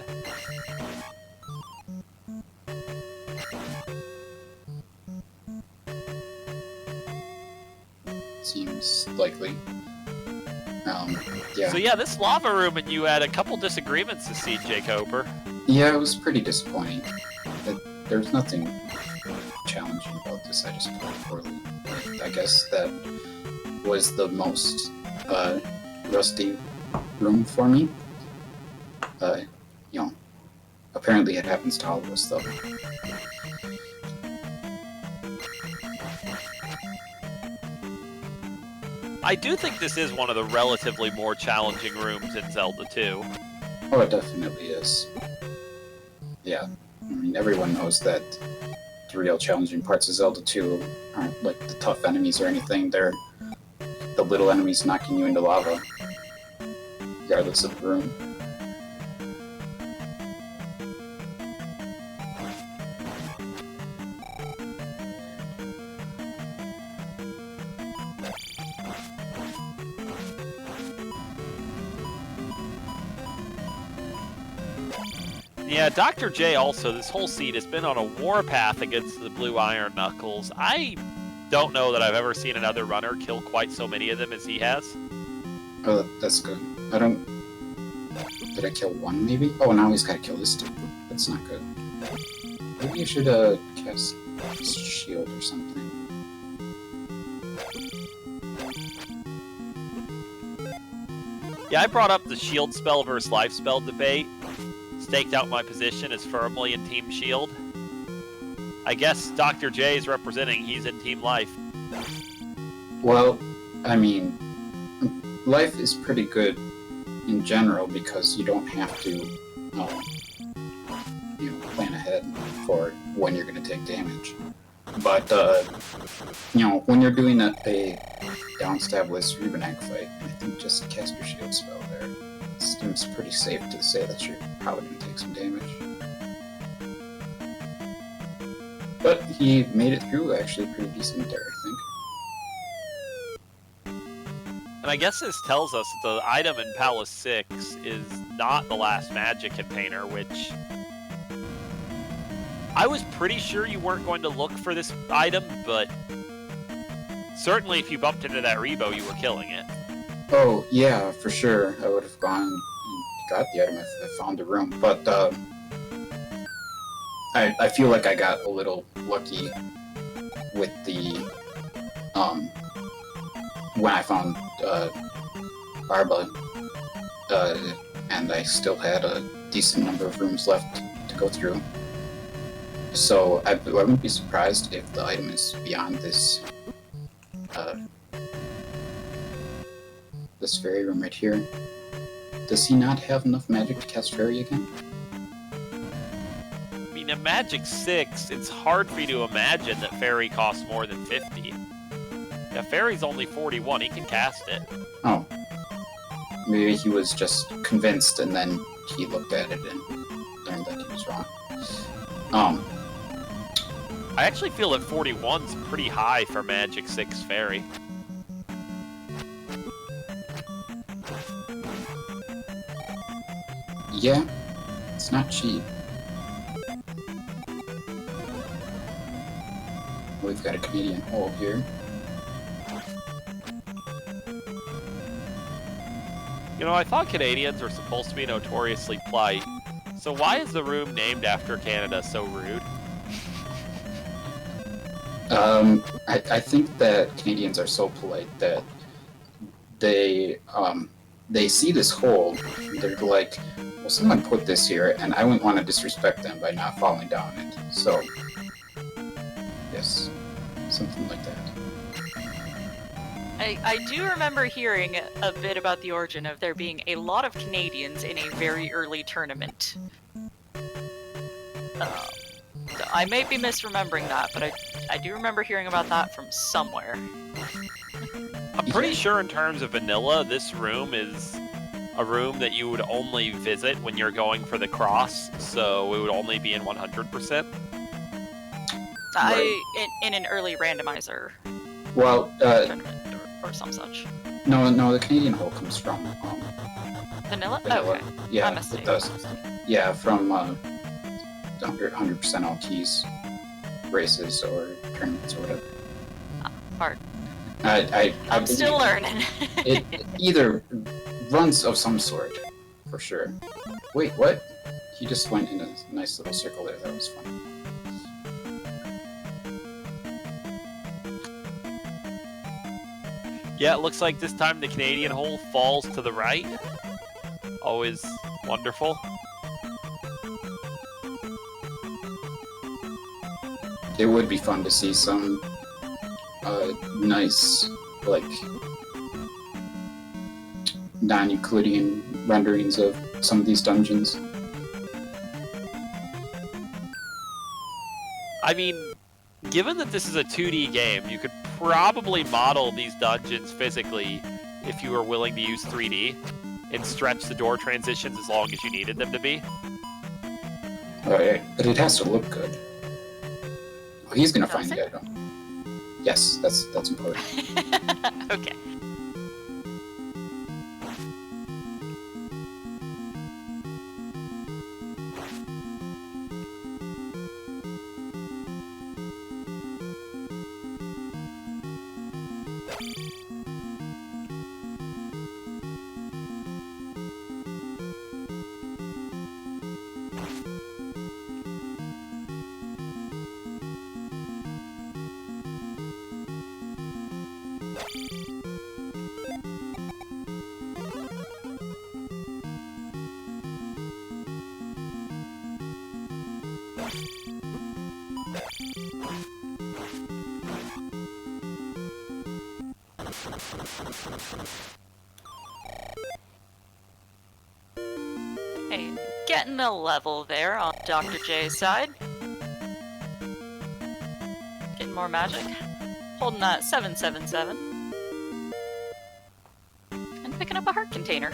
Seems likely. Yeah. So yeah, this lava room, and you had a couple disagreements to see, jkoper. Yeah, it was pretty disappointing. There's nothing challenging about this, I just played poorly. I guess that was the most rusty room for me. You know, apparently it happens to all of us, though. I do think this is one of the relatively more challenging rooms in Zelda 2. Oh, it definitely is. Yeah, I mean, everyone knows that the real challenging parts of Zelda 2 aren't like the tough enemies or anything, they're the little enemies knocking you into lava, regardless of the room. Yeah, Dr. J also, this whole seed has been on a warpath against the Blue Iron Knuckles. I don't know that I've ever seen another runner kill quite so many of them as he has. Oh, that's good. I don't... Did I kill one, maybe? Oh, now he's gotta kill this dude. That's not good. Maybe you should cast shield or something. Yeah, I brought up the shield spell versus life spell debate. Staked out my position as firmly in Team Shield. I guess Dr. J is representing he's in Team Life. Well, I mean, life is pretty good in general because you don't have to, plan ahead for when you're going to take damage. But, when you're doing a downstab with Rubenag fight, I think just cast your shield spell there. It seems pretty safe to say that you're probably going to take some damage. But he made it through actually pretty decent there, I think. And I guess this tells us that the item in Palace 6 is not the last magic container, which I was pretty sure you weren't going to look for this item, but certainly if you bumped into that Rebo, you were killing it. Oh, yeah, for sure. I would have gone and got the item if I found the room, but I feel like I got a little lucky with the, when I found Barba, and I still had a decent number of rooms left to go through. So I wouldn't be surprised if the item is beyond this, this fairy room right here. Does he not have enough magic to cast fairy again? I mean, in Magic 6, it's hard for you to imagine that fairy costs more than 50. Yeah, fairy's only 41, he can cast it. Oh. Maybe he was just convinced and then he looked at it and learned that he was wrong. I actually feel that 41's pretty high for Magic 6 fairy. Yeah, it's not cheap. We've got a Canadian hole here. You know, I thought Canadians were supposed to be notoriously polite, so why is the room named after Canada so rude? I think that Canadians are so polite that they see this hole, and they're like, well, someone put this here, and I wouldn't want to disrespect them by not falling down it. So, yes, something like that. I do remember hearing a bit about the origin of there being a lot of Canadians in a very early tournament. So I may be misremembering that, but I do remember hearing about that from somewhere. I'm pretty sure in terms of vanilla, this room is a room that you would only visit when you're going for the cross, so it would only be in 100%. In an early randomizer Well, tournament or some such. no, the Canadian hole comes from Vanilla? vanilla. Okay. Yeah, I missed it does. Yeah, from 100% all keys races or tournaments or whatever. Hard. I'm I'm still learning. It either runs of some sort, for sure. Wait, what? He just went in a nice little circle there. That was fun. Yeah, it looks like this time the Canadian hole falls to the right. Always wonderful. It would be fun to see some nice, like, non-Euclidean renderings of some of these dungeons. I mean, given that this is a 2D game, you could probably model these dungeons physically if you were willing to use 3D and stretch the door transitions as long as you needed them to be. Alright, but it has to look good. Oh, he's gonna find Does the item. Yes, that's important. Okay. Hey, getting a level there on Dr. J's side. Getting more magic. Holding that 777. And picking up a heart container.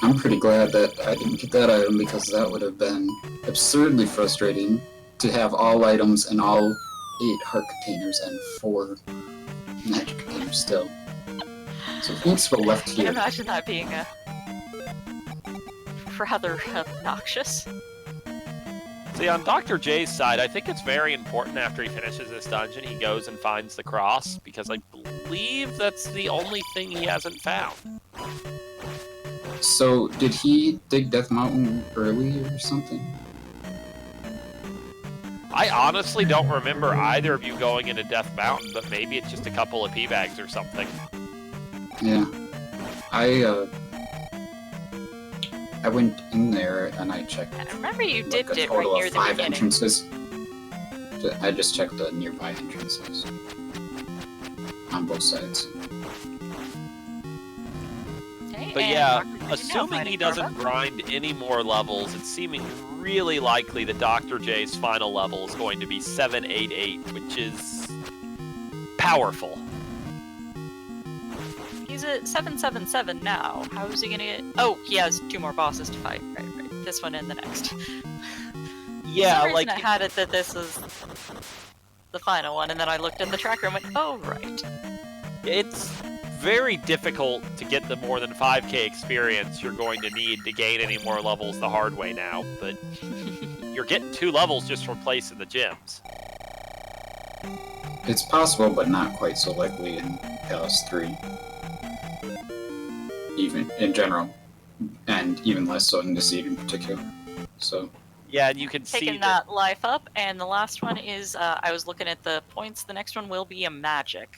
I'm pretty glad that I didn't get that item because that would have been absurdly frustrating to have all items and all 8 heart containers and 4 magic containers still. So it needs to go left I can here. imagine that being rather obnoxious. See, on Dr. J's side, I think it's very important after he finishes this dungeon, he goes and finds the cross, because I believe that's the only thing he hasn't found. So did he dig Death Mountain early or something? I honestly don't remember either of you going into Death Mountain, but maybe it's just a couple of P-bags or something. Yeah. I went in there and I checked. I remember you like, dipped a it right total near of the 5 beginning. entrances. I just checked the nearby entrances on both sides. Okay, But and yeah, Dr. J now assuming fighting he doesn't Karma. grind any more levels, it's seeming really likely that Dr. J's final level is going to be 788, which is powerful. He's at 777 now. How is he gonna get... Oh, he has 2 more bosses to fight. Right. This one and the next. Yeah, For some like reason I had it that this was the final one, and then I looked at the tracker and went, oh, right. it's very difficult to get the more than 5k experience you're going to need to gain any more levels the hard way now, but you're getting 2 levels just from placing the gyms. It's possible, but not quite so likely in Palace 3. Even in general, and even less so in the Seed in particular. So, Yeah, and you can see Taking that that life up, and the last one is, I was looking at the points, the next one will be a magic.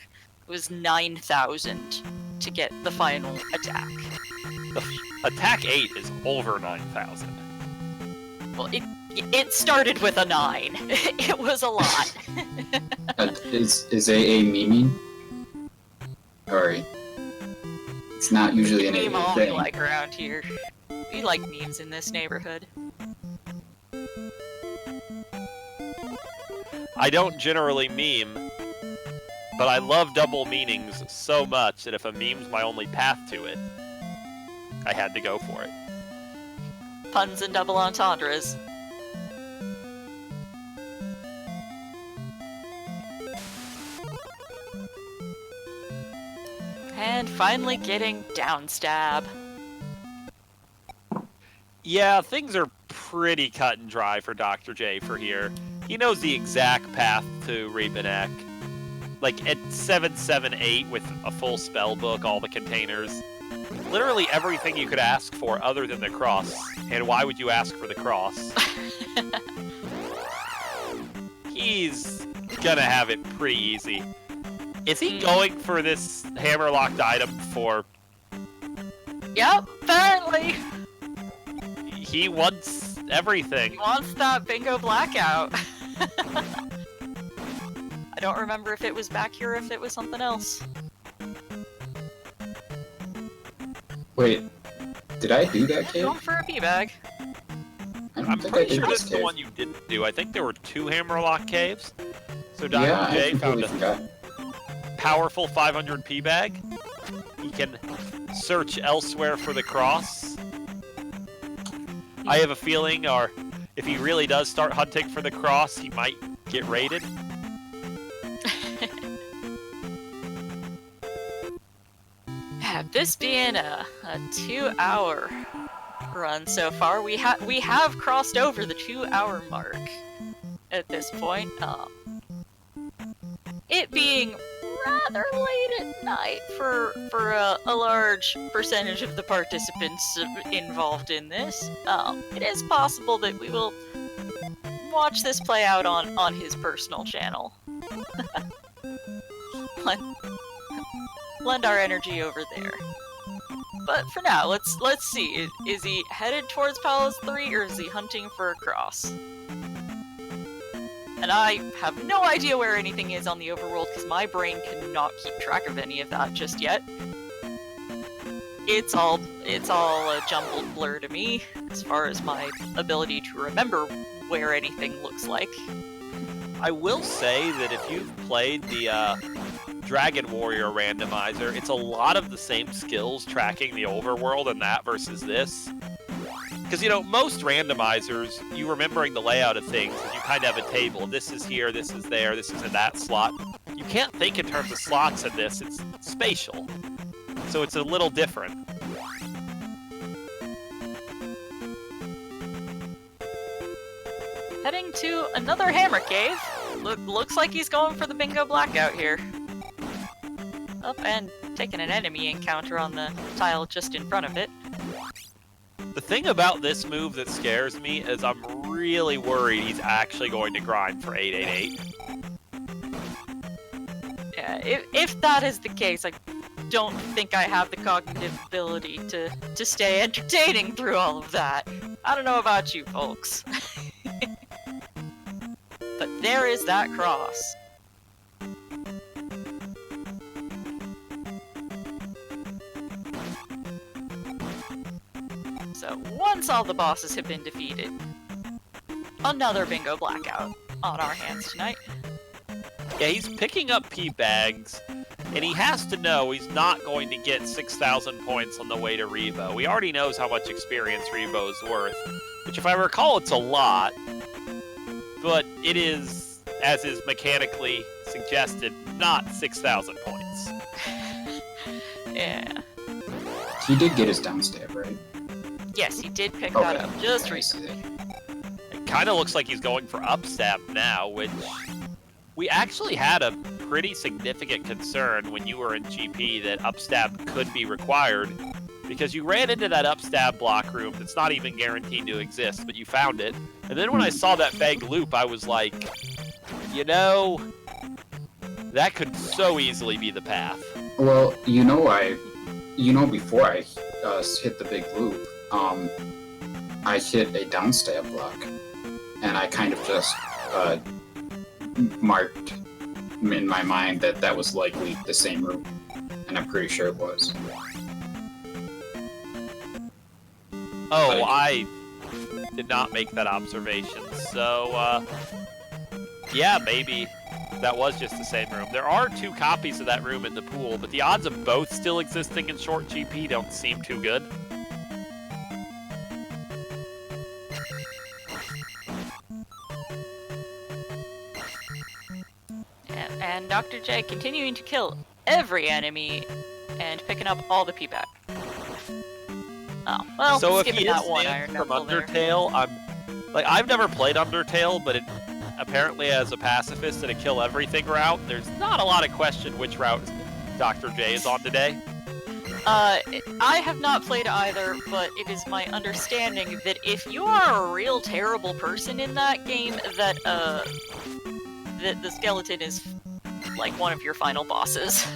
It was 9,000 to get the final attack. the attack 8 is over 9,000. Well, it started with a 9. It was a lot. is AA memeing? Or it's not usually an Meme AA all we thing. like around here. We like memes in this neighborhood. I don't generally meme, but I love double meanings so much that if a meme's my only path to it, I had to go for it. Puns and double entendres. And finally getting downstab. Yeah, things are pretty cut and dry for Dr. J for here. He knows the exact path to Rebanek. Like, at 778 with a full spell book, all the containers. Literally everything you could ask for other than the cross. And why would you ask for the cross? He's gonna have it pretty easy. Is he going for this hammer-locked item for... Yep, apparently. He wants everything. He wants that bingo blackout. I don't remember if it was back here or if it was something else. Wait, did I do that cave? Going for a pee bag. I don't I'm think pretty I sure did this this is the cave. one you didn't do. I think there were 2 hammerlock caves. So Dr. Yeah, I J found completely a forgot. powerful 500 P bag. He can search elsewhere for the cross. I have a feeling, or if he really does start hunting for the cross, he might get raided. Yeah, this being a 2-hour run so far, we have crossed over the 2-hour mark at this point. It being rather late at night for a large percentage of the participants involved in this. It is possible that we will watch this play out on his personal channel. Lend our energy over there. But for now, let's see. Is he headed towards Palace 3 or is he hunting for a cross? And I have no idea where anything is on the overworld because my brain cannot keep track of any of that just yet. It's all a jumbled blur to me as far as my ability to remember where anything looks like. I will say that if you've played the Dragon Warrior randomizer, it's a lot of the same skills tracking the overworld and that versus this. Because, you know, most randomizers, you remembering the layout of things, you kind of have a table. This is here, this is there, this is in that slot. You can't think in terms of slots in this, it's spatial. So it's a little different. Heading to another hammer cave. Looks like he's going for the bingo blackout here. Oh, and taking an enemy encounter on the tile just in front of it. The thing about this move that scares me is I'm really worried he's actually going to grind for 888. Yeah, if that is the case, I don't think I have the cognitive ability to stay entertaining through all of that. I don't know about you folks. But there is that cross. So once all the bosses have been defeated, another bingo blackout on our hands tonight. Yeah, he's picking up P bags, and he has to know he's not going to get 6,000 points on the way to Rebo. He already knows how much experience Rebo is worth, which if I recall, it's a lot. But it is, as is mechanically suggested, not 6,000 points. Yeah. He did get his downstab, right? Yes, he did pick that up just Yeah, recently. It kind of looks like he's going for upstab now, which we actually had a pretty significant concern when you were in GP that upstab could be required, because you ran into that upstab block room that's not even guaranteed to exist, but you found it. And then when I saw that vague loop, I was like, you know, that could so easily be the path. Well, before I hit the big loop, I hit a downstab block, and I kind of just marked in my mind that that was likely the same route, and I'm pretty sure it was. Oh, I did not make that observation. So, yeah, maybe that was just the same room. There are 2 copies of that room in the pool, but the odds of both still existing in short GP don't seem too good. And Dr. J continuing to kill every enemy and picking up all the P-back. Oh, well, So if he skipping is that one in iron from knuckle there. Undertale, I've never played Undertale, but apparently as a pacifist and a kill everything route, there's not a lot of question which route Dr. J is on today. I have not played either, but it is my understanding that if you are a real terrible person in that game, that the skeleton is like one of your final bosses.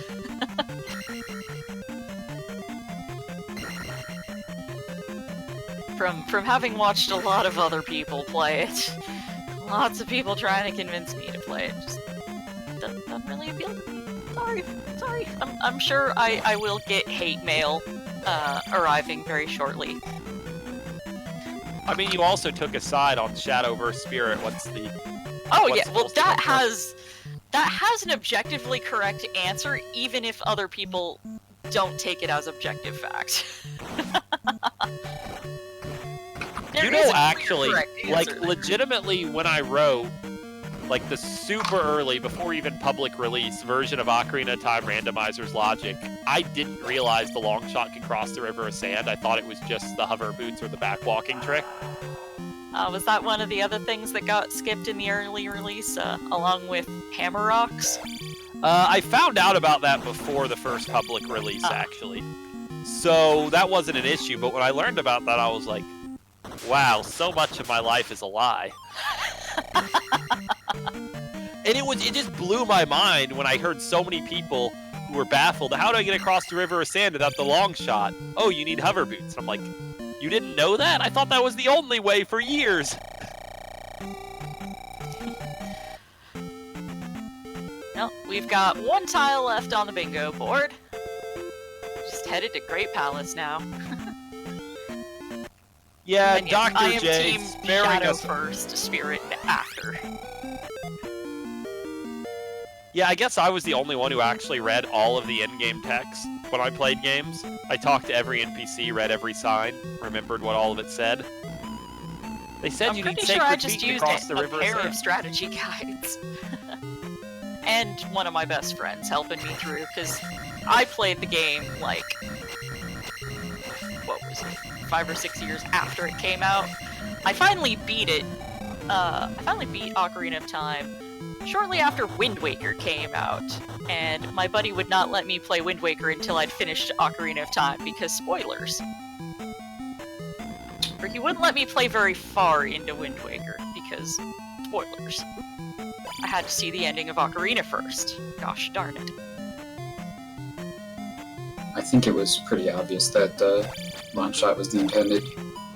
From having watched a lot of other people play it, lots of people trying to convince me to play it, just doesn't really appeal to me. Sorry. I'm sure I will get hate mail arriving very shortly. I mean, you also took a side on Shadow vs. Spirit. Oh What's yeah, well supposed to that come has an objectively correct answer, even if other people don't take it as objective fact. You know, actually, like, legitimately, when I wrote, like, the super early, before even public release version of Ocarina of Time Randomizer's logic, I didn't realize the long shot could cross the River of Sand. I thought it was just the hover boots or the backwalking trick. Was that one of the other things that got skipped in the early release, along with Hammer Rocks? I found out about that before the first public release, actually. So that wasn't an issue, but when I learned about that, I was like, wow, so much of my life is a lie. And it just blew my mind when I heard so many people who were baffled. How do I get across the river of sand without the long shot? Oh, you need hover boots. And I'm like, you didn't know that? I thought that was the only way for years. Well, we've got one tile left on the bingo board. Just headed to Great Palace now. Yeah, And yes, Dr. I am J. team sparing Shadow us. first, Spirit after. Yeah, I guess I was the only one who actually read all of the in-game text when I played games. I talked to every NPC, read every sign, remembered what all of it said. They said I'm you need pretty sure I sacred just feet to used cross the a river pair of of sand. strategy guides. And one of my best friends helping me through, because I played the game, like, what was it, 5 or 6 years after it came out. I finally beat it. I finally beat Ocarina of Time shortly after Wind Waker came out, and my buddy would not let me play Wind Waker until I'd finished Ocarina of Time, because spoilers. Or he wouldn't let me play very far into Wind Waker, because spoilers. I had to see the ending of Ocarina first. Gosh darn it. I think it was pretty obvious that the launch shot was the intended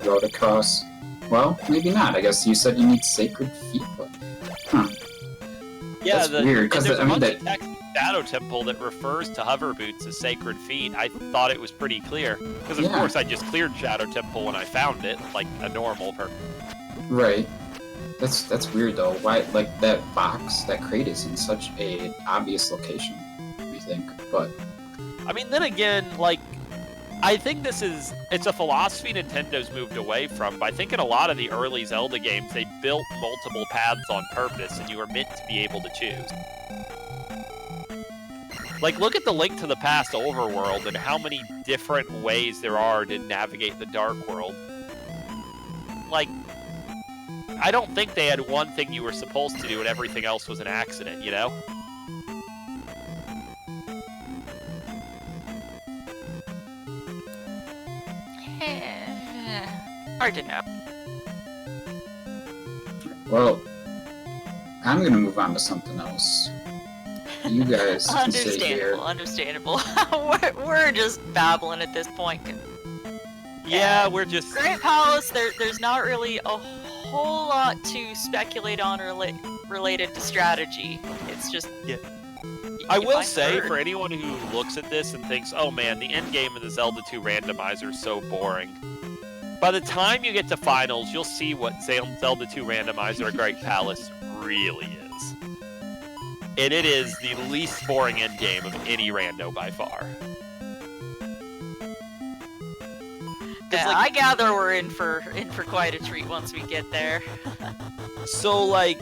road across. Well, maybe not. I guess you said you need sacred feet. But... Huh. Yeah, That's weird, 'cause there's I mean a bunch that- of text in Shadow Temple that refers to hover boots as sacred feet. I thought it was pretty clear. Because, of Yeah. course, I just cleared Shadow Temple when I found it, like a normal person. Right. That's weird though. Why, like, that box, that crate is in such a obvious location, I think. But I mean, then again, like, I think it's a philosophy Nintendo's moved away from, but I think in a lot of the early Zelda games, they built multiple paths on purpose, and you were meant to be able to choose. Like, look at the Link to the Past overworld and how many different ways there are to navigate the Dark World. Like, I don't think they had one thing you were supposed to do and everything else was an accident, you know? Hard to know. well, I'm gonna move on to something else. You guys can sit here. Understandable. we're just babbling at this point. Yeah, we're just... Great Palace, there's not really a whole lot to speculate on related to strategy. It's just... Yeah. you I will find say, third. for anyone who looks at this and thinks, oh man, the end game of the Zelda 2 Randomizer is so boring. By the time you get to finals, you'll see what Zelda 2 Randomizer at Great Palace really is. And it is the least boring end game of any rando by far. Yeah, like- I gather we're in for quite a treat once we get there. So, like,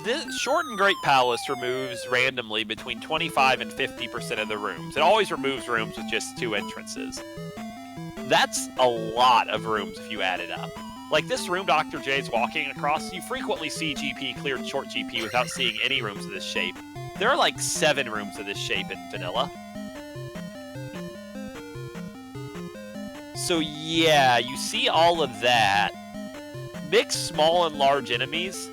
this Shortened Great Palace removes randomly between 25 and 50% of the rooms. It always removes rooms with just 2 entrances. That's a lot of rooms if you add it up. Like this room Dr. J is walking across, you frequently see GP cleared short GP without seeing any rooms of this shape. There are like 7 rooms of this shape in vanilla. So yeah, you see all of that. Mix small and large enemies.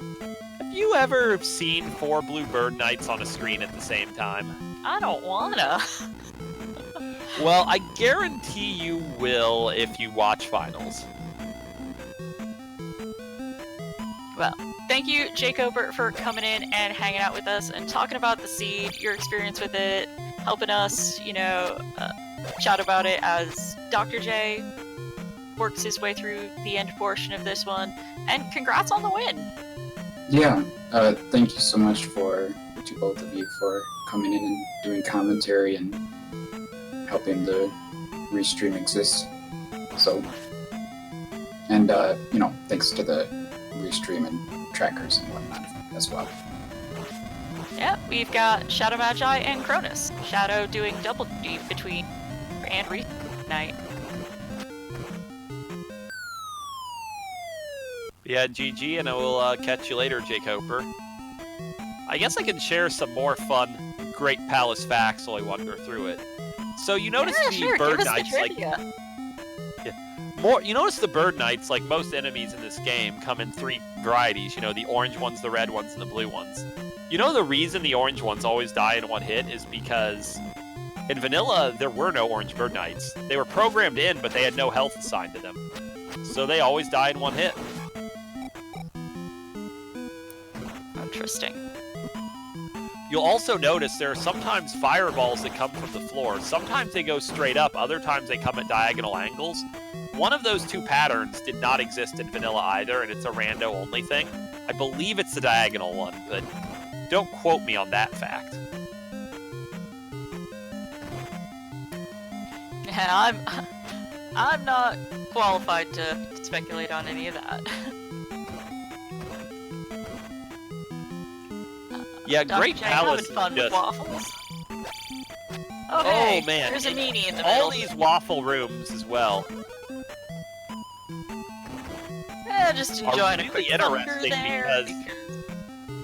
Have you ever seen 4 blue bird knights on a screen at the same time? I don't wanna. Well, I guarantee you will if you watch finals. Well, thank you, jkoper, for coming in and hanging out with us and talking about the seed, your experience with it, helping us, chat about it as Dr. J works his way through the end portion of this one. And congrats on the win! Yeah, thank you so much to both of you for coming in and doing commentary and helping the restream exist. So, and thanks to the restream and trackers and whatnot as well. Yeah, we've got Shadow Magi and Cronus. Shadow doing double duty between and night. Yeah, GG, and I will catch you later, jkoper. I guess I can share some more fun Great Palace facts while I wander through it. So you notice the bird give us knights, the like trivia. you notice the bird knights, like most enemies in this game, come in 3 varieties. You know, the orange ones, the red ones, and the blue ones. You know the reason the orange ones always die in 1 hit is because In vanilla, there were no orange bird knights. They were programmed in, but they had no health assigned to them. So they always die in one hit. Interesting. You'll also notice there are sometimes fireballs that come from the floor. Sometimes they go straight up, other times they come at diagonal angles. One of those two patterns did not exist in vanilla either, and it's a rando-only thing. I believe it's the diagonal one, but don't quote me on that fact. Yeah, I'm not qualified to speculate on any of that. Yeah, Great Jay, Palace having fun is with just... waffles. Oh, hey, man. There's a meanie in the all middle. these waffle rooms as well Yeah, just enjoying really a quick thunder interesting there because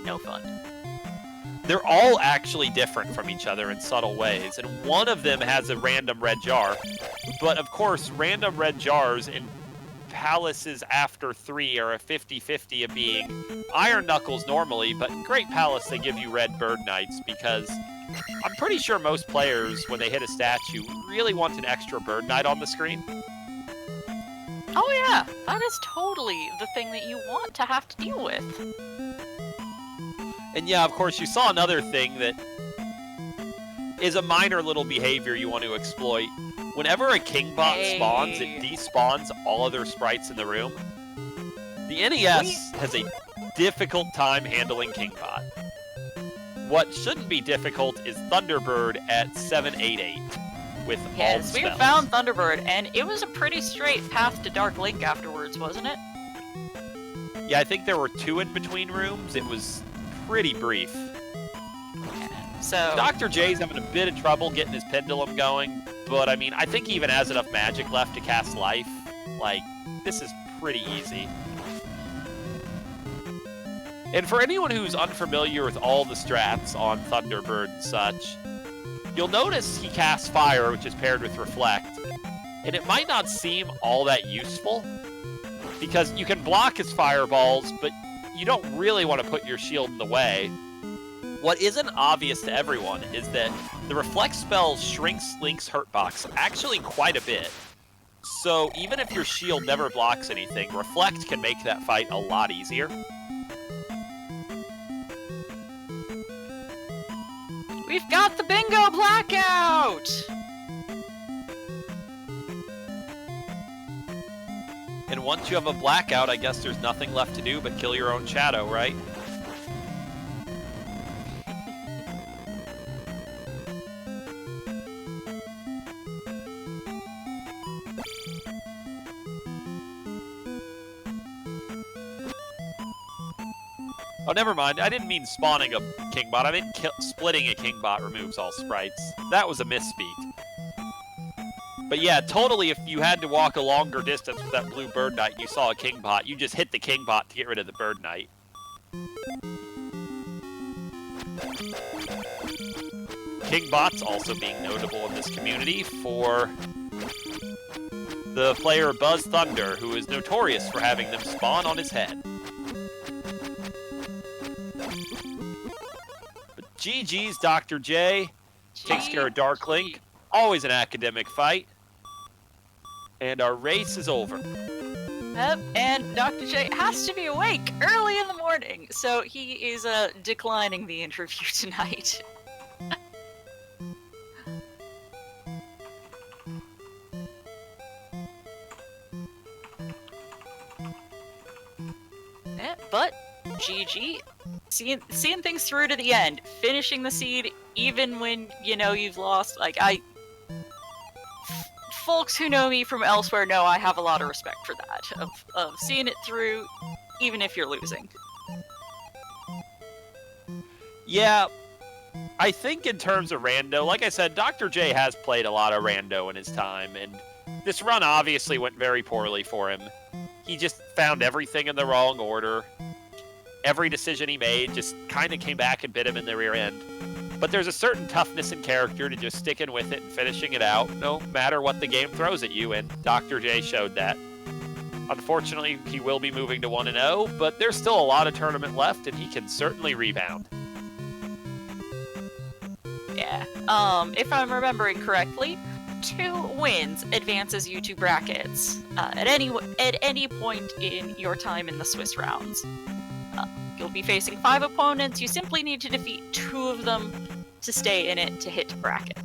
no fun. they're all actually different from each other in subtle ways, and one of them has a random red jar. But of course, random red jars in Palaces after 3 are a 50-50 of being Iron Knuckles normally, but in Great Palace they give you red bird knights because I'm pretty sure most players, when they hit a statue, really want an extra bird knight on the screen. Oh yeah, that is totally the thing that you want to have to deal with. And yeah, of course, you saw another thing that is a minor little behavior you want to exploit. Whenever a Kingbot spawns, it despawns all other sprites in the room. The NES has a difficult time handling Kingbot. What shouldn't be difficult is Thunderbird at 788 with all the Yes, we spells. found Thunderbird, and it was a pretty straight path to Dark Link afterwards, wasn't it? Yeah, I think there were 2 in between rooms. It was pretty brief. So Dr. J's having a bit of trouble getting his pendulum going, but I mean, I think he even has enough magic left to cast life. Like, this is pretty easy. And for anyone who's unfamiliar with all the strats on Thunderbird and such, you'll notice he casts fire, which is paired with reflect, and it might not seem all that useful, because you can block his fireballs, but you don't really want to put your shield in the way. What isn't obvious to everyone is that the reflect spell shrinks Link's hurtbox actually quite a bit. So even if your shield never blocks anything, reflect can make that fight a lot easier. we've got the bingo blackout! And once you have a blackout, I guess there's nothing left to do but kill your own shadow, right? Oh, never mind. I didn't mean spawning a Kingbot. I meant splitting a Kingbot removes all sprites. That was a misspeak. But yeah, totally, if you had to walk a longer distance with that blue Bird Knight, you saw a Kingbot, you just hit the Kingbot to get rid of the Bird Knight. Kingbots also being notable in this community for the player Buzz Thunder, who is notorious for having them spawn on his head. But GG's Dr. J takes care of Dark Link. Always an academic fight. And our race is over. Yep, and Dr. J has to be awake early in the morning, so he is declining the interview tonight. Yeah, but GG, seeing things through to the end, finishing the seed even when you know you've lost. Like folks who know me from elsewhere know I have a lot of respect for that, of seeing it through even if you're losing. Yeah, I think in terms of rando, like I said, Dr. J has played a lot of rando in his time, and this run obviously went very poorly for him. He just found everything in the wrong order. Every decision he made just kind of came back and bit him in the rear end. But there's a certain toughness in character to just sticking with it and finishing it out, no matter what the game throws at you, and Dr. J showed that. Unfortunately, he will be moving to 1-0, but there's still a lot of tournament left, and he can certainly rebound. Yeah, if I'm remembering correctly, 2 wins advances you to brackets at any point in your time in the Swiss rounds. You'll be facing 5 opponents. You simply need to defeat 2 of them to stay in it to hit bracket.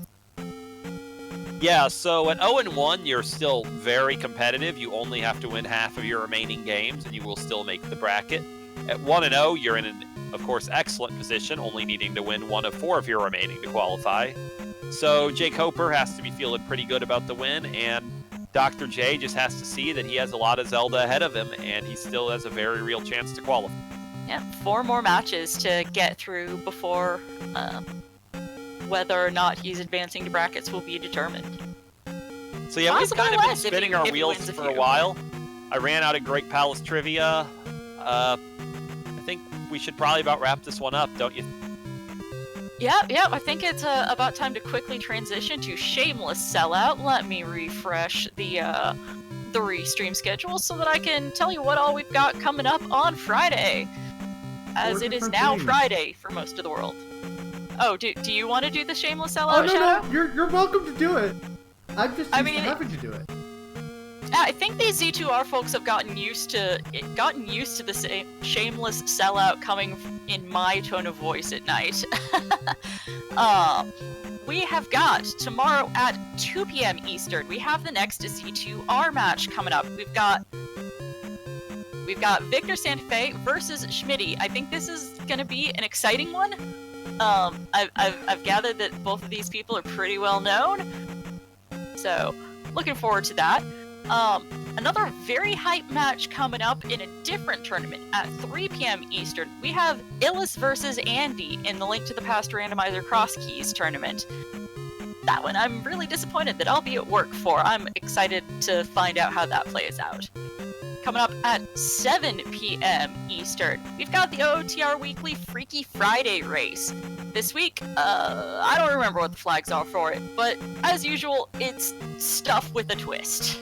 Yeah, so at 0-1, you're still very competitive. You only have to win half of your remaining games, and you will still make the bracket. At 1-0, you're in an, of course, excellent position, only needing to win 1 of 4 of your remaining to qualify. So jkoper has to be feeling pretty good about the win, and Dr. J just has to see that he has a lot of Zelda ahead of him, and he still has a very real chance to qualify. Yeah, 4 more matches to get through before whether or not he's advancing to brackets will be determined. So yeah, we've Possibly kind of been less if spinning he- our if he wheels wins a for a few. while. I ran out of Great Palace trivia. I think we should probably about wrap this one up, don't you? Yeah, I think it's about time to quickly transition to Shameless Sellout. Let me refresh the restream schedule so that I can tell you what all we've got coming up on Friday, as 4 it is different now things. Friday for most of the world. Oh, do you want to do the Shameless Oh Sellout, no, Shadow? no, you're welcome to do it. I'm just I used to mean, having to do it. I think these Z2R folks have gotten used to the same shameless sellout coming in my tone of voice at night. We have got tomorrow at 2 p.m. Eastern. We have the next Z2R match coming up. We've got Victor Santa Fe versus Schmitty. I think this is gonna be an exciting one. I've gathered that both of these people are pretty well known, so looking forward to that. Another very hype match coming up in a different tournament at 3 p.m. Eastern. We have Illis versus Andy in the Link to the Past Randomizer Cross Keys tournament. That one I'm really disappointed that I'll be at work for. I'm excited to find out how that plays out. Coming up at 7 p.m. Eastern, we've got the OOTR Weekly Freaky Friday race. This week, I don't remember what the flags are for it, but as usual, it's stuff with a twist.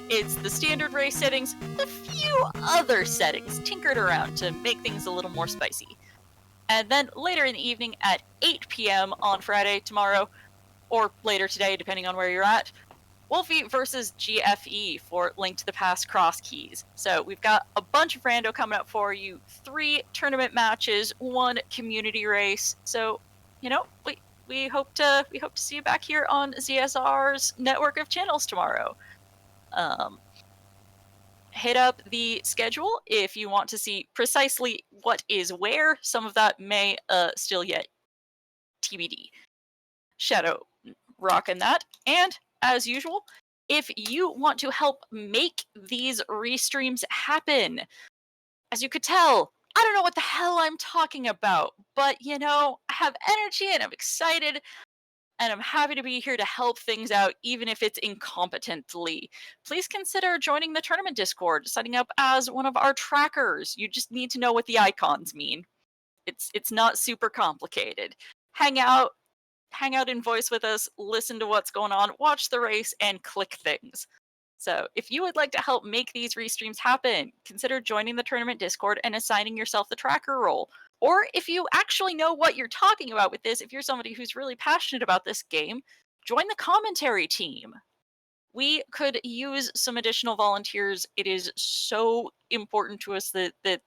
It's the standard race settings, with a few other settings tinkered around to make things a little more spicy. And then later in the evening at 8 p.m. on Friday tomorrow, or later today, depending on where you're at, Wolfie versus GFE for Link to the Past Cross Keys. So we've got a bunch of rando coming up for you, 3 tournament matches, 1 community race. So, you know, we hope to see you back here on ZSR's network of channels tomorrow. Hit up the schedule if you want to see precisely what is where. Some of that may still yet TBD. Shadow rocking that. And as usual, if you want to help make these restreams happen, as you could tell, I don't know what the hell I'm talking about, but you know, I have energy and I'm excited. And I'm happy to be here to help things out, even if it's incompetently. Please consider joining the tournament Discord, signing up as one of our trackers. You just need to know what the icons mean. It's not super complicated. Hang out in voice with us, listen to what's going on, watch the race, and click things. So if you would like to help make these restreams happen, consider joining the tournament Discord and assigning yourself the tracker role. Or if you actually know what you're talking about with this, if you're somebody who's really passionate about this game, join the commentary team. We could use some additional volunteers. It is so important to us that the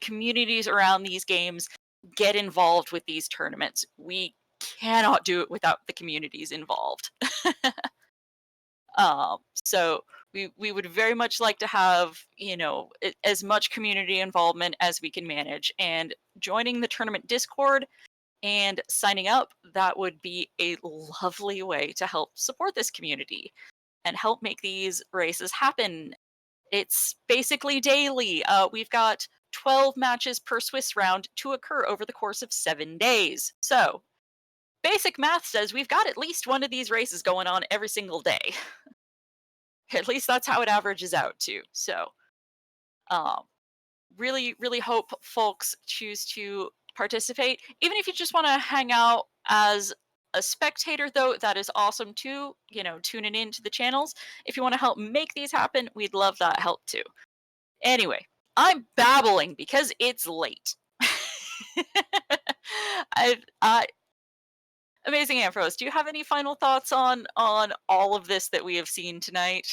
communities around these games get involved with these tournaments. We cannot do it without the communities involved. So we would very much like to have, you know, as much community involvement as we can manage, and joining the tournament Discord and signing up, that would be a lovely way to help support this community and help make these races happen. It's basically daily. We've got 12 matches per Swiss round to occur over the course of 7 days. So basic math says we've got at least one of these races going on every single day. At least that's how it averages out to. So, really, really hope folks choose to participate. Even if you just want to hang out as a spectator, though, that is awesome too. You know, tuning in to the channels. If you want to help make these happen, we'd love that help too. Anyway, I'm babbling because it's late. Amazing Ambrose, do you have any final thoughts on all of this that we have seen tonight?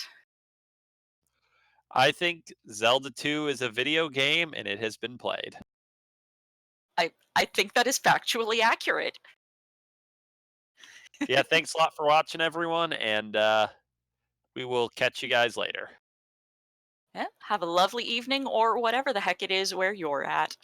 I think Zelda 2 is a video game and it has been played. I think that is factually accurate. Yeah, thanks a lot for watching, everyone, and we will catch you guys later. Yeah, have a lovely evening or whatever the heck it is where you're at.